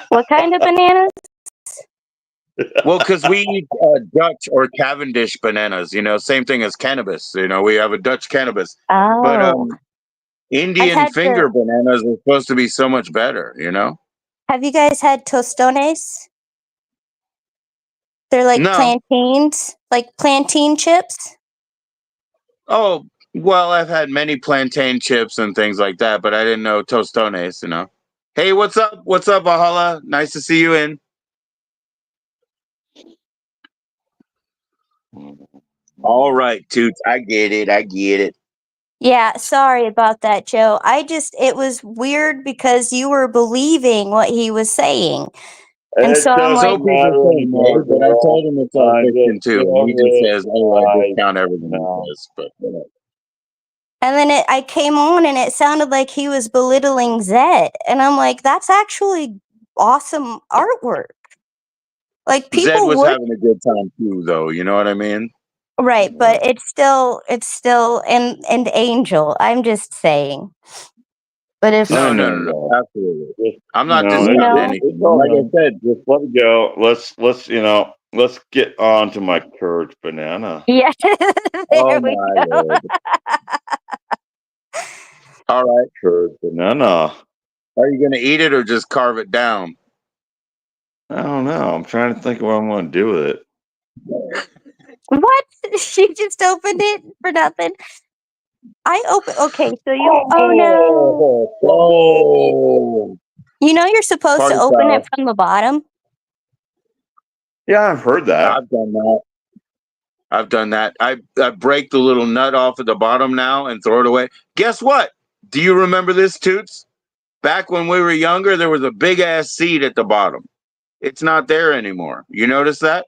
What kind of bananas? Well, because we eat Dutch or Cavendish bananas, you know, same thing as cannabis. You know, we have a Dutch cannabis, but Oh, I've Indian had finger bananas are supposed to be so much better. You know? Have you guys had tostones? They're like No. plantains, like plantain chips. Oh, well, I've had many plantain chips and things like that, but I didn't know tostones. You know? Hey, what's up? What's up, Ahala? Nice to see you in. All right, Toots. I get it. I get it. Yeah, sorry about that, Joe. It was weird because you were believing what he was saying. And It so I'm doesn't like, So people matter think, anymore, right? But I girl. told him it's all I fiction just too, feel and he just it says, "Oh, I right discount everything now. he says." But whatever. and then I came on and it sounded like he was belittling Zed. And I'm like, that's actually awesome artwork. Like Zed people was would, having a good time too, though. You know what I mean? right, but it's still and Angel. I'm just saying. But if No. Absolutely. Just, I'm you not know, discounting no, anything. it's all Like I right. said, Just let it go. Let's get on to my courage banana. yeah, oh there we my go. lord. All right. Courage banana. Are you gonna eat it or just carve it down? I don't know. I'm trying to think of what I'm going to do with it. What? She just opened it for nothing. Okay, so you. Oh no! Oh, You know you're supposed to party open it foul. from the bottom. Yeah, I've heard that. I've done that. I break the little nut off at the bottom now and throw it away. Guess what? Do you remember this, Toots? Back when we were younger, there was a big ass seed at the bottom. It's not there anymore. You notice that?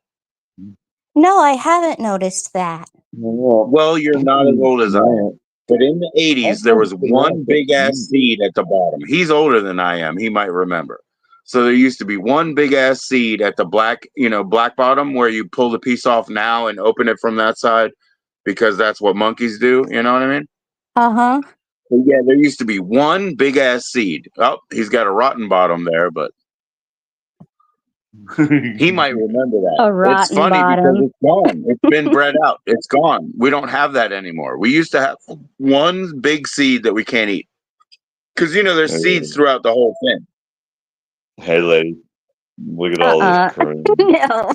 No, I haven't noticed that. Well, you're not as old as I am. But in the 80s, there was one big ass seed at the bottom. He's older than I am. He might remember. So there used to be one big ass seed at the black bottom where you pull the piece off now and open it from that side because that's what monkeys do. You know what I mean? Uh-huh. But yeah, there used to be one big ass seed. Oh, he's got a rotten bottom there, but he might remember that. A It's rotten funny because bottom. it's gone. It's been bred out. It's gone. We don't have that anymore. We used to have one big seed that we can't eat because there's seeds throughout the whole thing. Hey, lady, look at all this cream. No.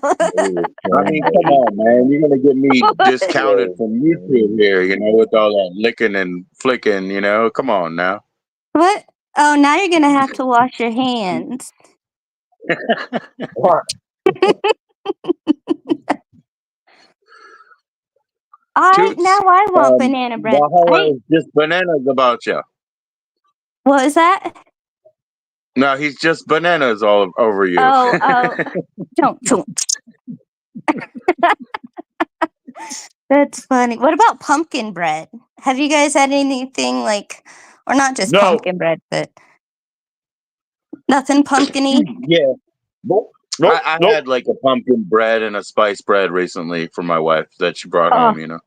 I mean, come on, man. You're gonna get me discounted from YouTube here, with all that licking and flicking. Come on now. What? Oh, now you're gonna have to wash your hands. What? Now I want banana bread. Valhalla is just bananas about you. What is that? No, he's just bananas all over you. Oh, don't. That's funny. What about pumpkin bread? Have you guys had anything or not just No. pumpkin bread, but nothing pumpkin-y? Yeah. Nope. I had like a pumpkin bread and a spice bread recently for my wife that she brought home,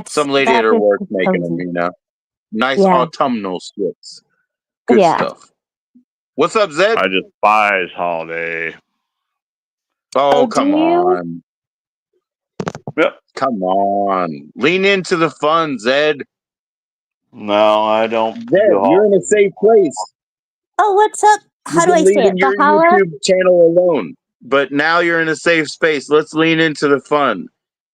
Some lady at her work making them, Nice autumnal sweets. Good stuff. What's up, Zed? I despise holiday. Oh, do come you? on. Yep. Come on. Lean into the fun, Zed. No, I don't. Zed, you're in a safe place. Oh, what's up? How You've do I been say leaving it? your Bahala? YouTube channel alone, but now you're in a safe space. Let's lean into the fun.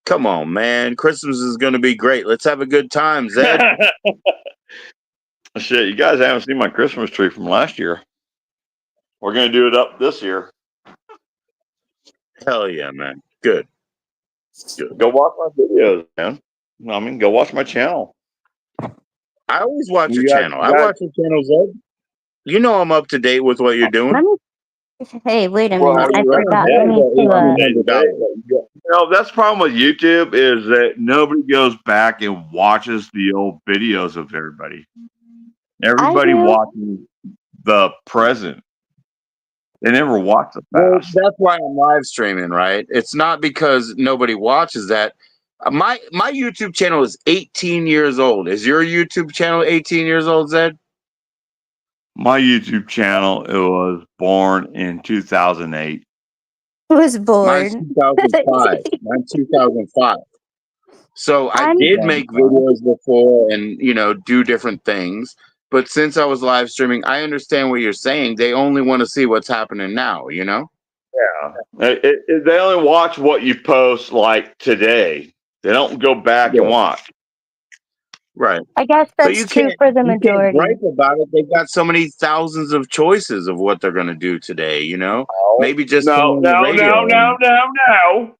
Come on, man. Christmas is going to be great. Let's have a good time, Zed. Shit, you guys haven't seen my Christmas tree from last year. We're gonna do it up this year. Hell yeah, man. Good. Go watch my videos, man. I mean, go watch my channel. I always watch your You got- channel. you I got- watch your channel, Zed. You know I'm up to date with what you're doing. Let me. Hey, wait a Well, minute. I you're right. forgot. Yeah, Let me yeah, do $1,800. You know, that's the problem with YouTube is that nobody goes back and watches the old videos of everybody. Everybody do. watching the present. They never watch the Well, past. that's why I'm live streaming, right? It's not because nobody watches that. My YouTube channel is 18 years old. Is your YouTube channel 18 years old, Zed? My YouTube channel it was born in 2008. Was Mine's born. 2005. Mine's 2005. So I I'm- did make videos before and, do different things. But since I was live streaming, I understand what you're saying. They only want to see what's happening now, Yeah. They only watch what you post like today. They don't go back and watch. Right. I guess But that's true for the you can't majority. gripe about it. They've got so many thousands of choices of what they're going to do today, Maybe just turn on the radio no.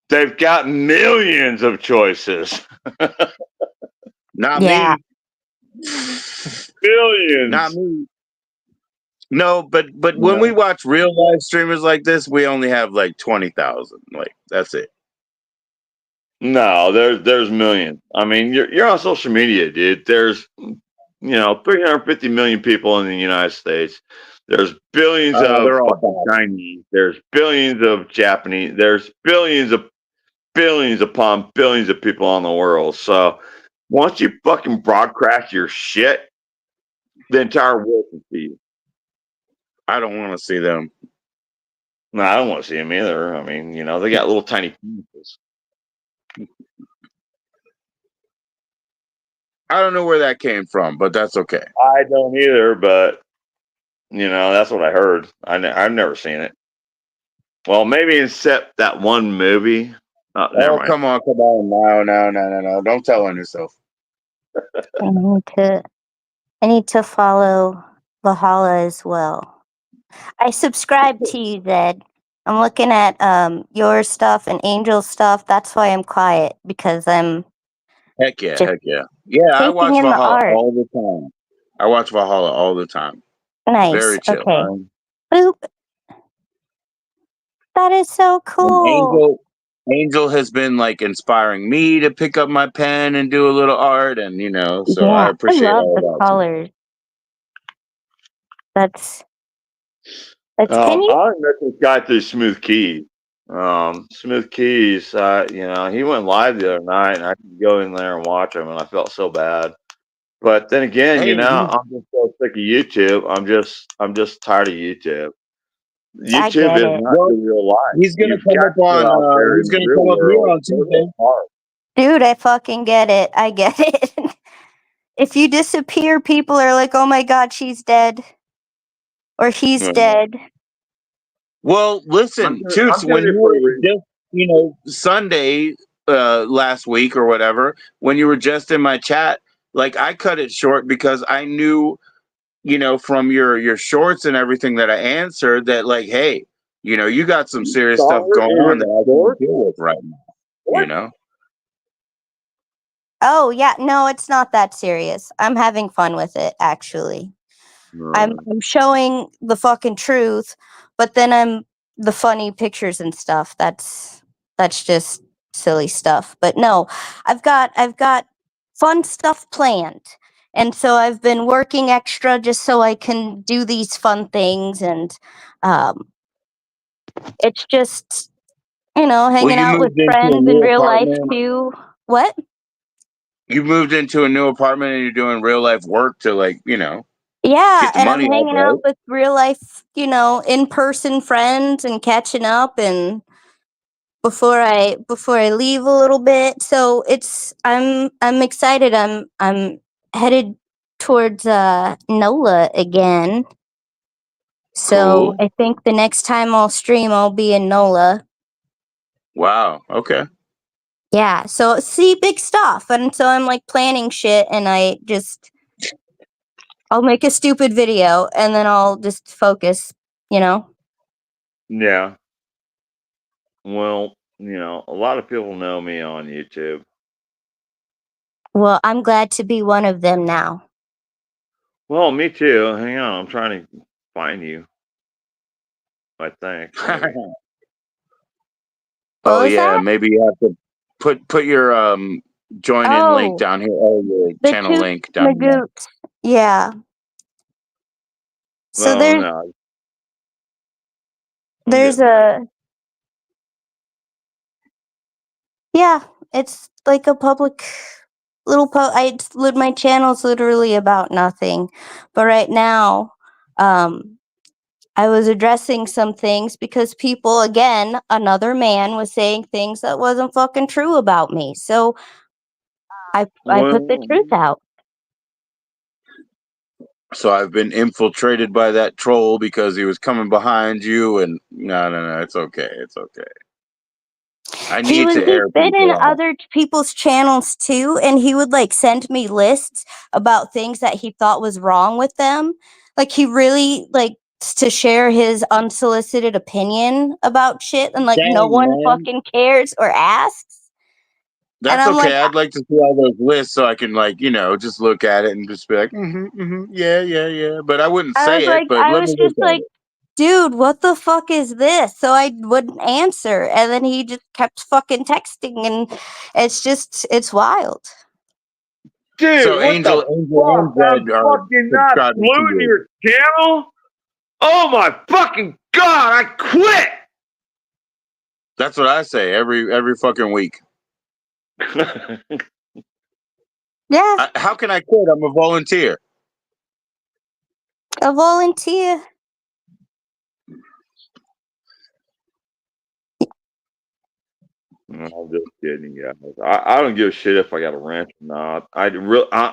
They've got millions of choices. Not Yeah. me. Billions. Not me. No, but when we watch real live streamers like this, we only have like 20,000. Like that's it. No, there's millions. I mean, you're on social media, dude. There's 350 million people in the United States. There's billions of they're all fucking Chinese. There's billions of Japanese. There's billions upon billions of people on the world. So once you fucking broadcast your shit, the entire world can see you. I don't want to see them. No, I don't want to see them either. I mean, they got little tiny penises. I don't know where that came from, but that's okay. I don't either, but that's what I heard. I've never seen it. Well, maybe except that one movie. Never mind. Come on. No. Don't tell on yourself. I need to follow Valhalla as well. I subscribe to you, Zed. I'm looking at your stuff and Angel's stuff. That's why I'm quiet, because I'm Heck yeah. just Yeah, I watch taking in the Valhalla art. all the time. I watch Valhalla all the time. Nice. Very chill. Okay. Boop. That is so And cool. Angel has been like inspiring me to pick up my pen and do a little art, and so I Yeah, appreciate I love all the that. colors. That's can you? I met this guy through Smooth Keys. Smooth Keys, he went live the other night, and I could go in there and watch him, and I felt so bad. But then again, Hey, I'm just so sick of YouTube. I'm just tired of YouTube. I YouTube get is it. not the real life. he's gonna You've come got up to go out there on. He's in the gonna real come up here world. on Tuesday. Dude, I fucking get it. I get it. If you disappear, people are like, "Oh my god, she's dead," or "He's dead." Well, listen, Toots, when you were just, Sunday last week or whatever, when you were just in my chat, like I cut it short because I knew, from your shorts and everything that I answered that like, hey, you got some serious stuff going on that I can deal with right now. Oh yeah, no, it's not that serious. I'm having fun with it, actually. I'm showing the fucking truth, but then I'm the funny pictures and stuff. That's just silly stuff. But no, I've got fun stuff planned. And so I've been working extra just so I can do these fun things, and it's just hanging you out with moved into a friends in new real life apartment. too. What? You moved into a new apartment and you're doing real life work to Yeah, get the and I'm money out, hanging right? out with real life, in person friends and catching up, and before I leave a little bit. So I'm excited. I'm headed towards NOLA again. So Cool. I think the next time I'll stream, I'll be in NOLA. Wow. Okay. Yeah. So see, big stuff, and so I'm like planning shit, and I'll make a stupid video, and then I'll just focus. Yeah. Well, a lot of people know me on YouTube. Well, I'm glad to be one of them now. Well, me too. Hang on, I'm trying to find you. I think. Maybe. What Oh was yeah, that? maybe you have to put your join in link Oh, down here, or your the channel Toots link down here. Magoots. Yeah. So Well, no. I'm there's getting there. yeah, it's like a public little my channel's literally about nothing. But right now, I was addressing some things because people, again, another man was saying things that wasn't fucking true about me. So I put the Well, truth out. So I've been infiltrated by that troll because he was coming behind you, and no, it's okay, it's okay. I need to He's air been in people out. other people's channels too, and he would like send me lists about things that he thought was wrong with them. Like he really to share his unsolicited opinion about shit, and like no Dang, one man. fucking cares or asks. And That's I'm like, okay. I'd like to see all those lists so I can, just look at it and just be like, yeah. But I wouldn't say it. But I let was me look just at like, it. dude, what the fuck is this? So I wouldn't answer, and then he just kept fucking texting, and it's wild. dude, So what Angel the and fuck? I'm Zed are fucking not subscribing to glued to you. your channel. Oh my fucking god! I quit. That's what I say every fucking week. Yeah, How can I quit? I'm a volunteer. a volunteer. No, I'm just kidding, guys. I don't give a shit if I got a ranch or not. I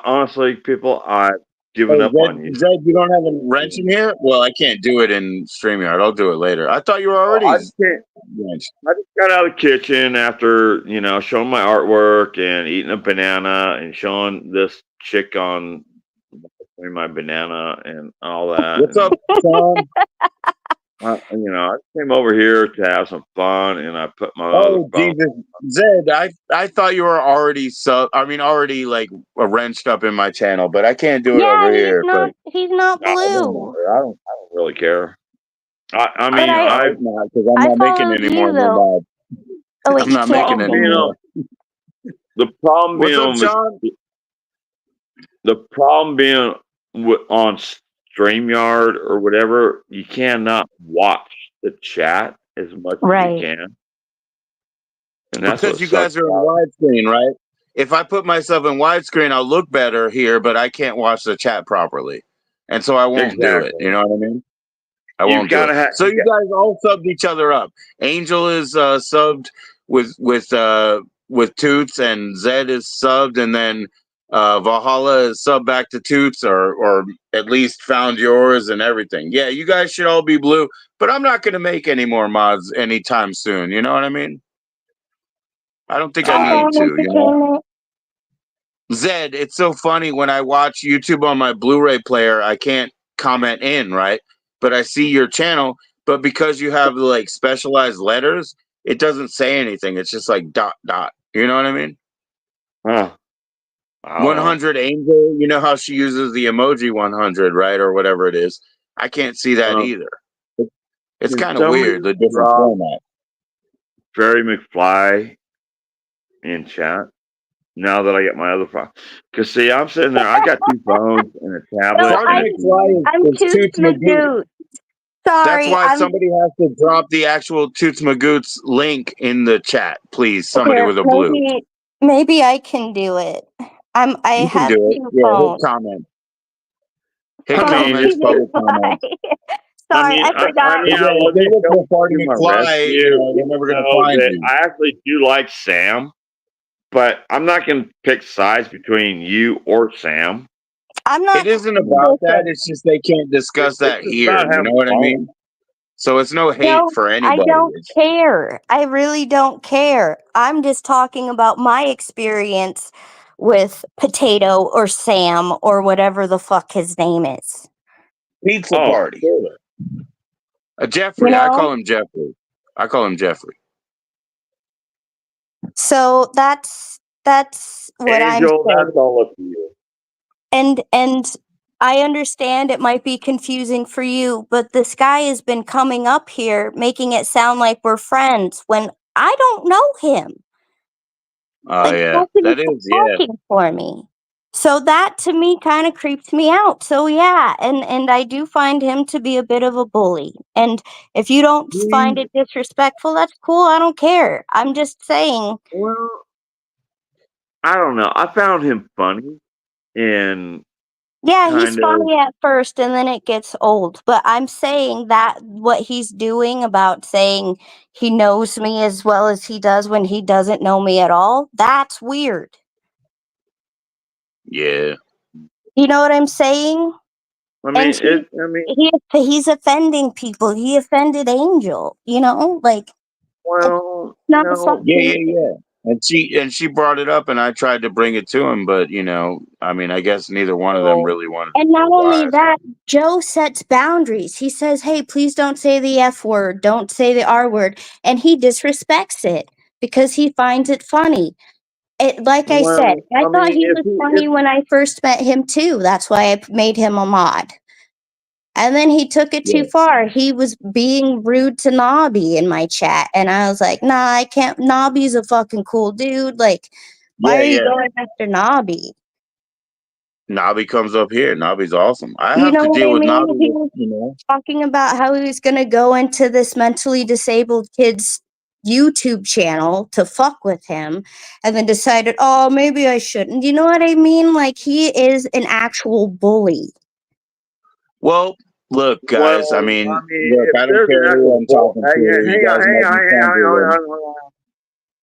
honestly, people, I've given Hey, up on you. Zed, you don't have a wrench in here? Well, I can't do it in StreamYard. I'll do it later. I thought you were already I just can't. wrenched. I just got out of the kitchen after showing my artwork and eating a banana and showing this chick on my banana and all that. What's up, son? I came over here to have some fun, and I put my other Oh phone. Jesus, Zed! I thought you were already already like wrenched up in my channel, but I can't do it over Yeah, here. But he's not No, it doesn't blue. matter. I don't really care. I But mean, I hope not, because I'm I not making followed any you more though. mods. Oh wait, I'm you not can't making hear any me. more. the problem What's up, being John? on StreamYard or whatever, you cannot watch the chat as much as you Right. can, and that's Because what you sucks guys are in about it. widescreen, right? If I put myself in widescreen, I'll look better here, but I can't watch the chat properly, and so I won't do it. You Exactly. know what I mean? I You won't do gotta it. have. So you guys all subbed each other up. Angel is subbed with Toots, and Zed is subbed, and then Valhalla is subbed back to Toots, or at least found yours and everything. Yeah, you guys should all be blue, but I'm not gonna make any more mods anytime soon. You know what I mean? I don't think I need to. You know, Zed, it's so funny when I watch YouTube on my Blu-ray player, I can't comment in, right? But I see your channel, but because you have like specialized letters, it doesn't say anything. It's just like dot dot. You know what I mean? Huh. I don't know. 100 Angel, you know how she uses the emoji 100, right? Or whatever it is. I can't see that either. It's Can kind of somebody weird, the different drop format. Jerry McFly in chat? Now that I get my other phone, because see, I'm sitting there. I got two phones and a tablet No, and a Charlie TV. McFly I'm is Toots Toots Magoo. Magoot. That's Sorry, why somebody has to drop the actual Toots Magoots link in the chat, please. Somebody here. with a blue. Maybe I can do it. I You can have do it. two Yeah, hit phones. comment. Hit I mean, comments, it's public comments. Sorry, I forgot. I Yeah, if love they you look so for Party much, my McFly, you rescue. know, they're never gonna Know find that you. I actually do like Sam, but I'm not going to pick sides between you or Sam. I'm not. It isn't about that. It's just they can't discuss that It's just here. about You know having what I fun. mean? So it's no hate No, for I anybody. don't It's- care. I really don't care. I'm just talking about my experience with Potato or Sam or whatever the fuck his name is. Pizza Oh, Party. totally. Jeffrey. You I know? call him Jeffrey. I call him Jeffrey. So that's what I'm Angel, saying. that's all up to you. And I understand it might be confusing for you, but this guy has been coming up here making it sound like we're friends when I don't know him. Oh Like yeah, nobody's that is yeah. talking for me. So that to me kind of creeps me out. So yeah, and I do find him to be a bit of a bully. And if you don't find it disrespectful, that's cool. I don't care. I'm just saying. Well, I don't know. I found him funny, and Yeah, he's kind of. funny at first and then it gets old. But I'm saying that what he's doing about saying he knows me as well as he does when he doesn't know me at all, that's weird. Yeah. You know what I'm saying? I mean, And he's offending people. He offended Angel, you know? Like, well, not no. Yeah, fucking. yeah, yeah. And she brought it up, and I tried to bring it to him, but you know, I mean, I guess neither one of them Well, really wanted to And not go only live. that, Joe sets boundaries. He says, hey, please don't say the F word, don't say the R word. And he disrespects it because he finds it funny. Like I said, well, I I thought mean, he was funny when I first met him too. That's why I made him a mod. And then he took it too Yeah. far. He was being rude to Nobby in my chat. And I was like, nah, I can't. Nobby's a fucking cool dude. Like, why Yeah, are you yeah. going after Nobby? Nobby comes up here. Nobby's awesome. I You have know to what deal I with mean? Nobby, He with, was you know. talking about how he was going to go into this mentally disabled kid's YouTube channel to fuck with him and then decided, oh, maybe I shouldn't. You know what I mean? Like, he is an actual bully. Well, look, guys. I mean, look, if I don't there's an care who actual I'm talking to. You guys might be friendly.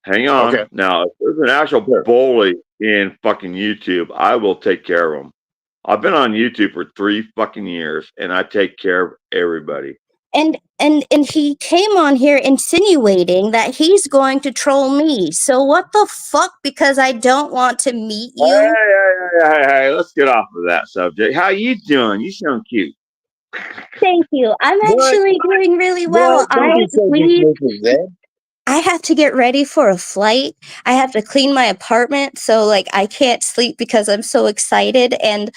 hang on. Okay. Now, if there's an actual Sure. bully in fucking YouTube, I will take care of him. I've been on YouTube for 3 fucking years, and I take care of everybody. And he came on here insinuating that he's going to troll me. So what the fuck? Because I don't want to meet you. Hey, let's get off of that subject. How you doing? You sound cute. Thank you. I'm What? actually doing really well. What? Don't be so dismissive, man. I have to get ready for a flight. I have to clean my apartment, so like I can't sleep because I'm so excited. And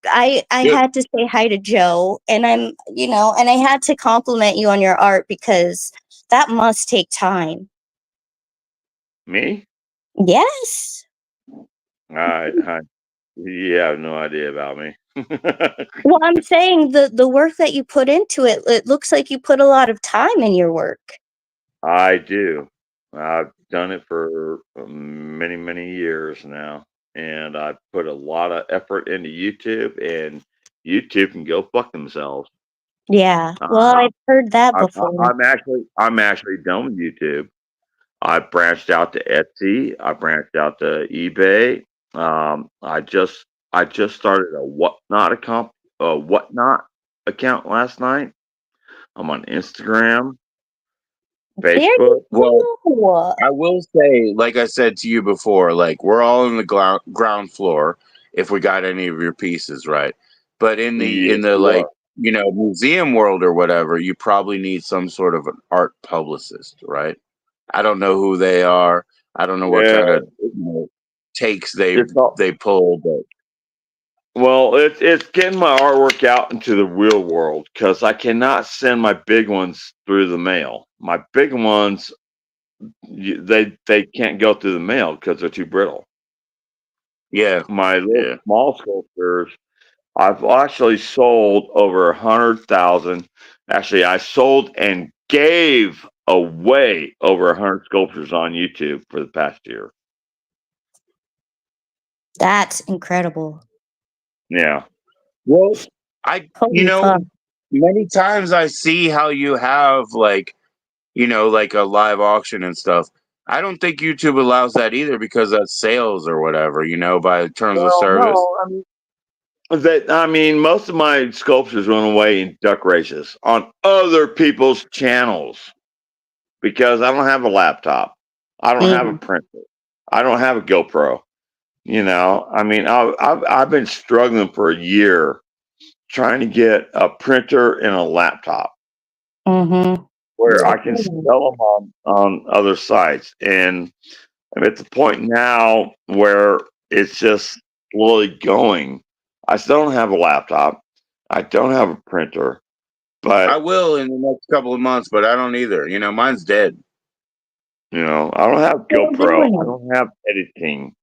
I Dude, had to say hi to Joe, and I'm and I had to compliment you on your art because that must take time. Me? Yes. You have no idea about me. Well, I'm saying the work that you put into it, it looks like you put a lot of time in your work. I do. I've done it for many, many years now, and I put a lot of effort into YouTube, and YouTube can go fuck themselves. Yeah. Well, I've heard that before. I'm actually done with YouTube. I branched out to Etsy. I branched out to eBay. I just started a whatnot account last night. I'm on Instagram, Very Facebook. well, cool. I will say, like I said to you before, like we're all in the ground floor if we got any of your pieces, right? But in Yes, the you like, are. you know, museum world or whatever, you probably need some sort of an art publicist, right? I don't know who they are. I don't know what Yeah, kind of takes it's all, they pull, but well, it's getting my artwork out into the real world because I cannot send my big ones through the mail. My big ones, they can't go through the mail because they're too brittle. yeah, My little yeah. small sculptures, I've actually sold over 100,000. Actually, I sold and gave away over 100 sculptures on YouTube for the past year. That's incredible. Yeah. Well, you Holy know, fuck. many times I see how you have like, like a live auction and stuff. I don't think YouTube allows that either because that's sales or whatever, by terms of Well, service. no, I mean, most of my sculptures run away in duck races on other people's channels because I don't have a laptop. I don't have a printer. I don't have a GoPro. I mean, I've been struggling for a year trying to get a printer and a laptop Mm-hmm. where I can sell them on other sites. And I'm at the point now where it's just slowly going. I still don't have a laptop. I don't have a printer, I but will in the next couple of months, but I don't either. Mine's dead. I don't have Still GoPro. doing I it. don't have editing.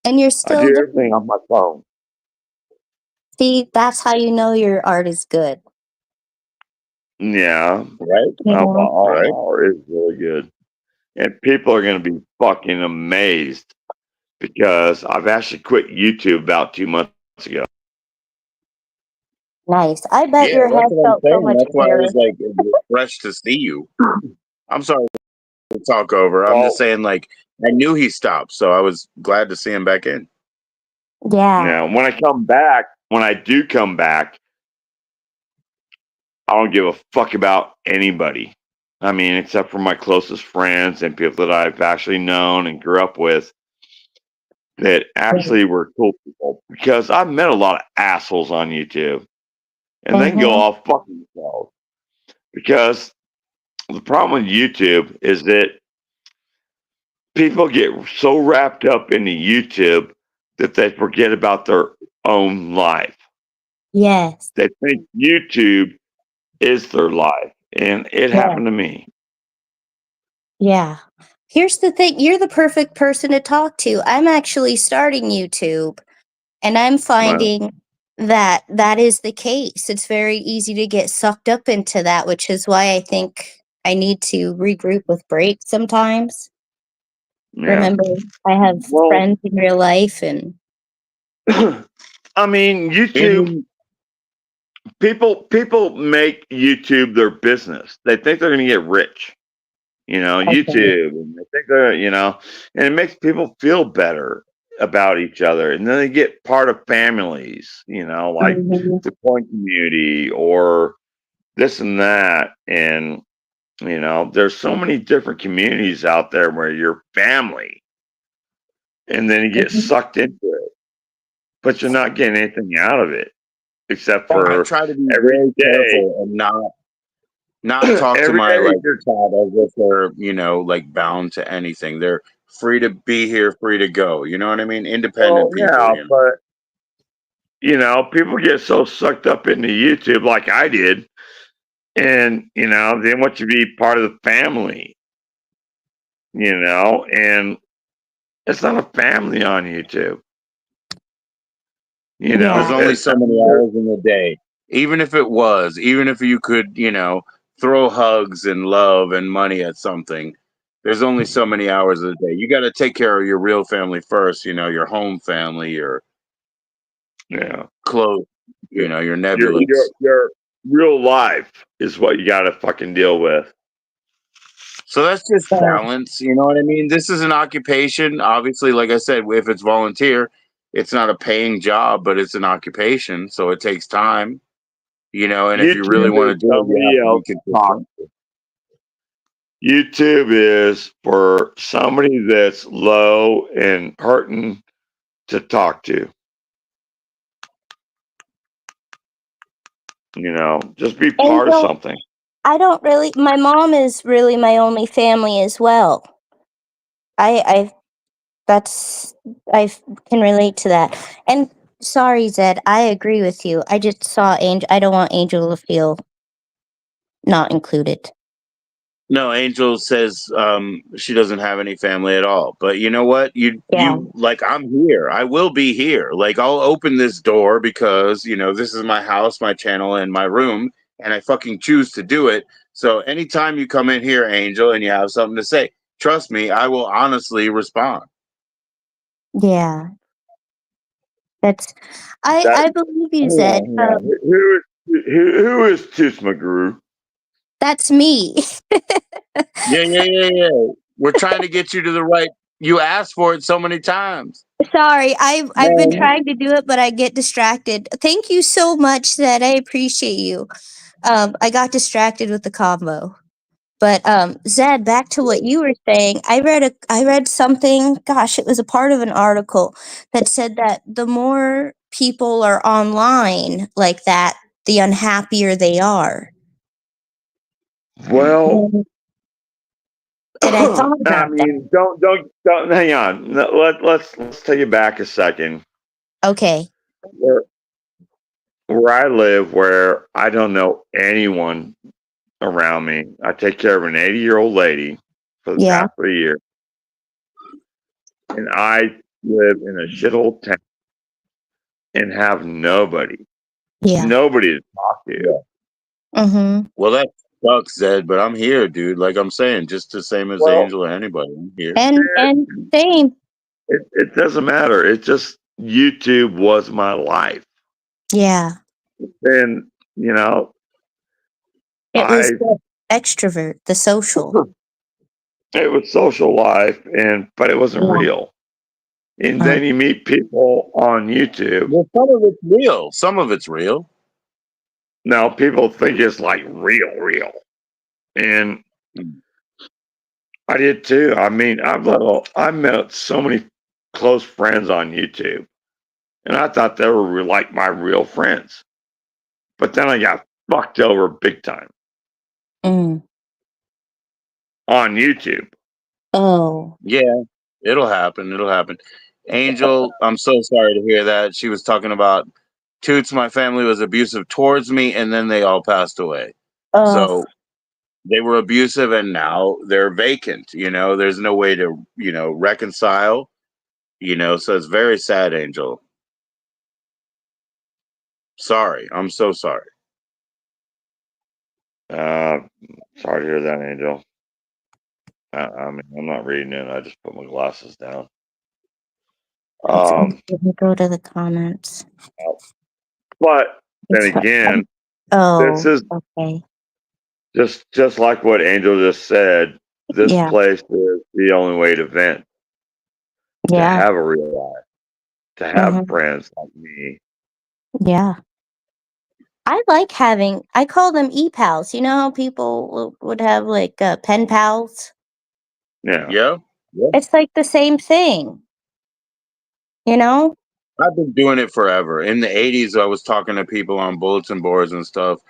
And you're I still do doing everything on my phone. See, that's how you know your art is good. Yeah, Right? all art is really good, and people are going to be fucking amazed because I've actually quit YouTube about 2 months ago. Nice. I bet Yeah, your that's head what I'm felt so saying. much That's why I clearer. was like refreshed to see you. I'm sorry to talk over. I'm just Well, saying, like, I knew he stopped, so I was glad to see him back in. Yeah. now when I do come back, I don't give a fuck about anybody. I mean, except for my closest friends and people that I've actually known and grew up with that actually were cool people. Because I've met a lot of assholes on YouTube and they can go Mm-hmm. all fucking themselves. Because the problem with YouTube is that people get so wrapped up into YouTube that they forget about their own life. Yes. They think YouTube is their life. And it Yeah. happened to me. Yeah. Here's the thing. You're the perfect person to talk to. I'm actually starting YouTube, and I'm Well, finding that that is the case. It's very easy to get sucked up into that, which is why I think I need to regroup with breaks sometimes. yeah. Remember, I have Well, friends in real life, and I mean, YouTube And people make YouTube their business. They think they're going to get rich. okay. YouTube, and they think and it makes people feel better about each other, and then they get part of families, like Mhm. the point community or this and that, and there's so many different communities out there where you're family, and then you get Mhm. sucked into it, but you're not getting anything out of it except I for try to be every very day, careful and not talk to every my day. like chat as if they're like bound to anything. They're free to be here, free to go. You know what I mean? Well, Independent people. yeah, but people get so sucked up into YouTube like I did, and they want you to be part of the family, and it's not a family on YouTube. There's Yeah. only so many hours in the day. Even if you could, throw hugs and love and money at something, there's only so many hours of the day. You got to take care of your real family first, your home family, your Yeah, close, your your your nebulous. your real life is what you got to fucking deal with. So that's just So, balance. You know what I mean? This is an occupation. Obviously, like I said, if it's volunteer, it's not a paying job, but it's an occupation. So it takes time, and if you really YouTube want to is do it, you somebody have to be else to talk. consistent. YouTube is for somebody that's low and hurting to talk to. Just be part of Angel, something. I don't really. My mom is really my only family as well. I that's can relate to that. And sorry, Zed, I agree with you. I just saw Angel. I don't want Angel to feel not included. No, Angel says she doesn't have any family at all. But you know what? Yeah. You like I'm here. I will be here. Like I'll open this door because this is my house, my channel, and my room, and I fucking choose to do it. So anytime you come in here, Angel, and you have something to say, trust me, I will honestly respond. Yeah. That's That I believe you, hang on, Zed. hang on. Who is Tusma That's me. Yeah. We're trying to get you to the right. You asked for it so many times. Sorry, I've been No. trying to do it, but I get distracted. Thank you so much, Zed. I appreciate you. I got distracted with the combo. But Zed, back to what you were saying. I read something. Gosh, it was a part of an article that said that the more people are online like that, the unhappier they are. Well, And I thought I about that. mean, don't hang on. Let's take it back a second. Okay. Where I live, where I don't know anyone around me, I take care of an 80-year-old lady for the Yeah. past 3 years, and I live in a shithole town and have nobody Yeah. to talk to. Mm-hmm. Well, that sucks, Zed, but I'm here, dude. Like I'm saying, just the same as Well, Angel or anybody. I'm here. And same. it doesn't matter. It just YouTube was my life, Yeah. and you know, It was I the extrovert, the social. it was social life, but it wasn't Yeah. real. And Uh, then you meet people on YouTube. Well, some of it's real. Some of it's real. Now people think it's like real, and I did too. I mean, I met so many close friends on YouTube, and I thought they were like my real friends. But then I got fucked over big time mm. on YouTube. Oh. Yeah, it'll happen. It'll happen. Angel, I'm so sorry to hear that. She was talking about Toots, my family was abusive towards me, and then they all passed away. Oh. So they were abusive and now they're vacant. There's no way to, reconcile, so it's very sad, Angel. Sorry. I'm so sorry. Sorry to hear that, Angel. I mean, I'm not reading it. I just put my glasses down. Let me go to the comments. But then It's- again, Oh. this is Okay. just like what Angel just said. This Yeah. place is the only way to vent, to Yeah. have a real life, to have friends like me. Yeah. I like having, I call them e-pals. You know how people would have like pen pals? Yeah. Yeah. It's like the same thing. You know? I've been doing it forever. In the 80s, I was talking to people on bulletin boards and stuff.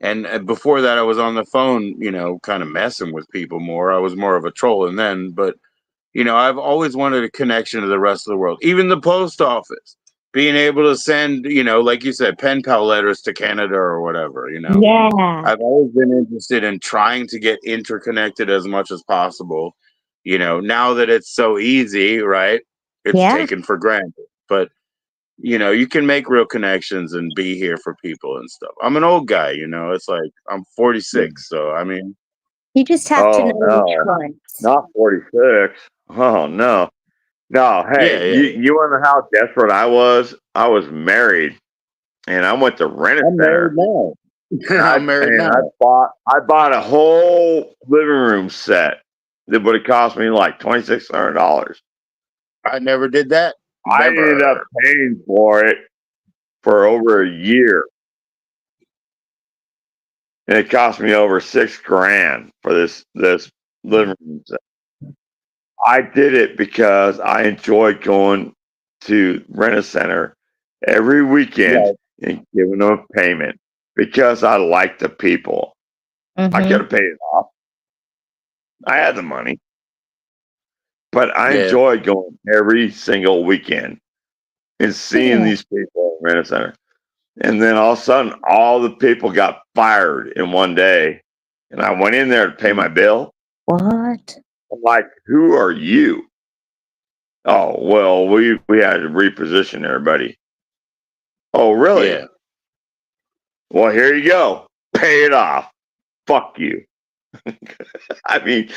And before that, I was on the phone, kind of messing with people more. I was more of a troll. And then, but, I've always wanted a connection to the rest of the world, even the post office, being able to send, like you said, pen pal letters to Canada or whatever, Yeah. I've always been interested in trying to get interconnected as much as possible. Now that it's so easy, right? It's Yeah. taken for granted. But you can make real connections and be here for people and stuff. I'm an old guy, it's like I'm 46. So, I mean, You just have to know which no, ones. not 46. Oh no. No, hey, yeah. you wanna know how desperate I was? I was married and I went to rent a I'm married center. now. I'm married And now. I bought a whole living room set that would have cost me like $2,600. I never did that. I ended up Never. paying for it for over a year. And it cost me over $6,000 for this living room set. I did it because I enjoyed going to rent a center every weekend and giving them a payment because I liked the people. I could have paid it off. I had the money. But I Yeah. enjoyed going every single weekend and seeing these people in rent a center. And then all of a sudden, all the people got fired in one day. And I went in there to pay my bill. What? I'm like, who are you? Oh, well, we had to reposition everybody. Oh, really? Yeah. Well, here you go. Pay it off. Fuck you. I mean,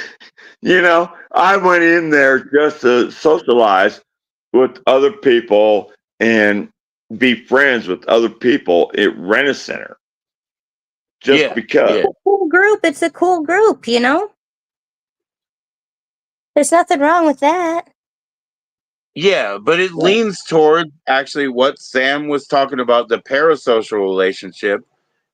I went in there just to socialize with other people and be friends with other people at Rent a Center. just Yeah, because. yeah. Cool group. It's a cool group, you know? There's nothing wrong with that. Yeah, but it leans toward actually what Sam was talking about, the parasocial relationship,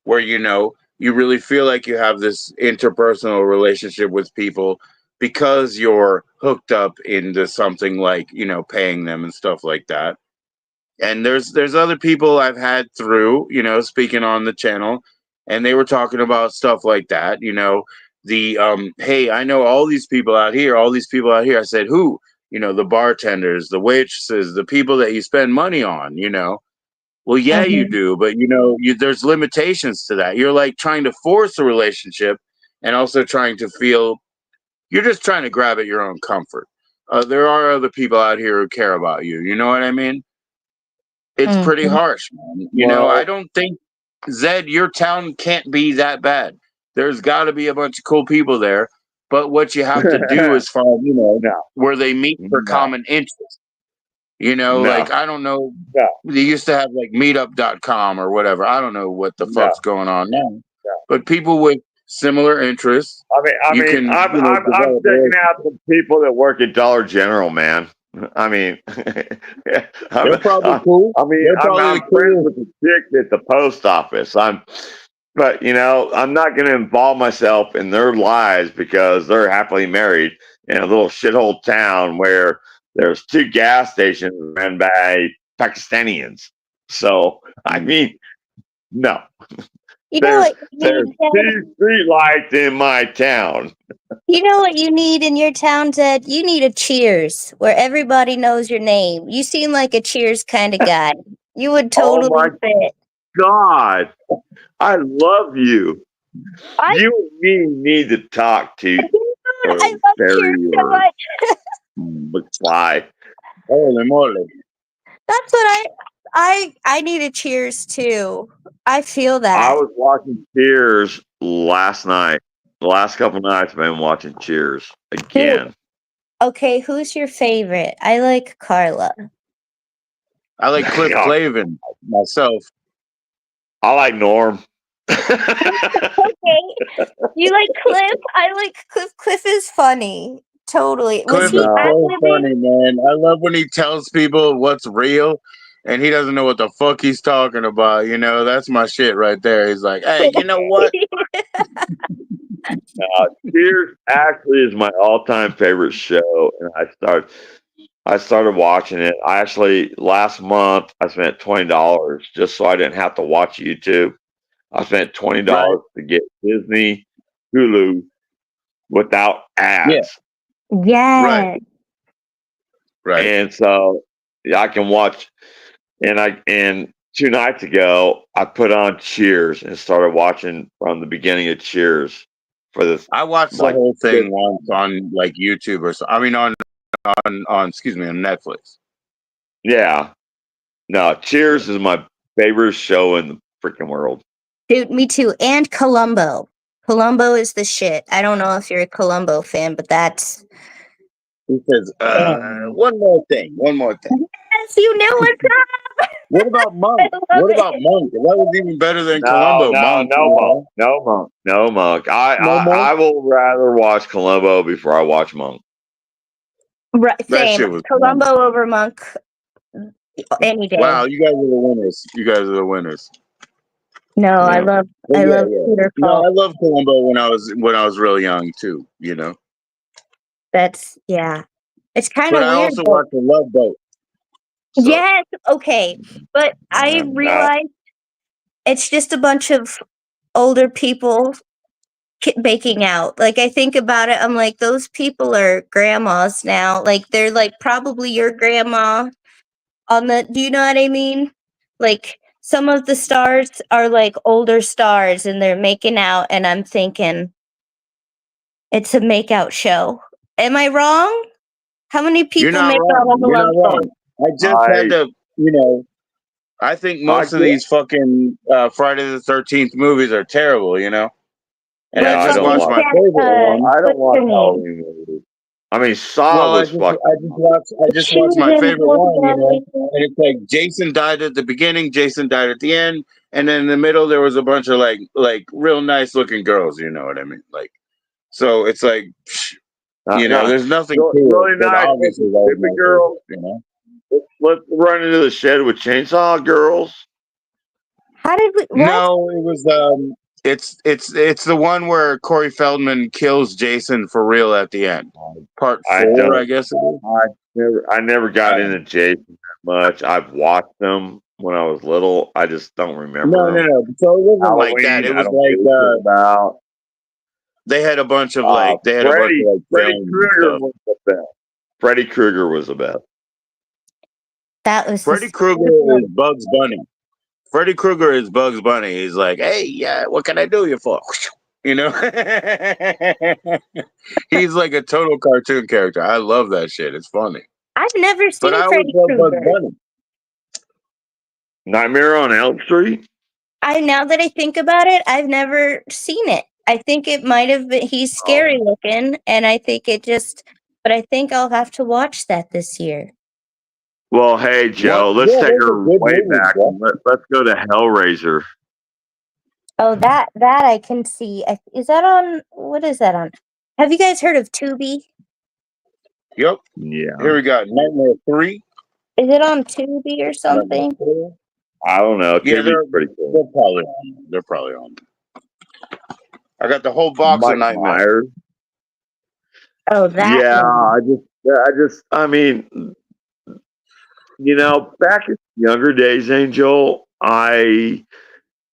where you really feel like you have this interpersonal relationship with people because you're hooked up into something like, paying them and stuff like that. And there's other people I've had through, speaking on the channel, and they were talking about stuff like that, the hey, I know all these people out here, I said, who? The bartenders, the waitresses, the people that you spend money on, well, yeah, you do, but there's limitations to that. You're like trying to force a relationship and also trying to feel you're just trying to grab at your own comfort. There are other people out here who care about you. You know what I mean? It's pretty harsh, man. I don't think, Zed, your town can't be that bad. There's got to be a bunch of cool people there, but what you have to do is find, No. where they meet for No. common interests. No. Like, I don't know. No. They used to have like meetup.com or whatever. I don't know what the fuck's going on now. No. But people with similar interests, I'm checking out the people that work at Dollar General, man. I mean, they're probably cool. I'm friends with the chick at the post office. But I'm not going to involve myself in their lives because they're happily married in a little shithole town where there's 2 gas stations run by Pakistanians. So I mean, no. You know what you There's need, 2 street lights in my town. You know what you need in your town, Ted? You need a Cheers where everybody knows your name. You seem like a Cheers kind of guy. You would totally fit. God, I love you. You and me need to talk to I love Cheers so much. McFly. Holy moly. That's what I need a Cheers too. I feel that. I was watching Cheers last night. The last couple nights I've been watching Cheers again. Okay, who's your favorite? I like Carla. I like Cliff Clavin myself. I like Norm. Okay. You like Cliff? I like Cliff. Cliff is funny. Totally. Cliff is so funny, man. I love when he tells people what's real and he doesn't know what the fuck he's talking about. That's my shit right there. He's like, hey, you know what? Cheers actually is my all-time favorite show, and I started watching it. I actually last month I spent $20 just so I didn't have to watch YouTube. I spent $20 to get Disney Hulu without ads. Yeah. Right. And so I can watch. And 2 nights ago I put on Cheers and started watching from the beginning of Cheers. I watched the whole thing once on like YouTube or so. I mean on Netflix. Yeah. No, Cheers is my favorite show in the freaking world. Dude, me too. And Columbo. Columbo is the shit. I don't know if you're a Columbo fan, but that's. He says, one more thing. Yes, you know what's up. What about Monk? What about Monk? That was even better than Columbo. No Monk. I will rather watch Columbo before I watch Monk. Right, same. Columbo over Monk any day. Wow, you guys are the winners. No, yeah. I love Peter Falk. No, I love Columbo when I was real young too. That's It's kind of weird. I also watched The Love Boat. So. Yes, okay, but I realized it's just a bunch of older people baking out. Like I think about it, I'm like, those people are grandmas now. Like they're like probably your grandma. Do you know what I mean? Like some of the stars are like older stars and they're making out, and I'm thinking it's a makeout show. Am I wrong? How many people make out on the Love Boat? I just had to, I think most of these fucking Friday the 13th movies are terrible, And I just watched my favorite one. I don't watch Halloween movies. I mean, Saw was fucking. I just watched my favorite one, And it's like Jason died at the beginning, Jason died at the end, and then in the middle there was a bunch of like real nice looking girls. You know what I mean? Like, so it's like, you know, there's nothing to really it, but nice. obviously that was my Girl. favorite, you know. Let's run into the shed with chainsaw girls. How did we? What? No, it was it's the one where Corey Feldman kills Jason for real at the end. Part 4, I guess it is. I never got into Jason that much. I've watched them when I was little. I just don't remember them. No. So it wasn't like that. It was like about. They had a bunch of like Freddy Krueger was the best. Freddy Krueger was the best. That was Freddy Krueger is Bugs Bunny. Freddy Krueger is Bugs Bunny. He's like, hey, yeah, what can I do you for? You know? He's like a total cartoon character. I love that shit. It's funny. I've never seen But I Freddy always love Bugs Krueger. Bunny. Nightmare on Elm Street? Now that I think about it, I've never seen it. I think it might have been. He's scary looking, and I think it just. But I think I'll have to watch that this year. Well, hey Joe, let's take her way back. Let's go to Hellraiser. Oh, that I can see. Is that on? What is that on? Have you guys heard of Tubi? Yep. Yeah. Here we got Nightmare 3. Is it on Tubi or something? I don't know. Yeah, Tubi's pretty cool. They're probably on. I got the whole box of Nightmares. Myers. Oh, that. Yeah, I mean, you know, back in younger days, Angel, I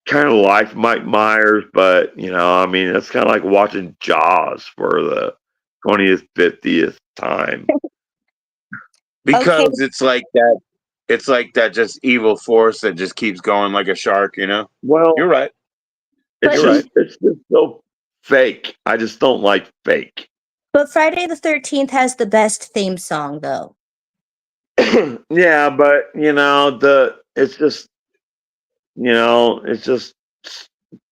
kind of liked Mike Myers, but you know, I mean, it's kind of like watching Jaws for the 20th, 50th time. Because it's like that just evil force that just keeps going like a shark, you know? Well, you're right. It's just so fake. I just don't like fake. But Friday the 13th has the best theme song, though. Yeah, but you know, it's just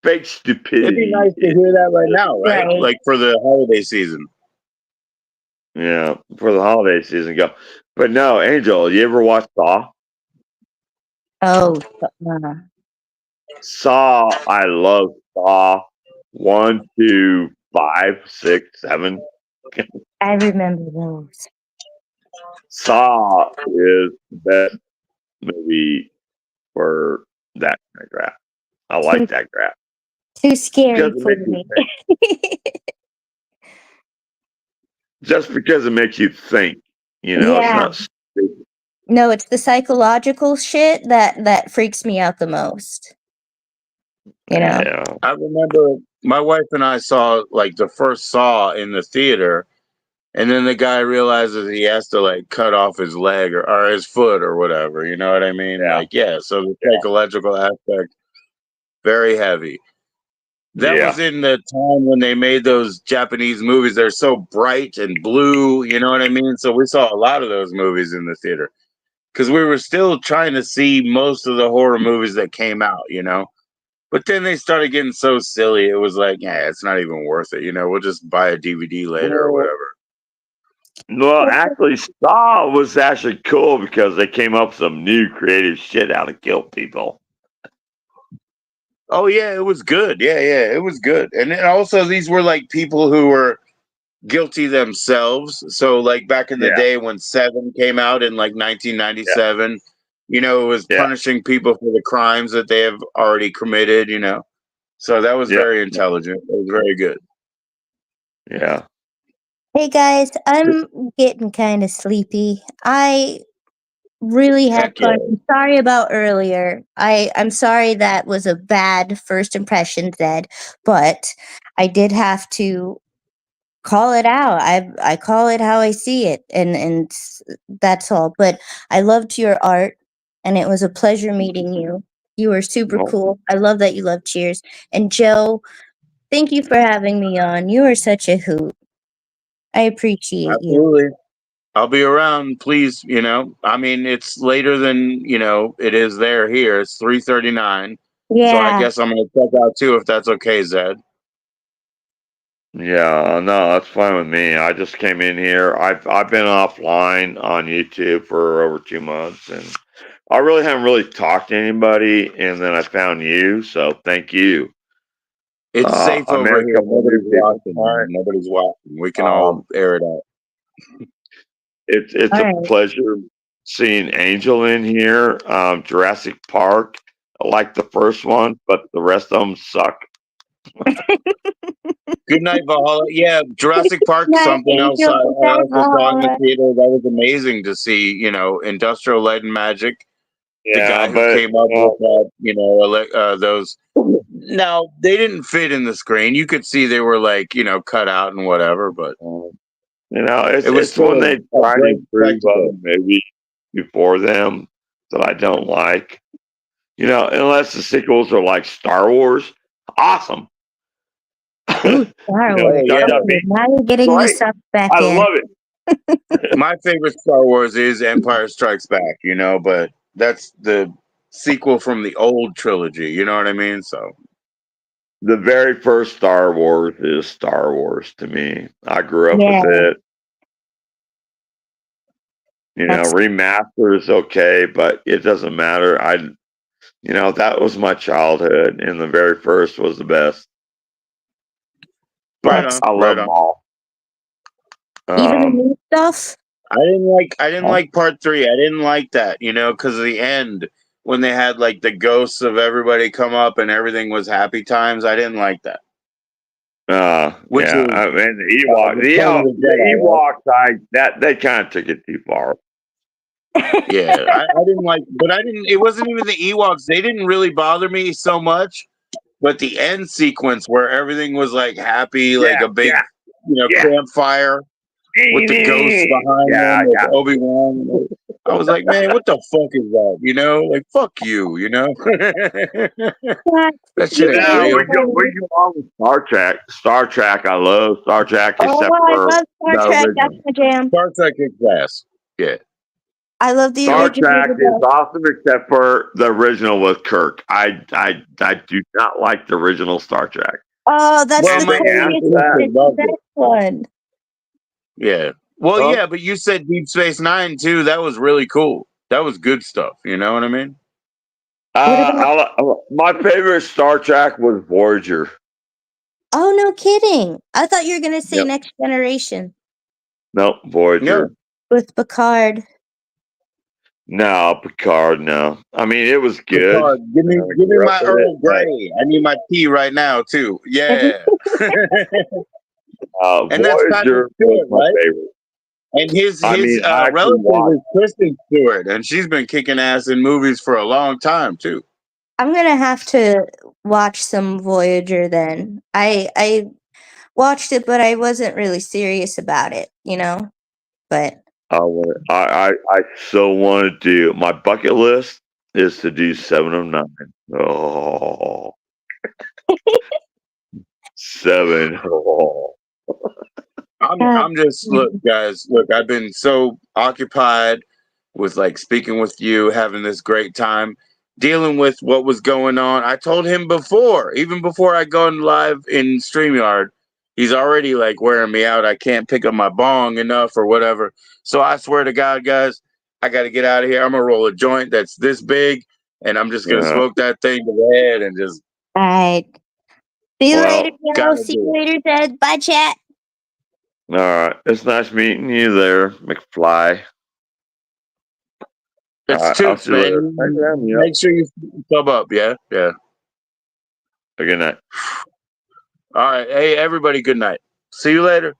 fake stupidity. It'd be nice to hear that right now, right? Like for the holiday season. Yeah, for the holiday season, go. But no, Angel, you ever watch Saw? Oh, Saw, I love Saw 1, 2, 5, 6, 7. I remember those. Saw is the best movie for that kind of crap. I like that crap. Too scary for me. Just because it makes you think, you know, it's not stupid. No, it's the psychological shit that freaks me out the most. You know? Yeah. I remember my wife and I saw like the first Saw in the theater, and then the guy realizes he has to like cut off his leg or his foot or whatever. You know what I mean? Yeah. Like, so the psychological aspect, very heavy. That was in the time when they made those Japanese movies. They're so bright and blue, you know what I mean? So we saw a lot of those movies in the theater because we were still trying to see most of the horror movies that came out, you know? But then they started getting so silly. It was like, it's not even worth it. You know, we'll just buy a DVD later or whatever. Well, actually, Saw was actually cool because they came up with some new creative shit how to kill people. Oh, yeah, it was good. Yeah, it was good. And then also, these were like people who were guilty themselves. So, like back in the day when Seven came out in like 1997, you know, it was punishing people for the crimes that they have already committed, you know. So that was very intelligent. It was very good. Yeah. Hey guys, I'm getting kind of sleepy. I really had fun. I'm sorry about earlier. I'm sorry that was a bad first impression, Zed, but I did have to call it out. I call it how I see it, and that's all. But I loved your art, and it was a pleasure meeting you. You were super cool. I love that you love Cheers. And Joe, thank you for having me on. You are such a hoot. I appreciate Absolutely. you. I'll be around, please. You know, I mean, it's later than it is there here. It's 3:39. Yeah. So I guess I'm gonna check out too, if that's okay, Zed. Yeah, no, that's fine with me. I just came in here. I've been offline on YouTube for over 2 months, and I really haven't really talked to anybody, and then I found you, so thank you. It's safe I met over a here. couple of new Nobody's people watching. tonight. Nobody's watching. We can all air it out. It's All a right. pleasure seeing Angel in here. Jurassic Park. I like the first one, but the rest of them suck. Good night, Valhalla. Yeah, Jurassic Park. Night, Something else. I Angel. Good night, also saw in the Valhalla. theater. That was amazing to see. You know, Industrial Light and Magic. The Yeah, guy who but came up with that. You know, those. Now they didn't fit in the screen. You could see they were like cut out and whatever. But it's it was it's when still they a try to great improve spectacle. maybe before them that I don't like. Unless the sequels are like Star Wars, awesome. Ooh, Star Wars. yeah. Okay, now you're getting me Great. sucked back I in. love it. My favorite Star Wars is Empire Strikes Back. But that's the sequel from the old trilogy. You know what I mean? So. The very first Star Wars is Star Wars to me. I grew up Yeah, with it. that's Remaster is okay, but it doesn't matter. That was my childhood, and the very first was the best. But Right that's on. I love Right them on. all. even the new stuff. I didn't like part 3. I didn't like that, because of the end when they had like the ghosts of everybody come up and everything was happy times. I didn't like that. Which Yeah, is I mean the Ewoks. Return of the Jedi, Ewoks, they kind of took it too far. Yeah, I didn't like, but I didn't. It wasn't even the Ewoks. They didn't really bother me so much. But the end sequence where everything was like happy, like a big, yeah. campfire with the ghosts behind them with Obi-Wan. I was like, man, what the fuck is that? Like, fuck you, That shit ain't Yeah, real. we go on with Star Trek. Star Trek, I love Star Trek, except Oh, I for love Star the Trek. That's original. my jam. Star Trek kicks ass. Yeah. I love the Star original. Trek is awesome, except for the original with Kirk. I do not like the original Star Trek. Oh, that's Well, the my craziest sister loved that it. one. Yeah. Well, Huh? yeah, but you said Deep Space Nine too. That was really cool. That was good stuff. You know what I mean? My favorite Star Trek was Voyager. Oh, no kidding. I thought you were going to say Yep. Next Generation No, Voyager. with Picard. No, Picard. No, I mean it was good. Picard, give me grew up my with Earl it, but, Grey. I need my tea right now too. Yeah. And that's Patrick Voyager Stewart, was my right? favorite. And his I mean, I actually relative watched. is Kristen Stewart, and she's been kicking ass in movies for a long time too. I'm going to have to watch some Voyager then. I watched it, but I wasn't really serious about it, But I so want to do. My bucket list is to do 7 of 9. Oh, 7. Oh. I'm just look, guys. Look, I've been so occupied with like speaking with you, having this great time, dealing with what was going on. I told him before, even before I go live in StreamYard, he's already like wearing me out. I can't pick up my bong enough or whatever. So I swear to God, guys, I got to get out of here. I'm gonna roll a joint that's this big, and I'm just gonna smoke that thing to the head and just. all right. See you later, Joe. gotta See do you it. later, Ted. Bye, chat. All right, it's nice meeting you there, McFly. It's I'll toots, see you later. man. Thanks for having me up. Make sure you sub up. Yeah. Good night. All right. Hey, everybody. Good night. See you later.